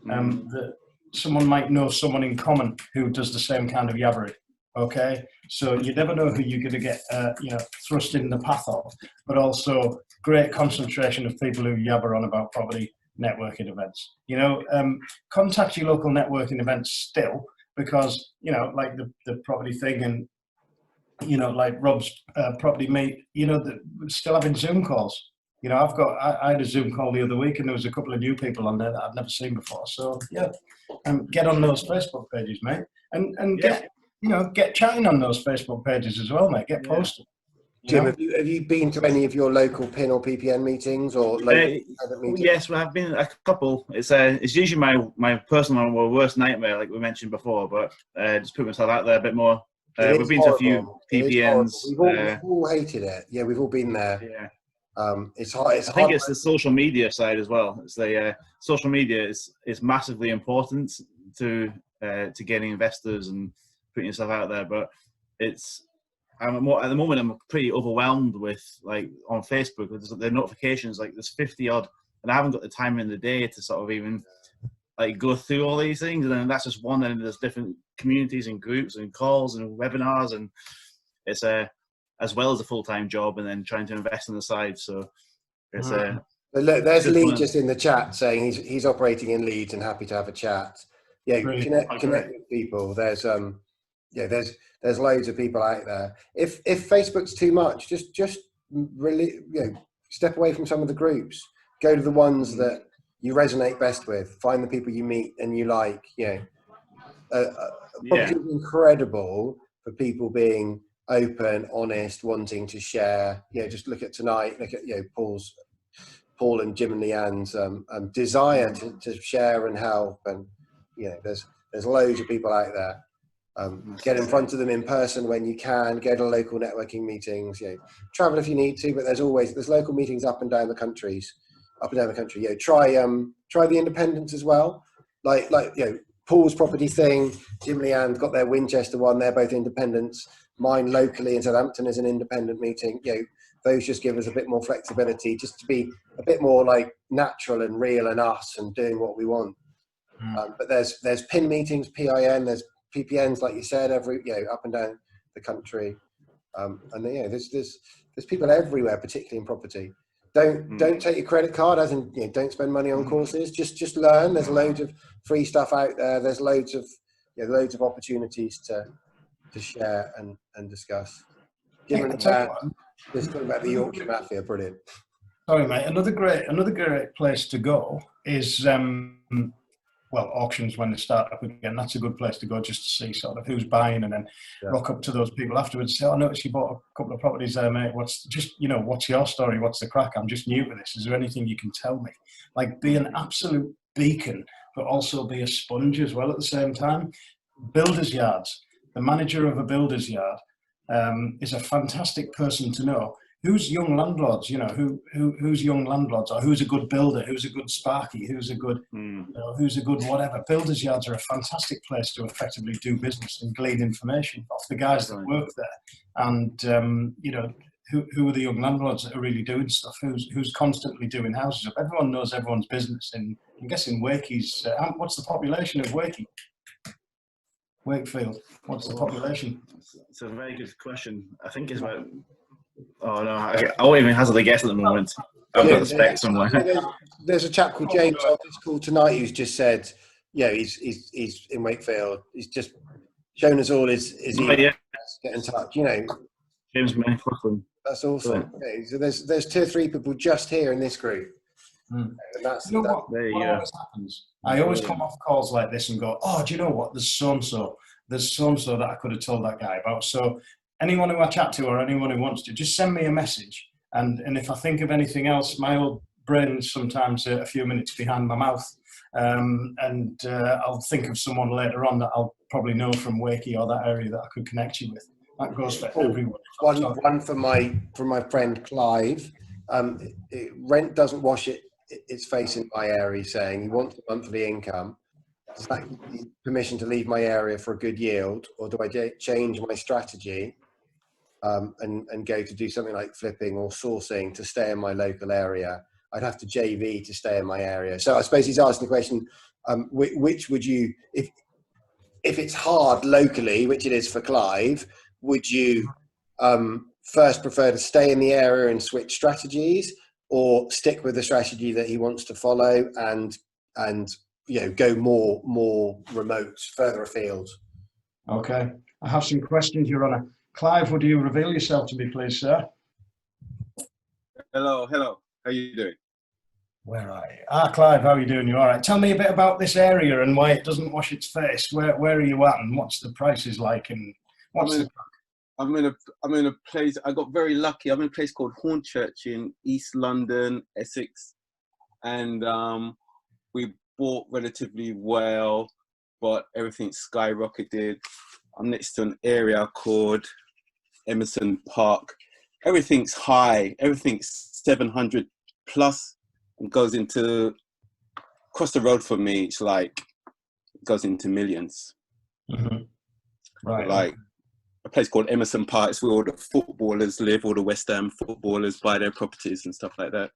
That someone might know someone in common who does the same kind of yabbering. Okay, so you never know who you're going to get, thrust in the path of. But also, great concentration of people who yabber on about property networking events. Contact your local networking events still, because like the property thing, and like Rob's property mate. Still having Zoom calls. I had a Zoom call the other week, and there was a couple of new people on there that I'd never seen before. So get on those Facebook pages, mate, and get chatting on those Facebook pages as well, mate. Get posted. Jim, have you been to any of your local PIN or PPN meetings or local meetings? Yes, well, I've been a couple. It's usually my personal or worst nightmare, like we mentioned before, but just put myself out there a bit more. We've been to a few PPNs. We've all hated it. Yeah, we've all been there. Yeah. It's hard. I think it's the social media side as well. It's the social media is massively important to getting investors and putting yourself out there. But at the moment I'm pretty overwhelmed with, like, on Facebook, the notifications, like there's 50 odd, and I haven't got the time in the day to sort of even like go through all these things. And then that's just one, and there's different communities and groups and calls and webinars, and it's as well as a full-time job, and then trying to invest on the side. So it's Look, there's Lee just in the chat saying he's operating in Leeds and happy to have a chat. Yeah, connect with people. There's loads of people out there. If Facebook's too much, just really step away from some of the groups. Go to the ones that you resonate best with. Find the people you meet and you like. Property is incredible for people being open, honest, wanting to share. Just look at tonight. Look at Paul and Jim and Leanne's desire to share and help. And there's loads of people out there. Get in front of them in person when you can. Go to local networking meetings. Travel if you need to, but there's local meetings up and down the country. Try the independents as well. Like Paul's property thing. Jim and Leanne got their Winchester one. They're both independents. Mine locally in Southampton is an independent meeting. Those just give us a bit more flexibility, just to be a bit more like natural and real and us and doing what we want. But there's PIN meetings, PIN, there's PPNs, like you said, every up and down the country, and there's people everywhere, particularly in property. Don't take your credit card, as in don't spend money on courses. Just learn. There's loads of free stuff out there. There's loads of opportunities to share and discuss. Just talking about the Yorkshire Mafia, brilliant. Sorry, mate. Another great place to go is auctions when they start up again. That's a good place to go, just to see sort of who's buying, and then rock up to those people afterwards. Say, I noticed you bought a couple of properties there, mate. What's your story? What's the crack? I'm just new to this. Is there anything you can tell me? Like, be an absolute beacon, but also be a sponge as well at the same time. Builders yards. The manager of a builder's yard is a fantastic person to know, who's young landlords? You know, who's young landlords, or who's a good builder, who's a good sparky, who's a good, you know, who's a good whatever. Builders' yards are a fantastic place to effectively do business and glean information off the guys that work there. And you know, who are the young landlords that are really doing stuff? Who's constantly doing houses up? Everyone knows everyone's business. And I'm guessing Wakey's. What's the population of Wakey? Wakefield. What's the population? It's a very good question. I think it's about. Oh no, I won't even hazard a guess at the moment. I've got the spec somewhere. There's a chap called James on this call tonight who's just said, yeah, he's in Wakefield. He's just shown us all his Yeah. Get in touch. You know, James McLaughlin. that's awesome. Okay, so there's 2 or 3 people just here in this group. And that's, you know there you what go. always happens? I always come off calls like this and go, oh, do you know what? There's so-and-so that I could have told that guy about. So anyone who I chat to or anyone who wants to, just send me a message. And if I think of anything else, my old brain's sometimes a few minutes behind my mouth. I'll think of someone later on that I'll probably know from Wakey or that area that I could connect you with. That goes for everyone. One for my friend Clive. Rent doesn't wash its face in my area, saying he wants a monthly income. Does that give me permission to leave my area for a good yield, or do I change my strategy and go to do something like flipping or sourcing to stay in my local area? I'd have to JV to stay in my area. So I suppose he's asking the question, which would you, if it's hard locally, which it is for Clive, would you first prefer to stay in the area and switch strategies, or stick with the strategy that he wants to follow and you know, go more remote, further afield? Okay, I have some questions, Your Honour. Clive, would you reveal yourself to me, please, sir? Hello. How are you doing? Where are you? Clive, how are you doing? You all right? Tell me a bit about this area and why it doesn't wash its face. Where are you at, and what's the prices like, and what's I'm in a place. I got very lucky. I'm in a place called Hornchurch in East London, Essex, and we bought relatively well, but everything skyrocketed. I'm next to an area called Emerson Park. Everything's high. Everything's 700 plus, and goes into across the road from me. It's like it goes into millions. Mm-hmm. Right. Like a place called Emerson Park. It's where all the footballers live. All the West Ham footballers buy their properties and stuff like that.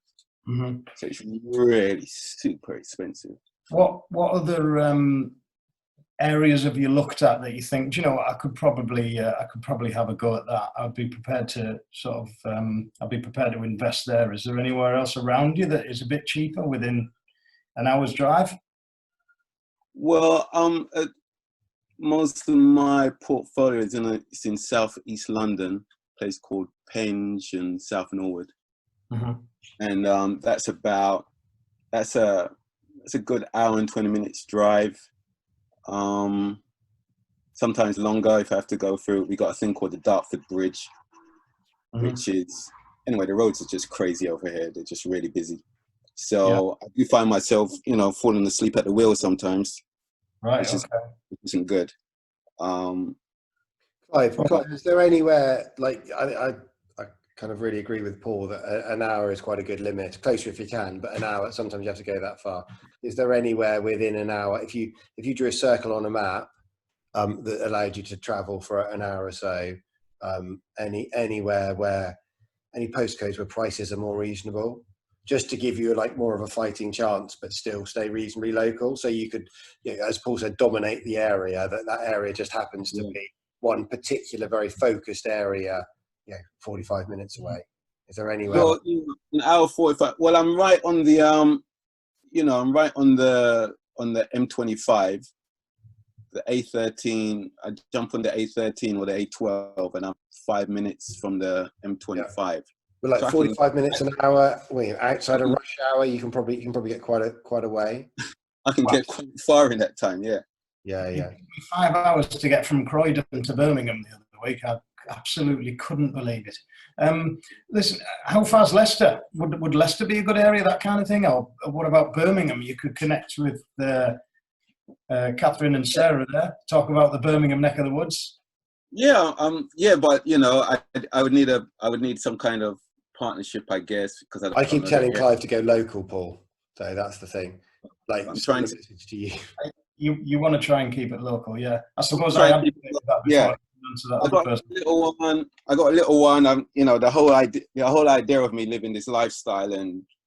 Mm-hmm. So it's really super expensive. What other areas have you looked at that you think, do you know what, I could probably have a go at that? I'd be prepared to I'd be prepared to invest there. Is there anywhere else around you that is a bit cheaper within an hour's drive? Well, most of my portfolio is in South East London, a place called Penge and South Norwood. Mm-hmm. And that's a good hour and 20 minutes drive. Sometimes longer if I have to go through. We got a thing called the Dartford Bridge, mm-hmm. which is, anyway, the roads are just crazy over here. They're just really busy. So I do find myself, falling asleep at the wheel sometimes. Right, which isn't good. Clive, is there anywhere, like, I kind of really agree with Paul that an hour is quite a good limit, closer if you can, but an hour, sometimes you have to go that far. Is there anywhere within an hour, if you drew a circle on a map that allowed you to travel for an hour or so, anywhere where, any postcodes where prices are more reasonable, just to give you like more of a fighting chance, but still stay reasonably local? So you could, as Paul said, dominate the area, that area just happens to be one particular very focused area, 45 minutes away. Is there anywhere? Well, an hour 45. Well, I'm right on the I'm right on the M25, the A13. I jump on the A13 or the A12, and I'm 5 minutes from the M25. Yeah. But like, so 45 minutes, an hour. Outside of rush hour, you can probably get quite a way. I can get quite far in that time. Yeah. Yeah. It took me 5 hours to get from Croydon to Birmingham the other week. I absolutely couldn't believe it. Listen, how far's Leicester? Would Leicester be a good area, that kind of thing? Or what about Birmingham? You could connect with Catherine and Sarah there, talk about the Birmingham neck of the woods. Yeah, but I would need some kind of partnership, I guess, because I keep telling Clive to go local, Paul. So that's the thing. Like, I'm trying to. message to you. You want to try and keep it local, yeah. I suppose Try I and am keep that before. yeah. To that I other got person. a little one. I got a little one. You know, the whole idea of me living this lifestyle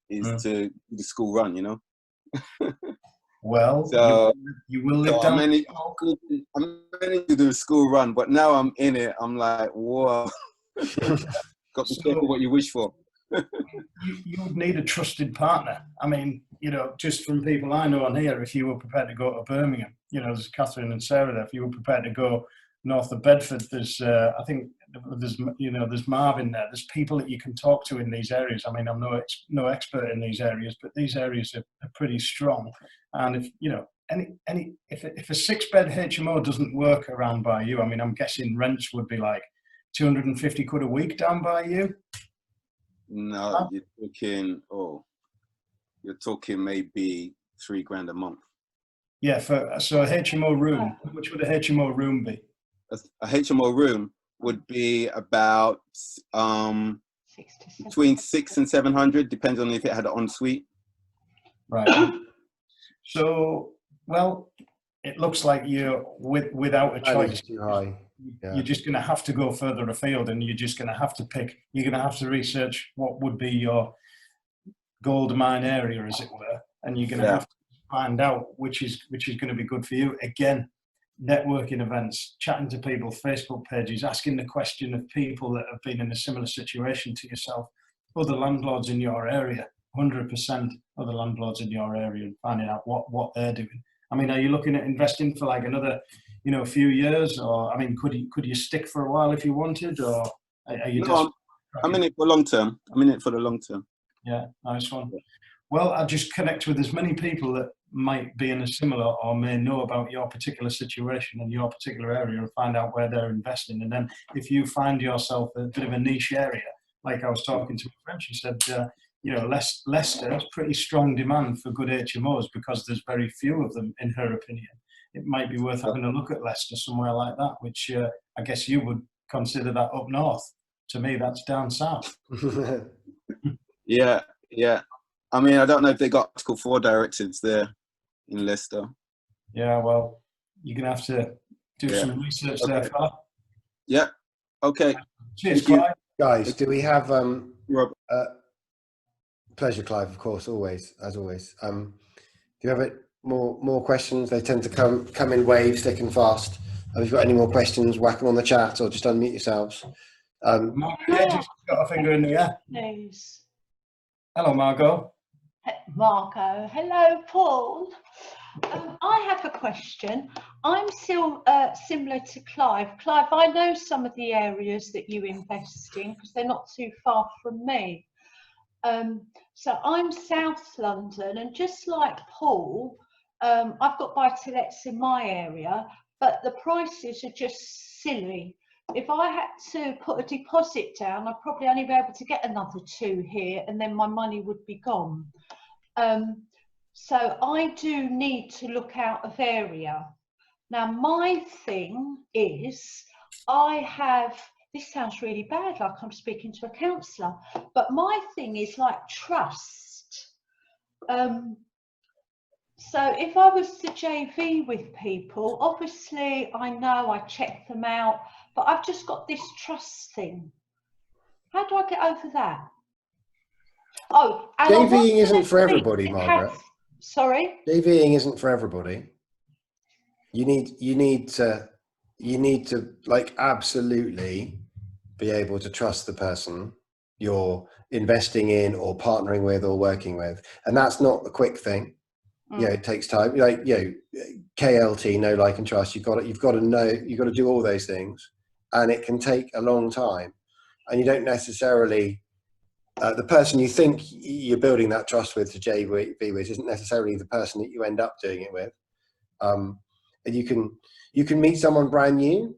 is to do the school run. You know. Well, so you will live down. I'm meaning to do a school run, but now I'm in it. I'm like, whoa. Got to be careful what you wish for. You would need a trusted partner. I mean, you know, just from people I know on here, if you were prepared to go to Birmingham, you know, there's Catherine and Sarah there. If you were prepared to go north of Bedford, there's, I think, there's Marvin there. There's people that you can talk to in these areas. I mean, I'm no expert in these areas, but these areas are pretty strong. And if you know if a 6-bed HMO doesn't work around by you, I mean, I'm guessing rents would be like 250 quid a week down by you. No, you're talking maybe $3,000 a month. Yeah, so a HMO room, which would a HMO room be? A HMO room would be about between 600 and 700, depends on if it had an ensuite. Right. So, well, it looks like you're without a choice. Too high. Yeah. You're just going to have to go further afield, and you're just going to have to pick. You're going to have to research what would be your gold mine area, as it were, and you're going to have to find out which is going to be good for you. Again, networking events, chatting to people, Facebook pages, asking the question of people that have been in a similar situation to yourself, other landlords in your area, 100% other landlords in your area, and finding out what they're doing. I mean, are you looking at investing for like another, you know, a few years, or I mean, could you stick for a while if you wanted, or are you? No, I'm in it for long term. I'm in it for the long term. Yeah, nice one. Well, I'll just connect with as many people that might be in a similar or may know about your particular situation in your particular area and find out where they're investing. And then if you find yourself a bit of a niche area, like I was talking to my friend, she said, you know, Leicester has pretty strong demand for good HMOs because there's very few of them, in her opinion. It might be worth having a look at Leicester, somewhere like that, which I guess you would consider that up north. To me, that's down south. Yeah. I mean, I don't know if they got Article 4 directives there in Leicester. Yeah, well, you're going to have to do some research there, fella. Yeah, okay. Cheers, Clive. Guys, do we have... pleasure, Clive, of course, always, as always. Do you have more questions? They tend to come in waves, thick and fast. Have you got any more questions? Whack them on the chat or just unmute yourselves. Yeah, just got a finger in the air. Please. Hello, Margot. Marco. Hello, Paul. I have a question. I'm still similar to Clive. Clive, I know some of the areas that you invest in because they're not too far from me. So I'm South London, and just like Paul, I've got buy-to-lets in my area, but the prices are just silly. If I had to put a deposit down, I'd probably only be able to get another 2 here, and then my money would be gone. So I do need to look out of area. Now, my thing is, this sounds really bad, like I'm speaking to a counsellor, but my thing is like trust. So if I was to JV with people, obviously I know I check them out, but I've just got this trust thing. How do I get over that? Oh, and JVing isn't for everybody, Margaret. Sorry? JVing isn't for everybody. You need to like absolutely be able to trust the person you're investing in or partnering with or working with, and that's not a quick thing. Yeah, it takes time. Like, you know, KLT, know, like, and trust. You've got to know. You've got to do all those things, and it can take a long time. And you don't necessarily the person you think you're building that trust with to JV with isn't necessarily the person that you end up doing it with. And you can meet someone brand new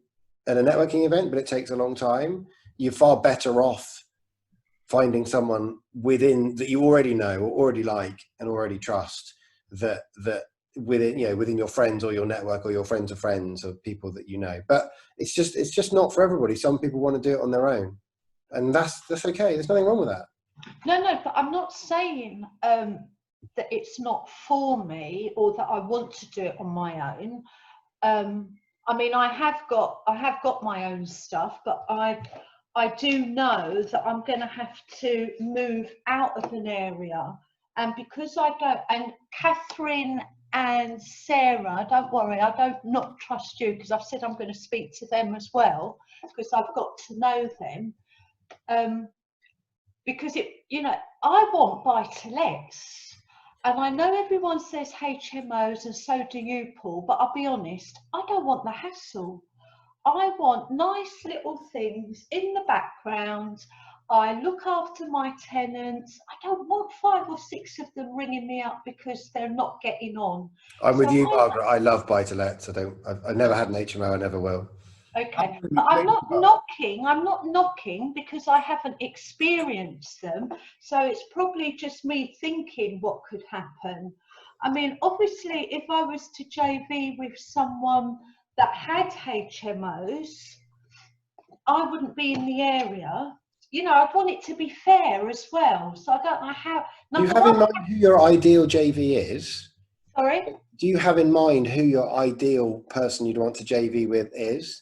at a networking event, but it takes a long time. You're far better off finding someone within that you already know or already like and already trust. That within your friends or your network or your friends of friends or people that you know. But it's just not for everybody. Some people want to do it on their own, and that's okay. There's nothing wrong with that. No, but I'm not saying that it's not for me or that I want to do it on my own. I mean, I have got my own stuff, but I do know that I'm going to have to move out of an area, and because I don't, and Catherine and Sarah, don't worry, I don't not trust you, because I've said I'm going to speak to them as well, because I've got to know them. Because I want buy-to-lets, and I know everyone says HMOs, and so do you, Paul, but I'll be honest, I don't want the hassle. I want nice little things in the background. I look after my tenants. I don't want 5 or 6 of them ringing me up because they're not getting on. I'm with you, Margaret. I love buy-to-lets. I've never had an HMO. I never will. Okay, but I'm not knocking because I haven't experienced them. So it's probably just me thinking what could happen. I mean, obviously, if I was to JV with someone that had HMOs, I wouldn't be in the area. I'd want it to be fair as well. So I don't know how. Do you have in mind who your ideal JV is? Sorry? Do you have in mind who your ideal person you'd want to JV with is?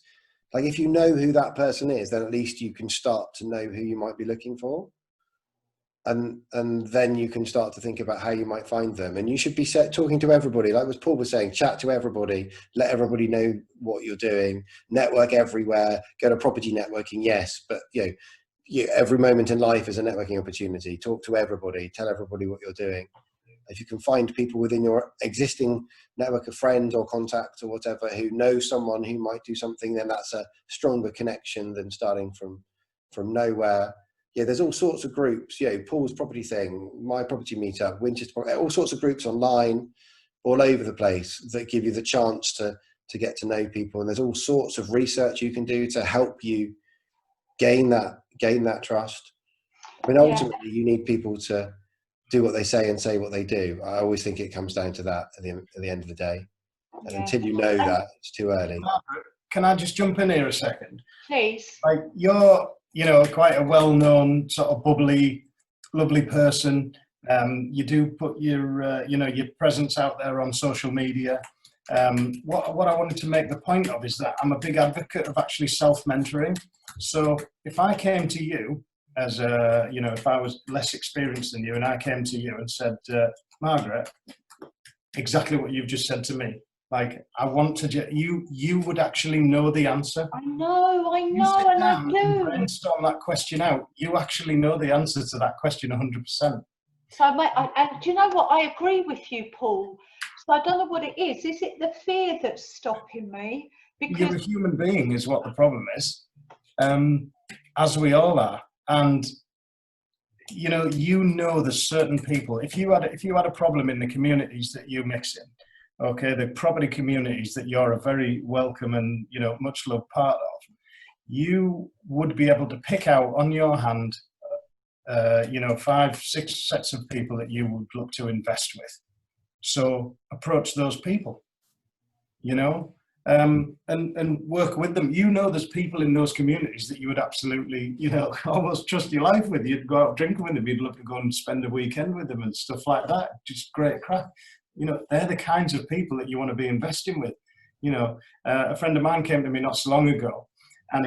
Like, if you know who that person is, then at least you can start to know who you might be looking for. And then you can start to think about how you might find them. And you should be talking to everybody. Like what Paul was saying, chat to everybody, let everybody know what you're doing, network everywhere, go to property networking, yes. But, every moment in life is a networking opportunity. Talk to everybody, tell everybody what you're doing. If you can find people within your existing network of friends or contacts or whatever who know someone who might do something, then that's a stronger connection than starting from nowhere. Yeah, there's all sorts of groups, Paul's property thing, my property meetup, Winchester, all sorts of groups online, all over the place that give you the chance to get to know people. And there's all sorts of research you can do to help you gain that trust. I mean, ultimately, you need people to do what they say and say what they do. I always think it comes down to that at the end of the day. And until you know that, it's too early. Can I just jump in here a second? Please. Like, you're, quite a well-known, sort of bubbly, lovely person. You do put your, your presence out there on social media. What I wanted to make the point of is that I'm a big advocate of actually self-mentoring. So if I came to you as a, if I was less experienced than you and I came to you and said, Margaret, exactly what you've just said to me. Like, I want to, you would actually know the answer. I know, and I do. Brainstorm that question out. You actually know the answer to that question 100%. So, and do you know what? I agree with you, Paul. So I don't know what it is. Is it the fear that's stopping me? Because you're a human being is what the problem is, as we all are. And there's certain people. If you had a problem in the communities that you mix in, okay, the property communities that you're a very welcome and much loved part of, you would be able to pick out on your hand, 5, 6 sets of people that you would look to invest with. So approach those people, and work with them. There's people in those communities that you would absolutely, almost trust your life with. You'd go out drinking with them. You'd love to go and spend a weekend with them and stuff like that. Just great crack. They're the kinds of people that you want to be investing with. A friend of mine came to me not so long ago, and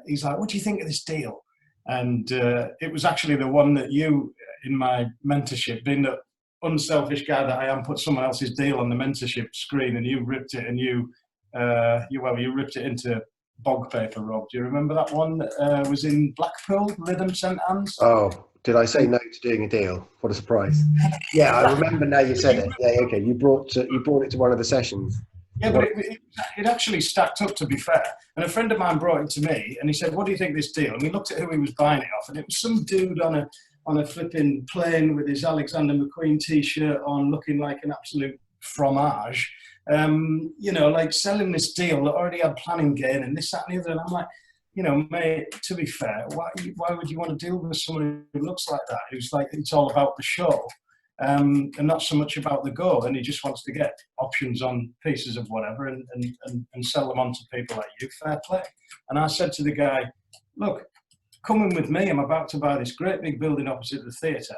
he's like, "What do you think of this deal?" And it was actually the one that you, in my mentorship, being the unselfish guy that I am, put someone else's deal on the mentorship screen, and you ripped it, and you ripped it into bog paper, Rob. Do you remember that one that was in Blackpool, Lytham St Anne's? Oh, did I say no to doing a deal? What a surprise! Yeah, I remember now you said it. Yeah, okay. You brought it to one of the sessions. Yeah, but it actually stacked up, to be fair. And a friend of mine brought it to me, and he said, "What do you think of this deal?" And we looked at who he was buying it off, and it was some dude on a flipping plane with his Alexander McQueen t-shirt on, looking like an absolute fromage. Like selling this deal that already had planning gain and this, that, and the other. And I'm like, mate, to be fair, why would you want to deal with someone who looks like that? Who's like, it's all about the show, and not so much about the goal. And he just wants to get options on pieces of whatever and sell them on to people like you. Fair play. And I said to the guy, look, come in with me. I'm about to buy this great big building opposite the theatre.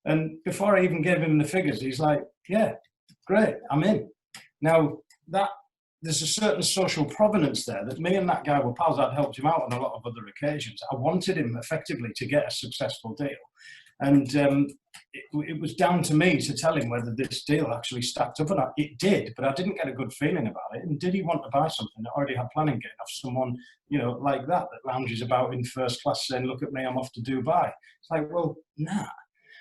And before I even gave him the figures, he's like, yeah, great, I'm in. Now, there's a certain social provenance there that me and that guy were pals. I'd helped him out on a lot of other occasions. I wanted him effectively to get a successful deal. And it was down to me to tell him whether this deal actually stacked up or not. It did, but I didn't get a good feeling about it. And did he want to buy something that already had planning getting off someone, you know, like that lounges about in first class saying, look at me, I'm off to Dubai? It's like, well, nah.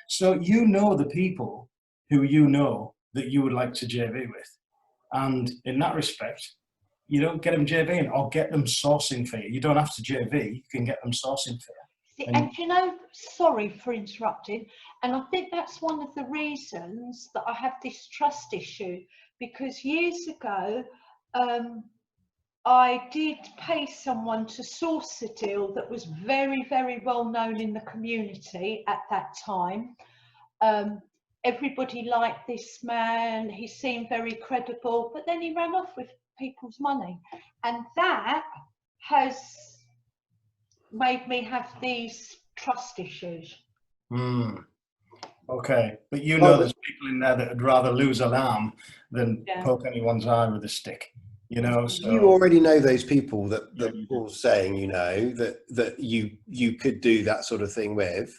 So you know the people who you know that you would like to JV with. And in that respect, you don't get them JVing or get them sourcing for you. You don't have to JV, you can get them sourcing for you. And you know, sorry for interrupting, and I think that's one of the reasons that I have this trust issue, because years ago I did pay someone to source a deal that was very, very well known in the community at that time. Everybody liked this man, he seemed very credible, but then he ran off with people's money, and that has made me have these trust issues. Okay, but you know there's people in there that would rather lose an arm than poke anyone's eye with a stick, you know. So you already know those people that Paul's saying, you know, that you could do that sort of thing with.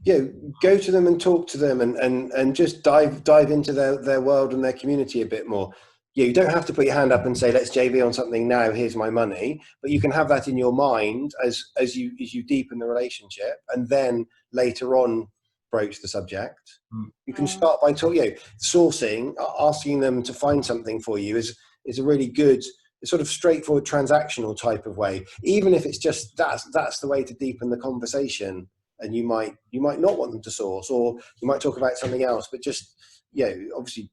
Go to them and talk to them and just dive into their world and their community a bit more. You don't have to put your hand up and say, let's JV on something now, here's my money, but you can have that in your mind as you deepen the relationship, and then later on broach the subject. You can start by sourcing, asking them to find something for you is a really good sort of straightforward transactional type of way, even if it's just that's the way to deepen the conversation. And you might not want them to source, or you might talk about something else, but just obviously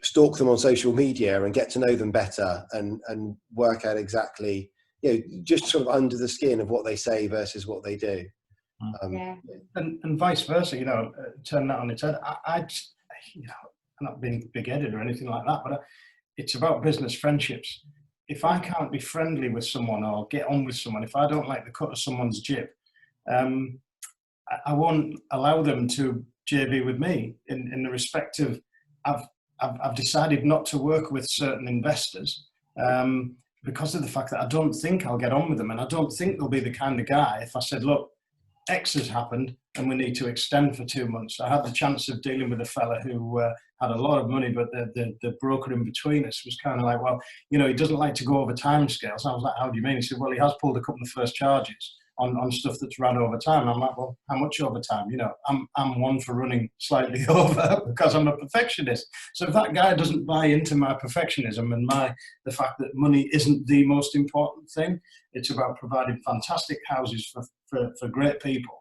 stalk them on social media and get to know them better and work out exactly, just sort of under the skin of what they say versus what they do. And vice versa, turn that on its head. I'm not being big-headed or anything like that, but it's about business friendships. If I can't be friendly with someone or get on with someone, if I don't like the cut of someone's jib, I won't allow them to JV with me in the respect of I've decided not to work with certain investors because of the fact that I don't think I'll get on with them, and I don't think they'll be the kind of guy, if I said, look, X has happened and we need to extend for 2 months. I had the chance of dealing with a fella who had a lot of money, but the broker in between us was kind of like, well, he doesn't like to go over time scales. I was like, how do you mean? He said, well, he has pulled a couple of first charges on stuff that's run over time. I'm like, well, how much over time? I'm one for running slightly over because I'm a perfectionist. So if that guy doesn't buy into my perfectionism and the fact that money isn't the most important thing, it's about providing fantastic houses for great people.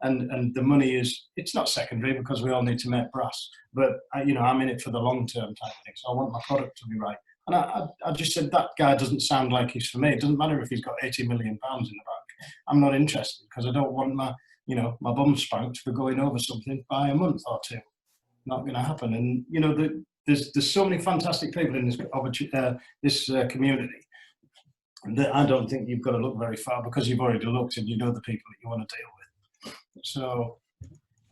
And the money it's not secondary because we all need to make brass, but I'm in it for the long term type thing. So I want my product to be right. And I just said, that guy doesn't sound like he's for me. It doesn't matter if he's got 80 million pounds in the bank. I'm not interested because I don't want my bum spanked for going over something by a month or two. Not going to happen. And there's so many fantastic people in this community that I don't think you've got to look very far, because you've already looked and you know the people that you want to deal with. So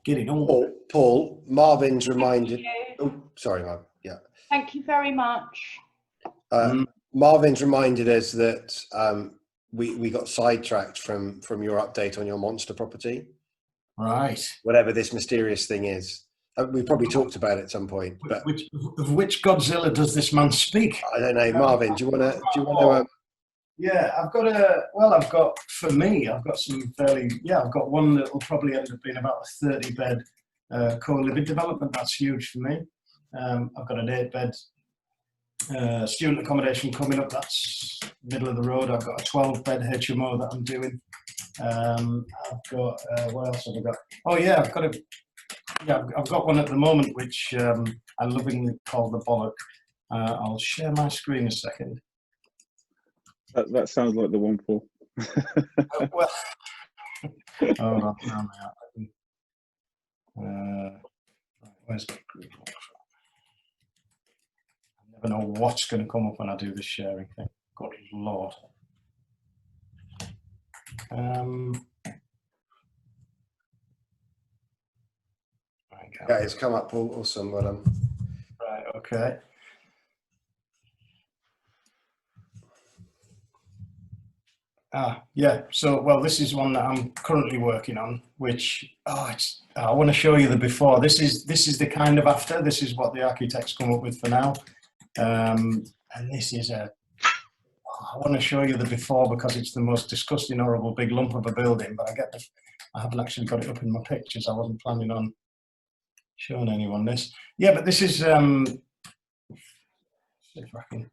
get it on. Paul, Marvin's reminded. Oh, sorry, Marvin. Yeah. Thank you very much. Marvin's reminded us that we got sidetracked from your update on your monster property. Right. Whatever this mysterious thing is. We probably talked about it at some point. But of which Godzilla does this man speak? I don't know. Marvin, do you want to? Yeah, I've got some fairly, I've got one that will probably end up being about a 30-bed co-living development. That's huge for me. I've got an 8-bed student accommodation coming up. That's middle of the road. I've got a 12-bed HMO that I'm doing. I've got, what else have I got? Oh yeah, I've got one at the moment which I lovingly call the Bollock. I'll share my screen a second. That sounds like the one, Paul. Well, hold on, where's the group? I never know what's going to come up when I do this sharing thing. Good Lord. Yeah, it's come up. Awesome. Well done. Right, okay. Yeah, so, well, this is one that I'm currently working on, which, I want to show you the before. This is the kind of after. This is what the architects come up with for now. And this is I want to show you the before because it's the most disgusting, horrible big lump of a building, but I haven't actually got it up in my pictures. I wasn't planning on showing anyone this. Yeah, but this is, see if I can.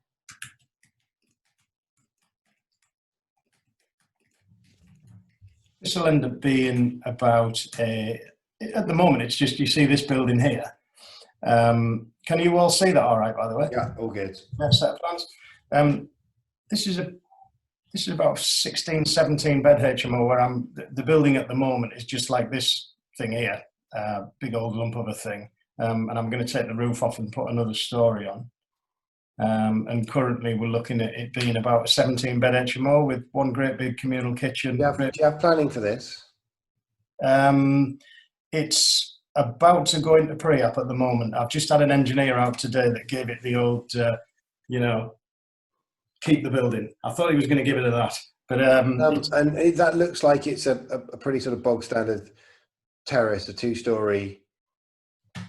This will end up being about at the moment, it's just, you see this building here. Can you all see that all right, by the way? Yeah, all good. Yeah, set of plans. This is about 16, 17 bed HMO where the building at the moment is just like this thing here, big old lump of a thing. And I'm going to take the roof off and put another story on. And currently we're looking at it being about a 17 bed HMO with one great big communal kitchen. Do you have planning for this? It's about to go into pre-app at the moment. I've just had an engineer out today that gave it the old, keep the building. I thought he was going to give it a that. But and that looks like it's a pretty sort of bog standard terrace, a two-story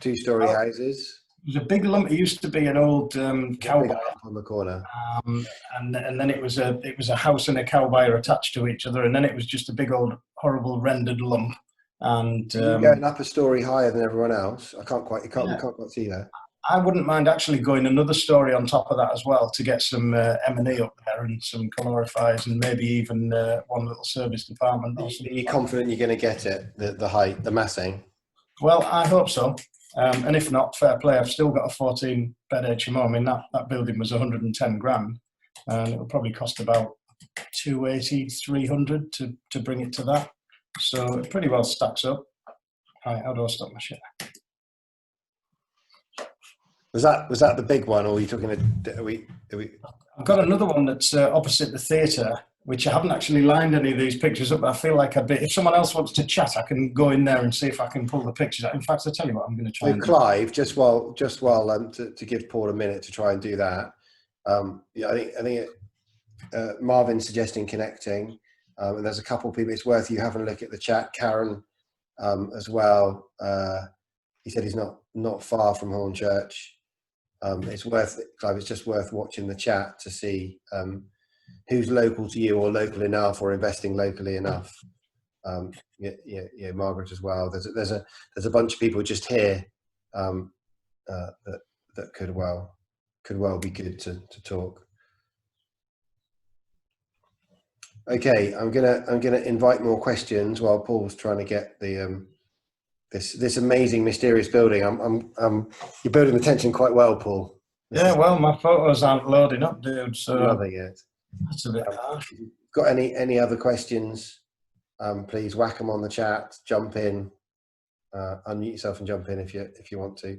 houses. It was a big lump. It used to be an old cow byre on the corner, and then it was a house and a cow byre attached to each other, and then it was just a big old horrible rendered lump. And you're going up a story higher than everyone else. We can't quite see that. I wouldn't mind actually going another story on top of that as well to get some M&E up there and some calorifiers and maybe even one little service department. Are you confident you're going to get it, the height, the massing? Well, I hope so. And if not, fair play. I've still got a 14 bed HMO. I mean, that building was 110 grand, and it will probably cost about 280, 300 to bring it to that. So it pretty well stacks up. Right, how do I stop my shit? Was that the big one, or are you talking? I've got another one that's opposite the theatre, which I haven't actually lined any of these pictures up. But I feel like if someone else wants to chat, I can go in there and see if I can pull the pictures out. In fact, I'll tell you what, I'm going to try. So Clive, just while to give Paul a minute to try and do that. Yeah, I think Marvin's suggesting connecting, and there's a couple of people. It's worth you having a look at the chat. Karen, as well. He said he's not far from Hornchurch. It's worth, Clive. It's just worth watching the chat to see who's local to you or local enough or investing locally enough. Yeah, Margaret as well. There's a bunch of people just here that could well be good to talk. Okay, I'm gonna invite more questions while Paul's trying to get the this amazing mysterious building. You're building the tension quite well, Paul. Well, my photos aren't loading up, dude. So loving it. That's a bit harsh. Got any other questions? Please whack them on the chat. Jump in, unmute yourself and jump in if you want to.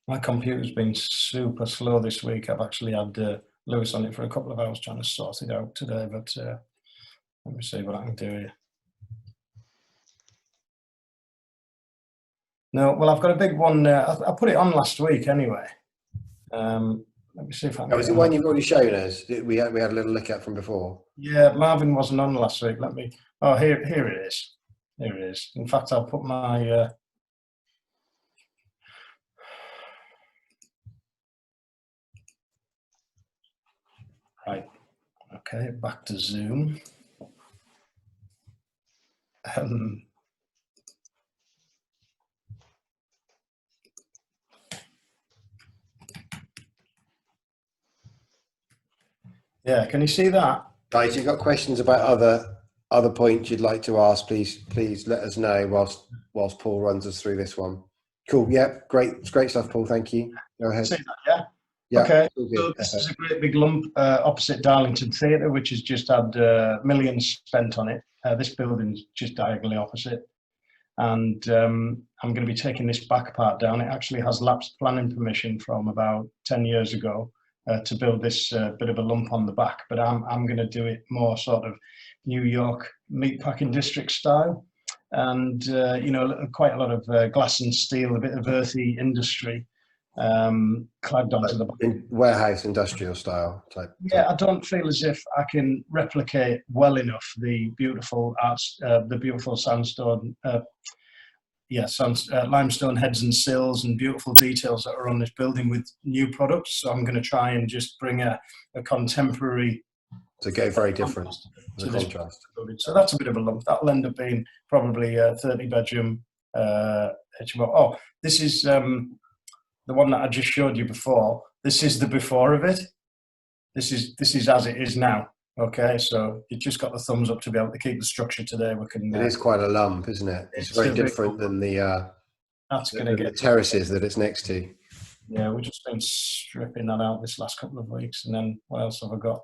My computer's been super slow this week. I've actually had Lewis on it for a couple of hours trying to sort it out today. But let me see what I can do here. No, well, I've got a big one. I put it on last week anyway. Let me see if I can. Was it one you've already shown us? We had a little look at from before. Yeah, Marvin wasn't on last week. Let me. Oh, here it is. Here it is. In fact, I'll put my. Right. Okay, back to Zoom. Yeah, can you see that? Guys, if you've got questions about other points you'd like to ask, please let us know whilst Paul runs us through this one. Cool. Yeah, great stuff, Paul. Thank you. Go ahead. See that, yeah. Okay. So this is a great big lump opposite Darlington Theatre, which has just had millions spent on it. This building's just diagonally opposite, and I'm going to be taking this back part down. It actually has lapsed planning permission from about 10 years ago. to build this bit of a lump on the back, but I'm going to do it more sort of New York meatpacking district style, and you know, quite a lot of glass and steel, a bit of earthy industry clad onto the warehouse industrial style type. Yeah, I don't feel as if I can replicate well enough the beautiful arts, the beautiful sandstone. Limestone heads and sills and beautiful details that are on this building with new products. So I'm going to try and just bring a contemporary. To go very different to the contrast. So that's a bit of a lump. That'll end up being probably a 30-bedroom HMO. Oh, this is the one that I just showed you before. This is the before of it. This is as it is now. Okay, so you just got the thumbs up to be able to keep the structure today. We can. It is quite a lump, isn't it? It's very different than the terraces that it's next to. Yeah, we've just been stripping that out this last couple of weeks, and then what else have I got?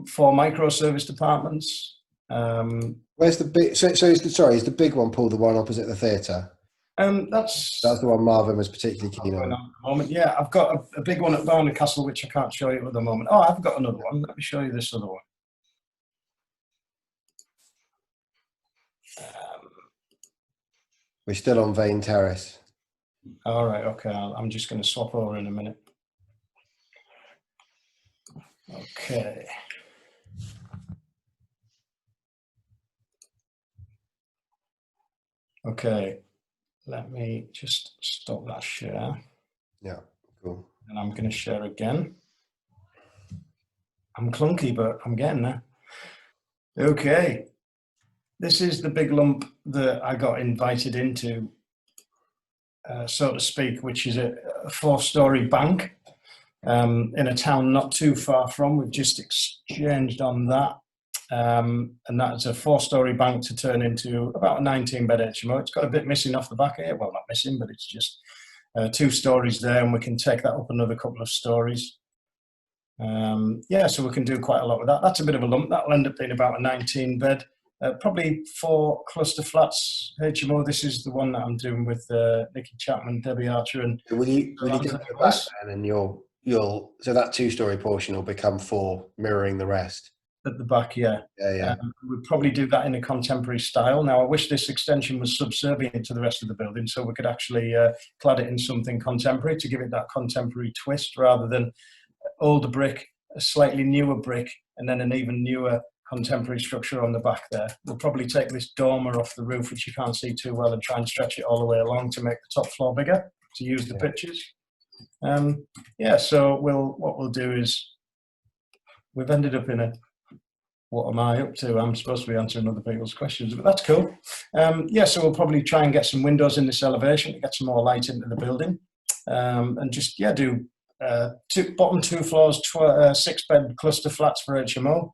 4 microservice departments. Where's the big? So is the big one, Paul, the one opposite the theatre? That's the one Marvin was particularly keen on. At the moment. Yeah, I've got a big one at Barnard Castle, which I can't show you at the moment. Oh, I've got another one. Let me show you this other one. We're still on Vane Terrace. All right, okay. I'm just going to swap over in a minute. Okay. Okay. Let me just stop that share. Yeah, cool. And I'm going to share again. I'm clunky, but I'm getting there. Okay. This is the big lump that I got invited into, so to speak, which is a 4-story bank in a town not too far from. We've just exchanged on that. And that's a 4-story bank to turn into about a 19-bed HMO. It's got a bit missing off the back here. Well, not missing, but it's just 2 stories there, and we can take that up another couple of stories. Yeah, so we can do quite a lot with that. That's a bit of a lump. That'll end up being about a 19-bed, probably 4 cluster flats HMO. This is the one that I'm doing with Nikki Chapman, Debbie Archer, and will you go back then, and you'll so that 2-story portion will become 4, mirroring the rest. At the back, yeah. We'd probably do that in a contemporary style. Now, I wish this extension was subservient to the rest of the building, so we could actually clad it in something contemporary to give it that contemporary twist, rather than older brick, a slightly newer brick, and then an even newer contemporary structure on the back there. We'll probably take this dormer off the roof, which you can't see too well, and try and stretch it all the way along to make the top floor bigger, to use the pictures. Yeah, so what we'll do is, we've ended up in a, what am I up to? I'm supposed to be answering other people's questions, but that's cool. Yeah, so we'll probably try and get some windows in this elevation to get some more light into the building. And just, yeah, do bottom 2 floors, 6-bed cluster flats for HMO,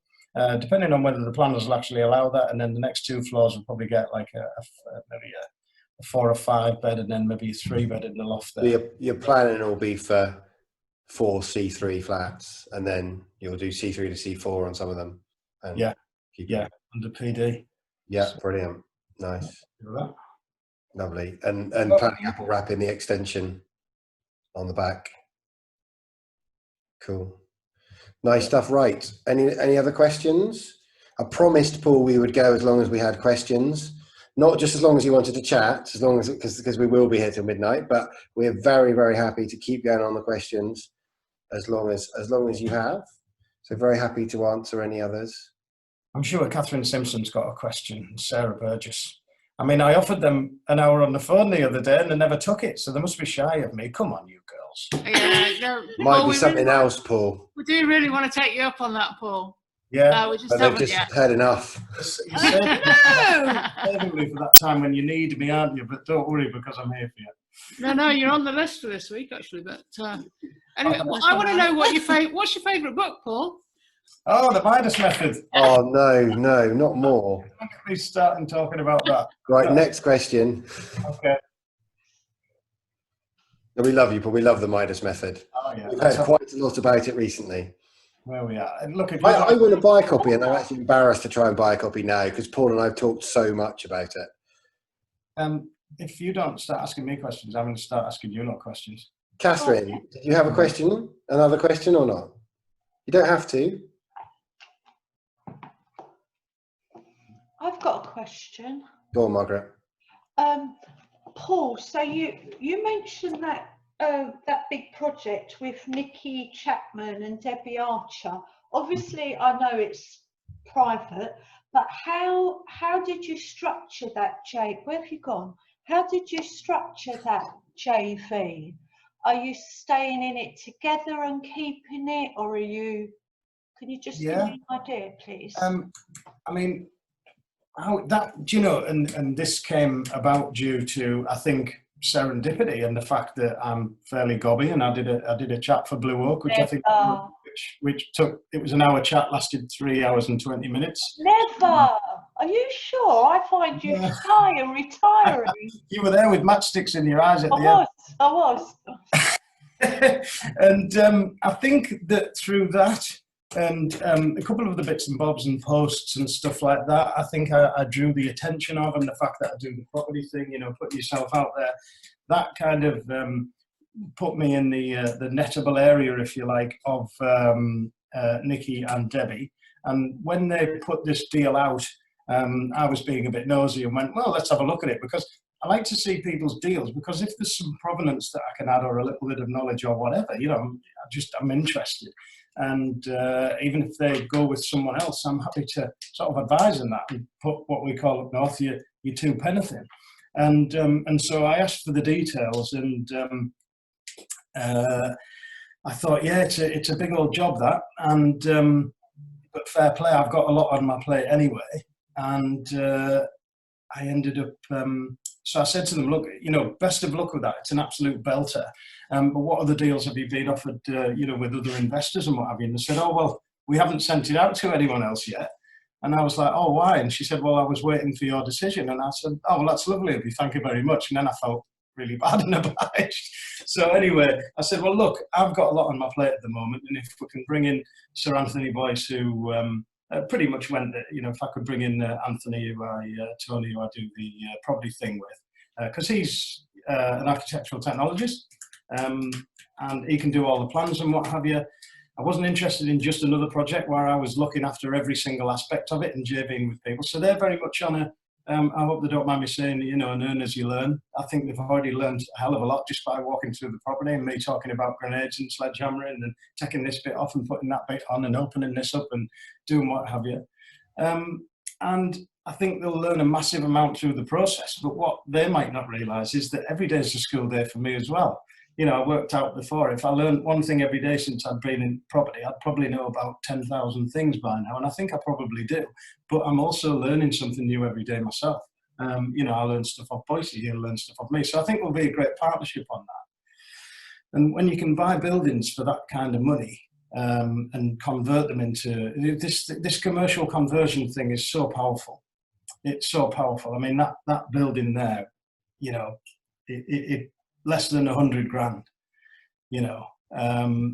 depending on whether the planners will actually allow that. And then the next 2 floors will probably get like maybe a 4 or 5 bed, and then maybe a 3-bed in the loft there. Your planning will be for 4 C3 flats, and then you'll do C3 to C4 on some of them. And yeah, under PD. Yeah, so, brilliant, nice, lovely, and planning apple wrap in the extension on the back. Cool, nice stuff. Right, any other questions? I promised Paul we would go as long as we had questions, not just as long as you wanted to chat, as long as because we will be here till midnight. But we're very, very happy to keep going on the questions as long as you have. So very happy to answer any others. I'm sure Catherine Simpson's got a question. Sarah Burgess. I mean, I offered them an hour on the phone the other day and they never took it, so they must be shy of me. Come on, you girls. Yeah, might be something else, Paul. We do really want to take you up on that, Paul. Yeah, we just but they've just had enough. You're saving me for that time when you need me, aren't you? But don't worry, because I'm here for you. No, you're on the list for this week, actually. But anyway, I want to know what's your favourite book, Paul? Oh, the Midas Method. Oh, no, not more. Look at me starting talking about that. Right, next question. Okay. We love you, Paul. We love the Midas Method. Oh, yeah. We've heard quite a lot about it recently. Where we are. And look, I want to buy a copy, and I'm actually embarrassed to try and buy a copy now because Paul and I have talked so much about it. If you don't start asking me questions, I'm going to start asking you lot questions. Catherine, did you have a question? Another question or not? You don't have to. I've got a question. Go on, Margaret. Paul, so you mentioned that that big project with Nikki Chapman and Debbie Archer. Obviously, I know it's private, but how did you structure that, where have you gone? How did you structure that JV? Are you staying in it together and keeping it, or are you? Can you just give me an idea, please? I mean, how that, do you know, and this came about due to, I think, serendipity and the fact that I'm fairly gobby, and I did a chat for Blue Oak, which I think which took, it was an hour chat, lasted 3 hours and 20 minutes. Never. Are you sure? I find you shy and retiring. You were there with matchsticks in your eyes at the end. I was. And I think that through that and a couple of the bits and bobs and posts and stuff like that, I think I drew the attention of, and the fact that I do the property thing, you know, put yourself out there, that kind of put me in the nettable area, if you like, of Nikki and Debbie. And when they put this deal out, I was being a bit nosy and went, well, let's have a look at it, because I like to see people's deals, because if there's some provenance that I can add, or a little bit of knowledge or whatever, you know, I'm interested. And even if they go with someone else, I'm happy to sort of advise on that and put what we call up north your two penneth in. And so I asked for the details, and I thought, yeah, it's a big old job, that, and but fair play, I've got a lot on my plate anyway, and I ended up. So I said to them, look, you know, best of luck with that. It's an absolute belter. But what other deals have you been offered, you know, with other investors and what have you? And they said, oh, well, we haven't sent it out to anyone else yet. And I was like, oh, why? And she said, well, I was waiting for your decision. And I said, oh, well, that's lovely of you. Thank you very much. And then I felt really bad and obliged. So anyway, I said, well, look, I've got a lot on my plate at the moment. And if we can bring in Sir Anthony Boyce, who pretty much went, you know, if I could bring in Anthony, Tony, who I do the property thing with, because he's an architectural technologist, and he can do all the plans and what have you. I wasn't interested in just another project where I was looking after every single aspect of it and JVing with people. So they're very much on a, I hope they don't mind me saying, you know, and earn as you learn. I think they've already learned a hell of a lot just by walking through the property and me talking about grenades and sledgehammering and taking this bit off and putting that bit on and opening this up and doing what have you. And I think they'll learn a massive amount through the process. But what they might not realise is that every day is a school day for me as well. You know, I worked out before, if I learned one thing every day since I'd been in property, I'd probably know about 10,000 things by now, and I think I probably do. But I'm also learning something new every day myself. You know, I learn stuff off Boise, he'll learn stuff off me. So I think we'll be a great partnership on that. And when you can buy buildings for that kind of money and convert them into, this commercial conversion thing is so powerful. It's so powerful. I mean, that building there, you know, it less than 100 grand, you know,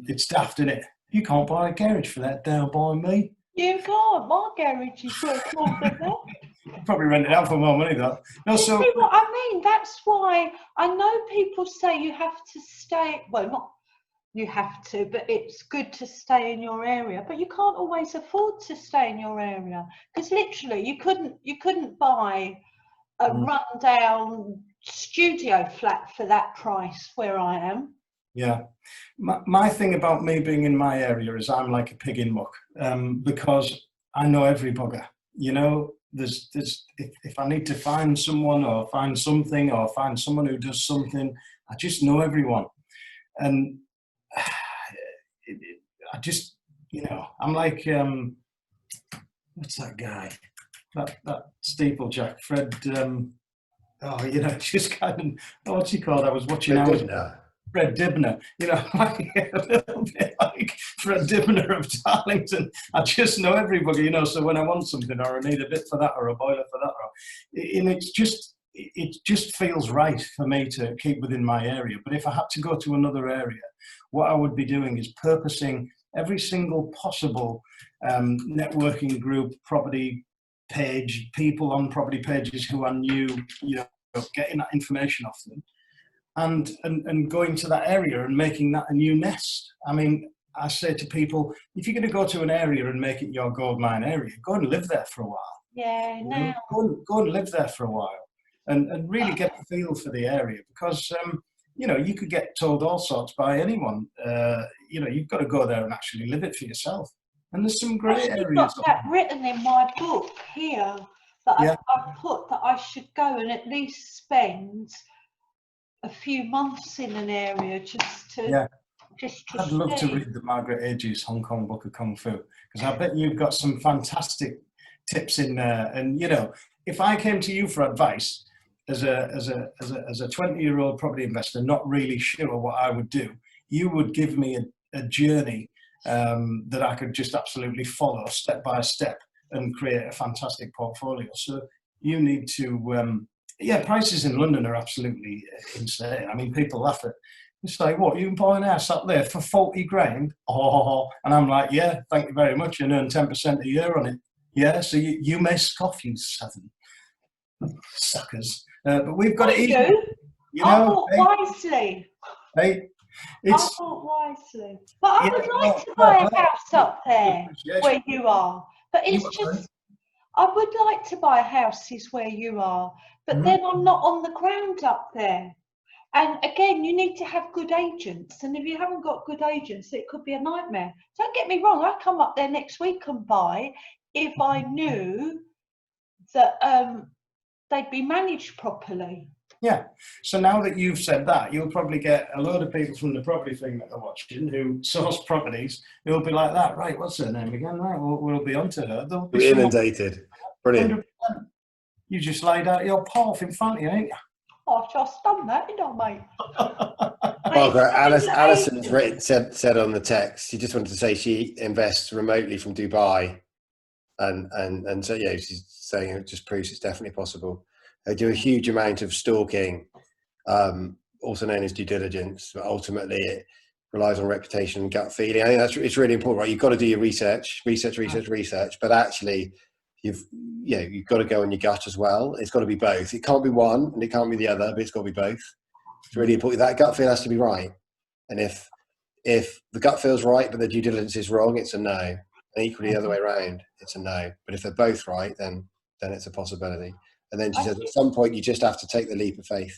it's daft, isn't it? You can't buy a garage for that down by me. You can't. My garage is worth more than that. Probably rent it out for more money though. No, so see what I mean? That's why I know people say you have to stay. Well, not you have to, but it's good to stay in your area. But you can't always afford to stay in your area, because literally you couldn't buy a rundown studio flat for that price where I am. Yeah, my thing about me being in my area is I'm like a pig in muck, because I know every bugger. You know, there's if I need to find someone or find something or find someone who does something, I just know everyone, and I just, you know, I'm like what's that guy? That steeplejack, Fred. Oh, you know, just kind of, what's he called? I was watching Fred Dibner, you know, like a little bit like Fred Dibner of Darlington. I just know everybody, you know, so when I want something or I need a bit for that or a boiler for that, and it just feels right for me to keep within my area. But if I had to go to another area, what I would be doing is purposing every single possible networking group, property page, people on property pages who I knew, you know, getting that information off them, and going to that area and making that a new nest. I mean, I say to people, if you're going to go to an area and make it your gold mine area, go and live there for a while. Yeah, now. Go and live there for a while and really get a feel for the area, because, you know, you could get told all sorts by anyone. You know, you've got to go there and actually live it for yourself. And there's some great areas. I've got that written in my book here, that I've put that I should go and at least spend a few months in an area just to I'd love to read the Margaret Age's Hong Kong Book of Kung Fu, because I bet you've got some fantastic tips in there. And you know, if I came to you for advice as a 20-year-old property investor, not really sure what I would do, you would give me a journey that I could just absolutely follow step by step and create a fantastic portfolio. So you need to, prices in London are absolutely insane. I mean, people laugh at. It's like, what, you can buy an house up there for 40 grand? Oh, and I'm like, yeah, thank you very much, and earn 10% a year on it. Yeah, so you may scoff, you seven suckers. But we've got it easy. You know, I bought wisely. Hey, I bought wisely. But I would like to buy a house up there where you are. But it's just, I would like to buy houses where you are, but then I'm not on the ground up there. And again, you need to have good agents. And if you haven't got good agents, it could be a nightmare. Don't get me wrong, I'd come up there next week and buy if I knew that they'd be managed properly. Yeah. So now that you've said that, you'll probably get a load of people from the property thing that are watching who source properties who'll be like that. Right, what's her name again? Right, we'll be on to her. They'll be inundated. Brilliant. 100%. You just laid out your path in front of you, ain't you? I've just done that, didn't I, mate? Margaret, Alison's said on the text, she just wanted to say she invests remotely from Dubai. And so, yeah, she's saying it just proves it's definitely possible. They do a huge amount of stalking, also known as due diligence, but ultimately it relies on reputation and gut feeling. I think it's really important, right? You've got to do your research, but actually you've got to go on your gut as well. It's got to be both. It can't be one and it can't be the other, but it's got to be both. It's really important. That gut feel has to be right. And if the gut feels right, but the due diligence is wrong, it's a no. And equally the other way around, it's a no. But if they're both right, then it's a possibility. And then she says, at some point, you just have to take the leap of faith.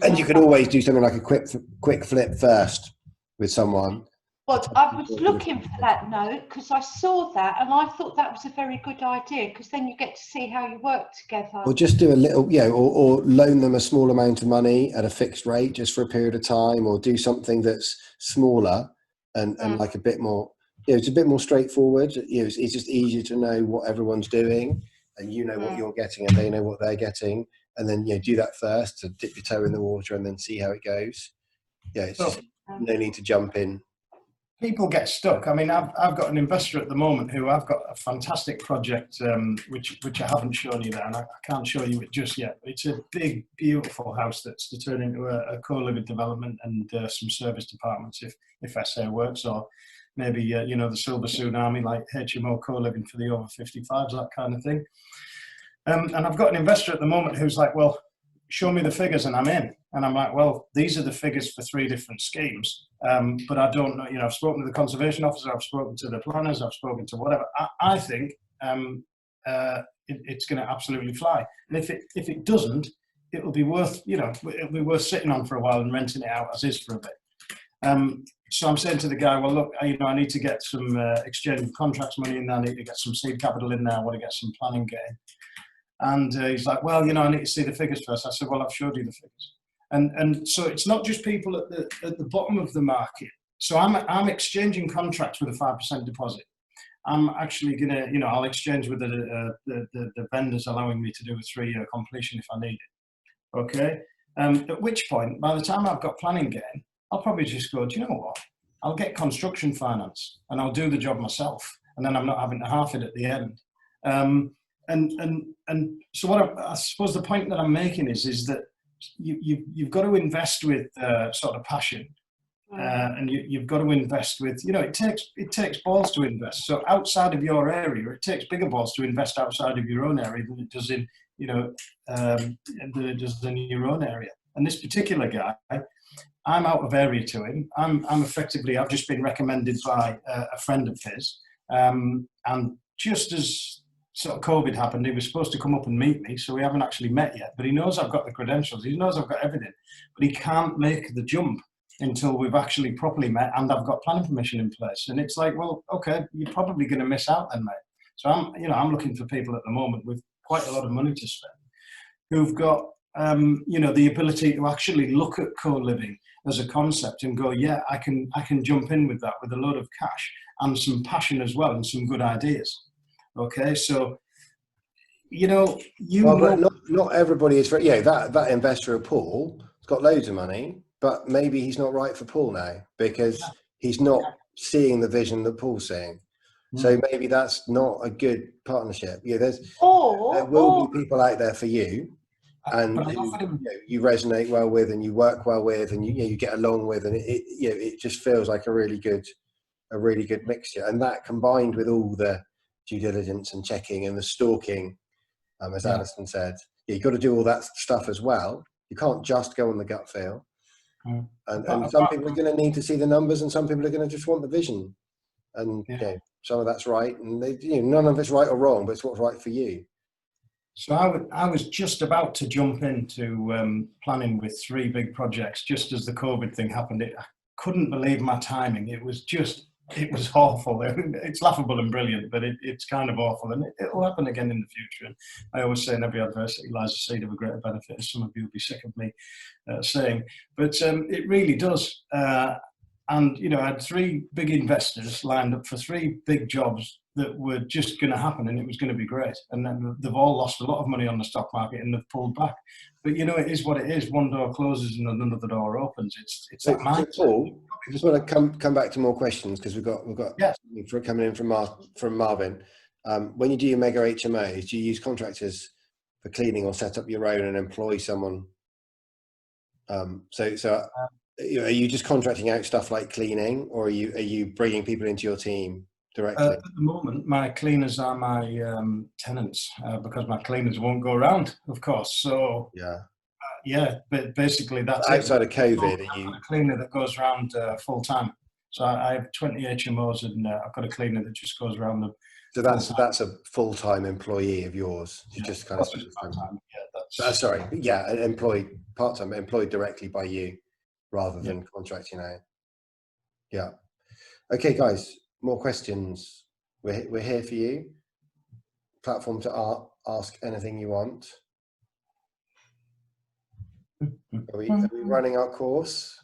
And you could always do something like a quick flip first with someone. Well, I was looking for that note because I saw that and I thought that was a very good idea, because then you get to see how you work together. Or just do a little, or loan them a small amount of money at a fixed rate just for a period of time, or do something that's smaller and like a bit more, it's a bit more straightforward. It's just easier to know what everyone's doing, and you know what you're getting and they know what they're getting, and then do that first to dip your toe in the water and then see how it goes. It's just no need to jump in. People get stuck. I mean, I've got an investor at the moment who I've got a fantastic project which I haven't shown you there, and I can't show you it just yet. It's a big, beautiful house that's to turn into a co-living development and some service departments if SA works, or maybe the Silver Tsunami, like HMO co-living for the over 55s, that kind of thing. And I've got an investor at the moment who's like, well, show me the figures and I'm in. And I'm like, well, these are the figures for 3 different schemes. But I don't know, I've spoken to the conservation officer, I've spoken to the planners, I've spoken to whatever. I think it's going to absolutely fly. And if it doesn't, it'll be worth, it'll be worth sitting on for a while and renting it out as is for a bit. So I'm saying to the guy, well, look, I need to get some exchange of contracts money in there. I need to get some seed capital in there. I want to get some planning getting. And he's like, well, I need to see the figures first. I said, well, I've showed you the figures. And so it's not just people at the bottom of the market. So I'm exchanging contracts with a 5% deposit. I'm actually gonna, I'll exchange with the vendors allowing me to do a 3-year completion if I need it. Okay. At which point, by the time I've got planning getting, I'll probably just go, do you know what? I'll get construction finance and I'll do the job myself, and then I'm not having to half it at the end. And so what I suppose the point that I'm making is that you've got to invest with sort of passion, and you've got to invest with, it takes balls to invest. So outside of your area, it takes bigger balls to invest outside of your own area than it does in, than it does in your own area. And this particular guy, I'm out of area to him. I'm effectively, I've just been recommended by a friend of his. And just as sort of COVID happened, he was supposed to come up and meet me. So we haven't actually met yet, but he knows I've got the credentials. He knows I've got everything, but he can't make the jump until we've actually properly met and I've got planning permission in place. And it's like, well, okay, you're probably going to miss out then, mate. So I'm looking for people at the moment with quite a lot of money to spend who've got, the ability to actually look at co-living as a concept and go, yeah, I can jump in with that with a load of cash and some passion as well and some good ideas. Okay, so but not everybody is very, that investor of Paul has got loads of money, but maybe he's not right for Paul now because he's not seeing the vision that Paul's seeing. So maybe that's not a good partnership. Yeah, there will be people out there for you, and you resonate well with, and you work well with, and you get along with, and it just feels like a really good mixture. And that combined with all the due diligence and checking and the stalking, as Alison said, you've got to do all that stuff as well. You can't just go on the gut feel. And some people are going to need to see the numbers, and some people are going to just want the vision. And some of that's right, and none of it's right or wrong, but it's what's right for you. So I was just about to jump into planning with 3 big projects just as the COVID thing happened. I couldn't believe my timing. It was awful. It's laughable and brilliant, but it's kind of awful, and it'll happen again in the future. And I always say in every adversity lies a seed of a greater benefit, as some of you will be sick of me saying, but it really does. And I had 3 big investors lined up for 3 big jobs that were just going to happen, and it was going to be great. And then they've all lost a lot of money on the stock market, and they've pulled back. But it is what it is. One door closes and another door opens. It's that mindset. So Paul, I just want to come back to more questions because we've got coming in from Marvin. When you do your mega HMOs, do you use contractors for cleaning or set up your own and employ someone? Are you just contracting out stuff like cleaning, or are you bringing people into your team directly? At the moment, my cleaners are my tenants because my cleaners won't go around, of course. So but basically that's outside of COVID. A cleaner that goes around full time. So I have 20 HMOs, and I've got a cleaner that just goes around them. So that's a full-time employee of yours. You just kind of employed part-time, employed directly by you, rather than contracting out. Yeah. Okay, guys, more questions. We're here for you. Platform to ask anything you want. Are we running our course?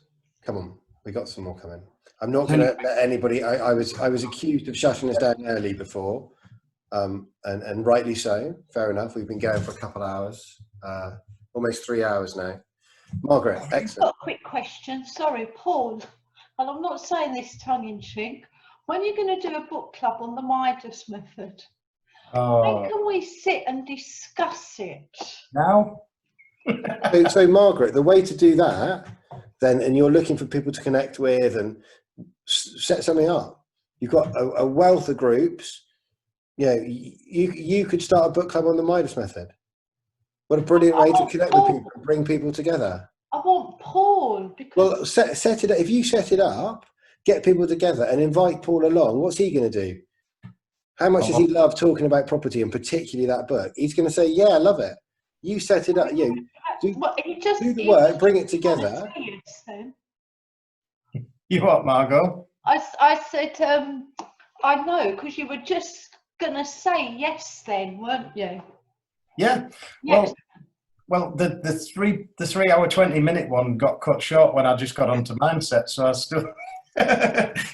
Come on, we got some more coming. I'm not going to let anybody. I was accused of shutting us down early before, and rightly so. Fair enough. We've been going for a couple of hours, almost 3 hours now. Margaret, excellent. I've got a quick question. Sorry, Paul, and I'm not saying this tongue in cheek. When are you going to do a book club on the Midas method? When can we sit and discuss it? Now? So Margaret, the way to do that then, and you're looking for people to connect with and set something up, you've got a wealth of groups. You could start a book club on the Midas method. What a brilliant way to connect with people and bring people together. I want Paul. Well, set it up. If you set it up, get people together and invite Paul along, what's he going to do? How much does he love talking about property, and particularly that book? He's going to say, yeah, I love it. You set it up. Do the work, bring it together. You what, Margot? I said, I know, because you were just going to say yes then, weren't you? Yeah. Yes. Well, the 3 hour 20-minute one got cut short when I just got onto mindset. So I still,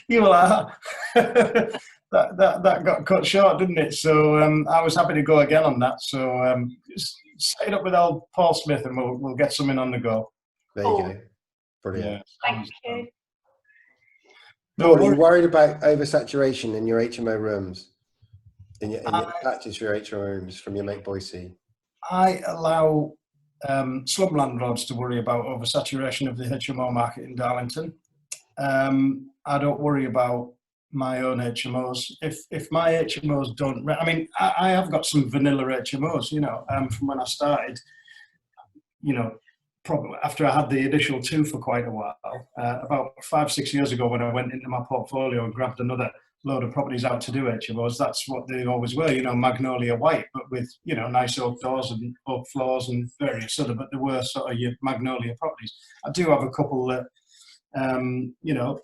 you were like, that got cut short, didn't it? So I was happy to go again on that. So just set it up with old Paul Smith, and we'll get something on the go. There you go. Brilliant. Yeah, thank you. Paul, are you worried about oversaturation in your HMO rooms? In your patches for your HMO rooms from your mate Boise? I allow slum landlords to worry about oversaturation of the HMO market in Darlington. I don't worry about my own HMOs. If my HMOs don't, I mean, I have got some vanilla HMOs, from when I started, probably after I had the initial two for quite a while, about 5-6 years ago when I went into my portfolio and grabbed another load of properties out to do HMOs, that's what they always were, you know, magnolia white, but with, you know, nice oak doors and oak floors and various other, but there were sort of your magnolia properties. I do have a couple that, you know,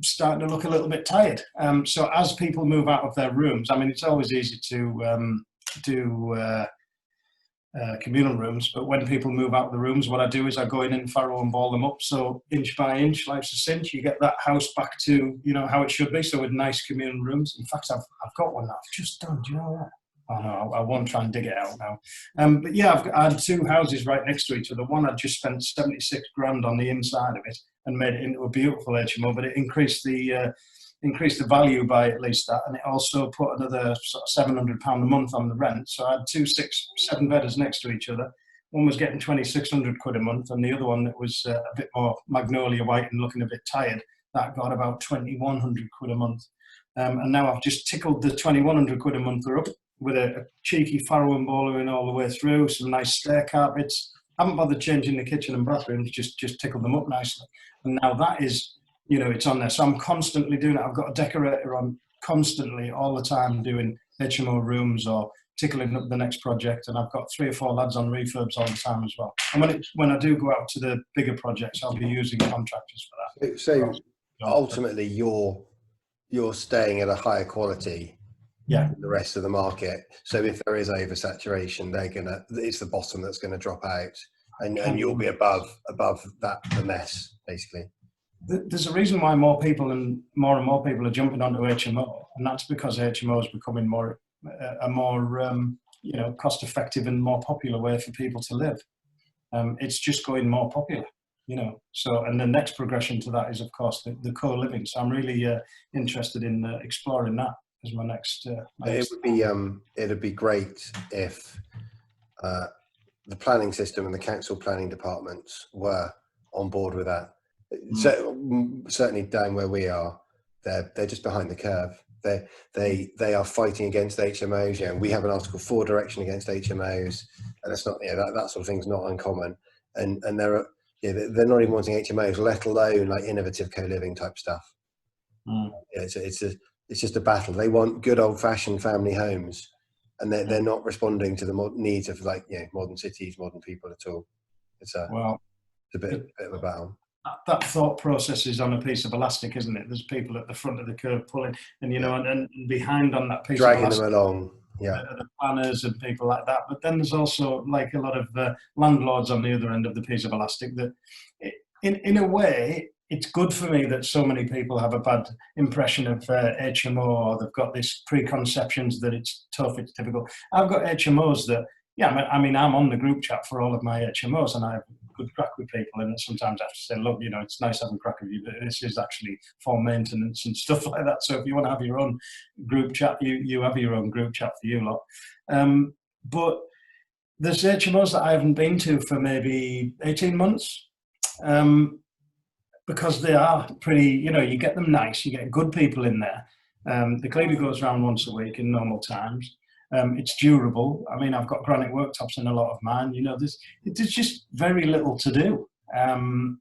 starting to look a little bit tired. So as people move out of their rooms, I mean, it's always easy to do communal rooms, but when people move out of the rooms, what I do is I go in and farrow and ball them up. So inch by inch, life's a cinch, you get that house back to, you know, how it should be. So with nice communal rooms. In fact, I've got one that I've just done. Do you know that? Oh no, I won't try and dig it out now. But yeah, I had two houses right next to each other. One I just spent 76 grand on the inside of it and made it into a beautiful HMO, but it increased the value by at least that, and it also put another sort of £700 a month on the rent. So I had two 6-7 bedders next to each other. One was getting 2,600 quid a month, and the other one that was a bit more magnolia white and looking a bit tired, that got about 2,100 quid a month. And now I've just tickled the 2,100 quid a month up with a cheeky farrow and baller in all the way through, some nice stair carpets. I haven't bothered changing the kitchen and bathrooms, just tickled them up nicely. And now that is, you know, it's on there. So I'm constantly doing it. I've got a decorator on constantly all the time doing HMO rooms or tickling up the next project. And I've got 3 or 4 lads on refurbs all the time as well. And when I do go out to the bigger projects, I'll be using contractors for that. So ultimately you're staying at a higher quality than the rest of the market. So if there is oversaturation, it's the bottom that's going to drop out, and you'll be above that, the mess, basically. There's a reason why more and more people are jumping onto HMO, and that's because HMO is becoming a more you know, cost-effective and more popular way for people to live. It's just going more popular, you know. So, and the next progression to that is, of course, the co-living. So I'm really interested in exploring that as my next. It'd be great if the planning system and the council planning departments were on board with that. So certainly down where we are, they're just behind the curve. They are fighting against HMOs. You know, we have an Article 4 direction against HMOs, and it's not, you know, that sort of thing's not uncommon. And they're not even wanting HMOs, let alone like innovative co-living type stuff. Yeah, it's just a battle. They want good old-fashioned family homes, and they're not responding to the needs of, like, you know, modern cities, modern people at all. It's a bit of a battle. That thought process is on a piece of elastic, isn't it? There's people at the front of the curve pulling, and you know, and behind on that piece, dragging of elastic, them along. Yeah, the planners and people like that. But then there's also like a lot of landlords on the other end of the piece of elastic. That, in a way, it's good for me that so many people have a bad impression of HMO, or they've got these preconceptions that it's tough, it's difficult. I've got HMOs that, I mean, I'm on the group chat for all of my HMOs, and I have good crack with people, and sometimes I have to say, look, you know, it's nice having crack with you, but this is actually for maintenance and stuff like that. So if you want to have your own group chat, you have your own group chat for you lot. But there's HMOs that I haven't been to for maybe 18 months, because they are pretty, you know, you get them nice, you get good people in there. The cleaner goes around once a week in normal times. It's durable. I mean, I've got granite worktops in a lot of mine. You know, there's just very little to do. And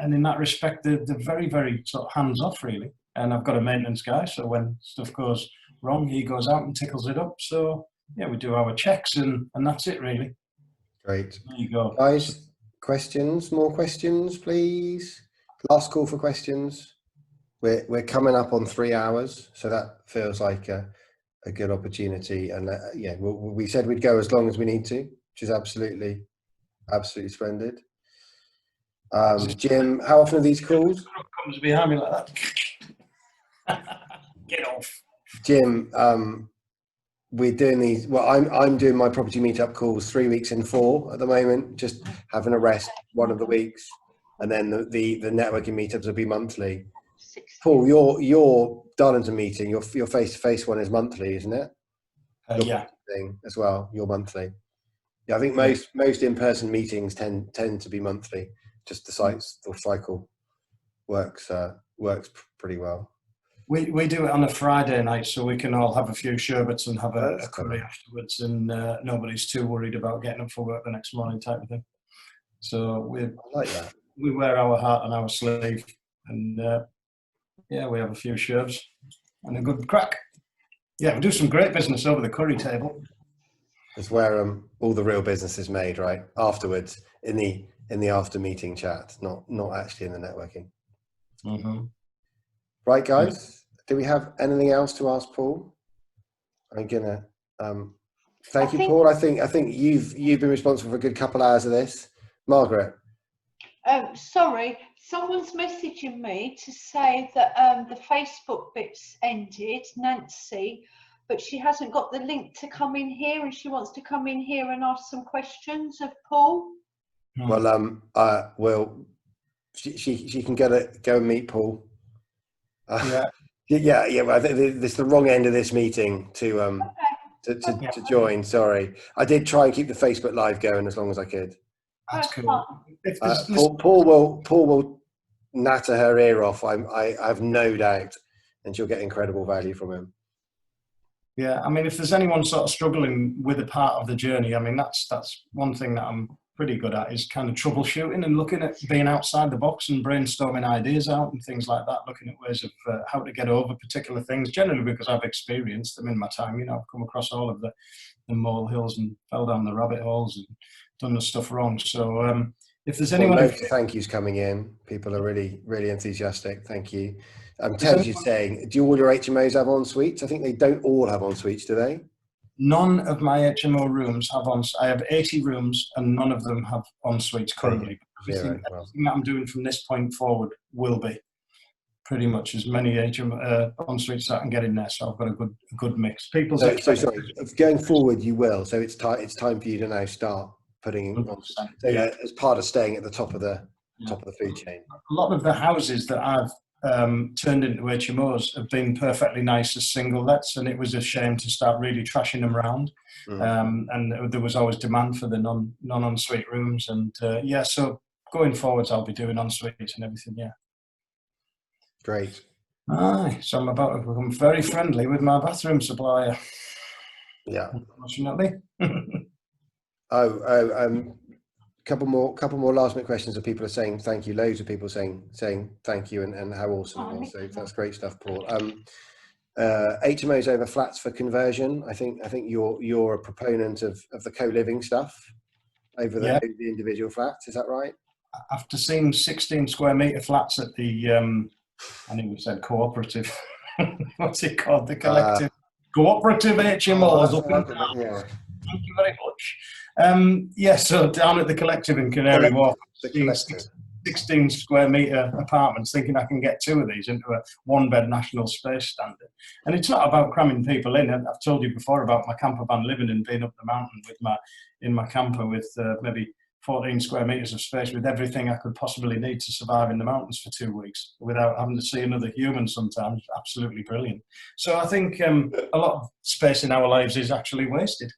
in that respect, they're very, very sort of hands-off, really. And I've got a maintenance guy, so when stuff goes wrong, he goes out and tickles it up. So, yeah, we do our checks, and that's it, really. Great. There you go. Guys, questions? More questions, please? Last call for questions. We're coming up on 3 hours, so that feels like a good opportunity. And yeah, we said we'd go as long as we need to, which is absolutely splendid. Jim, how often are these calls? Comes behind me like that. Get off. Jim, we're doing these. Well, I'm doing my property meetup calls 3 weeks in 4 at the moment, just having a rest one of the weeks, and then the networking meetups will be monthly. Paul, your Darlington meeting, your face-to-face one is monthly, isn't it? Yeah. Thing as well, your monthly. Yeah, I think most in-person meetings tend to be monthly. Just the cycle works pretty well. We do it on a Friday night, so we can all have a few sherbets and have a curry afterwards, and nobody's too worried about getting up for work the next morning, type of thing. So I like that. we wear our heart on our sleeve, and yeah, we have a few sherbs and a good crack. Yeah, we do some great business over the curry table. It's where all the real business is made, right? Afterwards, in the after meeting chat, not actually in the networking. Mm-hmm. Right, guys. Do we have anything else to ask Paul? I'm gonna thank you, Paul. I think you've been responsible for a good couple hours of this. Margaret. Sorry, someone's messaging me to say that the Facebook bit's ended, Nancy, but she hasn't got the link to come in here, and she wants to come in here and ask some questions of Paul. Well, she can go and meet Paul. Yeah. Well, this is the wrong end of this meeting to join. Sorry, I did try and keep the Facebook Live going as long as I could. That's cool. Paul will natter her ear off. I have no doubt, and she'll get incredible value from him. Yeah, I mean, if there's anyone sort of struggling with a part of the journey, I mean, that's one thing that I'm pretty good at, is kind of troubleshooting and looking at being outside the box and brainstorming ideas out and things like that, looking at ways of how to get over particular things, generally because I've experienced them in my time. You know, I've come across all of the molehills and fell down the rabbit holes and done the stuff wrong. So if there's anyone... Loads of thank yous coming in. People are really, really enthusiastic. Thank you. Ted's just saying, do all your HMOs have en suites? I think they don't all have en suites, do they? None of my HMO rooms have I have 80 rooms and none of them have en suites currently. Everything that I'm doing from this point forward will be pretty much as many HMO en suites that I can get in there. So I've got a good mix. So sorry, going forward you will. So it's time for you to now start putting on, as part of staying at the top of the food chain. A lot of the houses that I've turned into HMOs have been perfectly nice as single lets, and it was a shame to start really trashing them around. And there was always demand for the non-ensuite rooms, and yeah, so going forwards I'll be doing ensuites and everything. Yeah, great. Aye, so I'm about to become very friendly with my bathroom supplier. Yeah, unfortunately. Couple more last minute questions of people are saying thank you. Loads of people saying thank you and how awesome it was. So that's great stuff, Paul. HMOs over flats for conversion. I think you're a proponent of the co-living stuff over the individual flats. Is that right? After seeing 16 square metre flats at the I think we said cooperative. What's it called? The collective cooperative HMOs. Thank you very much. Yeah, so down at the collective in Canary Wharf, 16 square metre apartments, thinking I can get 2 of these into a 1-bed national space standard. And it's not about cramming people in. I've told you before about my camper van living and being up the mountain in my camper with maybe 14 square metres of space, with everything I could possibly need to survive in the mountains for 2 weeks without having to see another human sometimes. Absolutely brilliant. So I think a lot of space in our lives is actually wasted.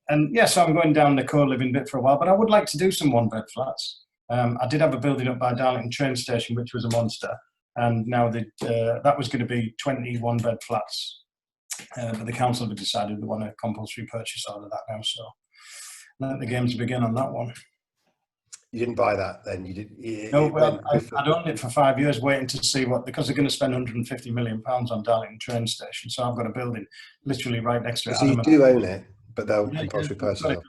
And yeah, so I'm going down the co-living bit for a while, but I would like to do some 1-bed flats. I did have a building up by Darlington train station, which was a monster, and now that was going to be 20 1-bed flats. But the council have decided they want a compulsory purchase order of that now, so let the games begin on that one. You didn't buy that then? You did? No, well, I'd owned it for 5 years waiting to see because they're going to spend £150 million on Darlington train station, so I've got a building literally right next to it. So you do own it, but they'll compulsory purchase it.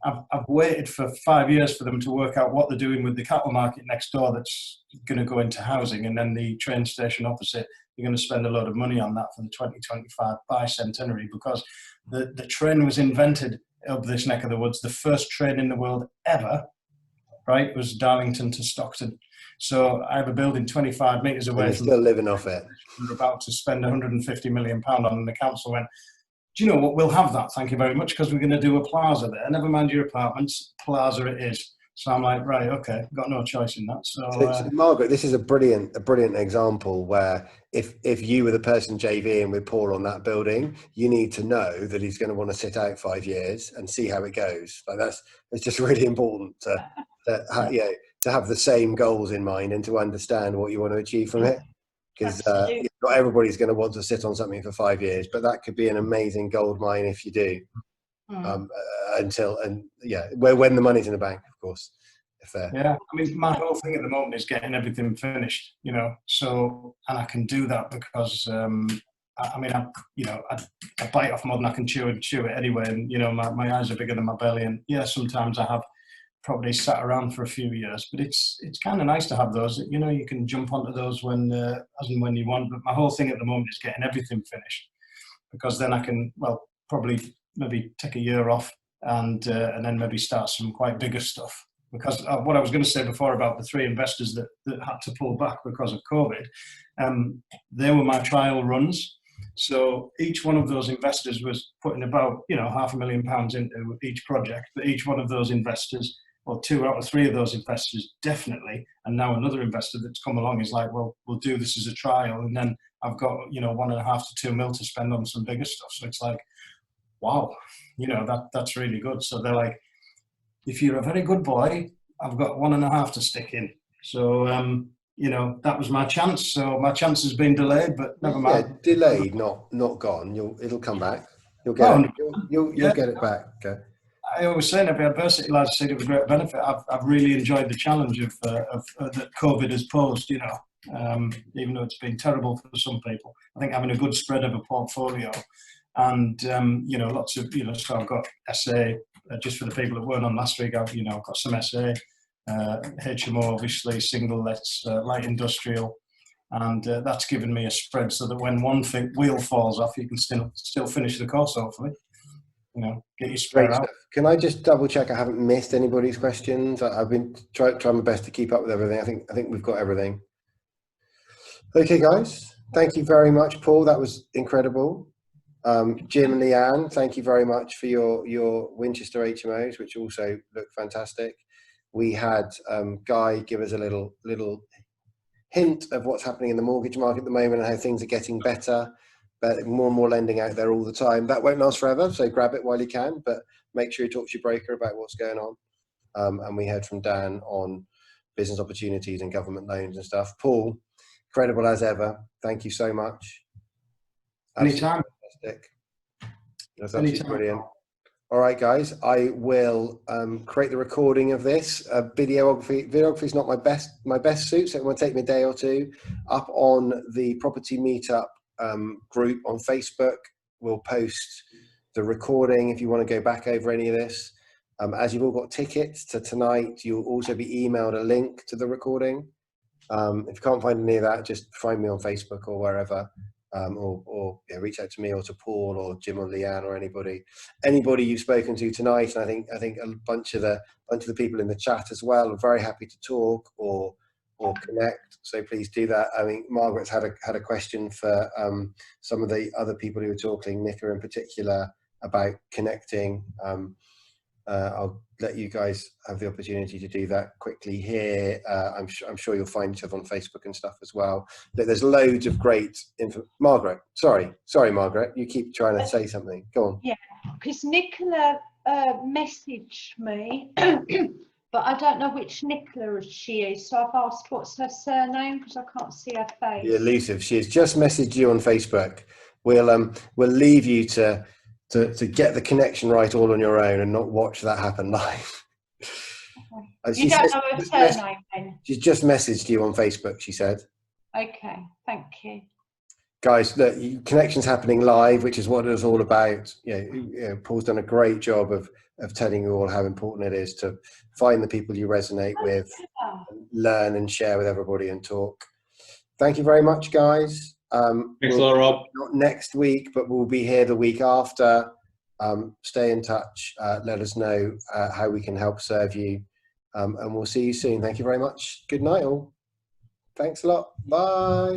I've waited for 5 years for them to work out what they're doing with the cattle market next door that's going to go into housing, and then the train station opposite. They're going to spend a lot of money on that for the 2025 bicentenary, because the train was invented up this neck of the woods. The first train in the world ever, right, was Darlington to Stockton. So I have a building 25 metres away. From still living off it. We're about to spend £150 million on, and the council went, do you know what, we'll have that, thank you very much, because we're going to do a plaza there. Never mind your apartments, plaza it is. So I'm like, right, okay, got no choice in that. So Margaret, this is a brilliant example where if you were the person JVing with Paul on that building, you need to know that he's going to want to sit out 5 years and see how it goes. Like it's just really important to have the same goals in mind and to understand what you want to achieve from it. Because not everybody's going to want to sit on something for 5 years, but that could be an amazing gold mine if you do. until, and yeah, when the money's in the bank, of course. If they're, yeah, I mean, my whole thing at the moment is getting everything finished, you know. So, and I can do that because I mean, I bite off more than I can chew and chew it anyway. And you know, my eyes are bigger than my belly. And yeah, sometimes I have probably sat around for a few years, but it's kind of nice to have those. You know, you can jump onto those when as and when you want. But my whole thing at the moment is getting everything finished, because then I can, well, probably maybe take a year off and then maybe start some quite bigger stuff. Because what I was going to say before about the 3 investors that had to pull back because of COVID, they were my trial runs. So each one of those investors was putting about, you know, £500,000 into each project. But each one of those investors, or 2 out of 3 of those investors, definitely, and now another investor that's come along is like, well, we'll do this as a trial, and then I've got, you know, 1.5 to 2 mil to spend on some bigger stuff. So it's like, wow, you know, that's really good. So they're like, if you're a very good boy, I've got 1.5 to stick in. So, you know, that was my chance. So my chance has been delayed, but never mind. Yeah, delayed, not gone. It'll come back. You'll get it. You'll get it back. Okay. I always say, every adversity lies a seed of a great benefit. I've really enjoyed the challenge of that COVID has posed. You know, even though it's been terrible for some people, I think having a good spread of a portfolio, and you know, lots of, you know, so I've got SA. Just for the people that weren't on last week, I've got some SA, HMO, obviously, single lets, light industrial, and that's given me a spread so that when one wheel falls off, you can still finish the course, hopefully. You know, get your spread out. Can I just double check I haven't missed anybody's questions? I've been trying my best to keep up with everything. I think we've got everything. Okay, guys, thank you very much, Paul. That was incredible. Jim and Leanne, thank you very much for your Winchester HMOs, which also look fantastic. We had Guy give us a little hint of what's happening in the mortgage market at the moment and how things are getting better, but more and more lending out there all the time. That won't last forever, so grab it while you can, but make sure you talk to your broker about what's going on. And we heard from Dan on business opportunities and government loans and stuff. Paul, incredible as ever. Thank you so much. Anytime. That's absolutely brilliant. All right, guys, I will create the recording of this. Videography is not my best suit, so it will take me a day or two. Up on the Property Meetup group on Facebook, we'll post the recording if you want to go back over any of this. As you've all got tickets to tonight, you'll also be emailed a link to the recording. If you can't find any of that, just find me on Facebook or wherever. Or reach out to me or to Paul or Jim or Leanne or anybody you've spoken to tonight. And I think a bunch of the people in the chat as well are very happy to talk or connect. So please do that. I mean, Margaret's had a question for some of the other people who were talking, Nicola in particular, about connecting. I'll let you guys have the opportunity to do that quickly here. I'm sure you'll find each other on Facebook and stuff as well. There's loads of great info. Margaret, sorry, Margaret, you keep trying to say something. Go on. Yeah, because Nicola messaged me, but I don't know which Nicola she is. So I've asked what's her surname because I can't see her face. The elusive. She has just messaged you on Facebook. We'll leave you to get the connection right all on your own and not watch that happen live. Okay. You don't know her surname then? She's just messaged you on Facebook, she said. Okay, thank you. Guys, look, connection's happening live, which is what it's all about. Paul's done a great job of telling you all how important it is to find the people you resonate with, learn and share with everybody and talk. Thank you very much, guys. Thanks a lot, Rob. Not next week, but we'll be here the week after. Stay in touch. Let us know how we can help serve you. And we'll see you soon. Thank you very much. Good night, all. Thanks a lot. Bye.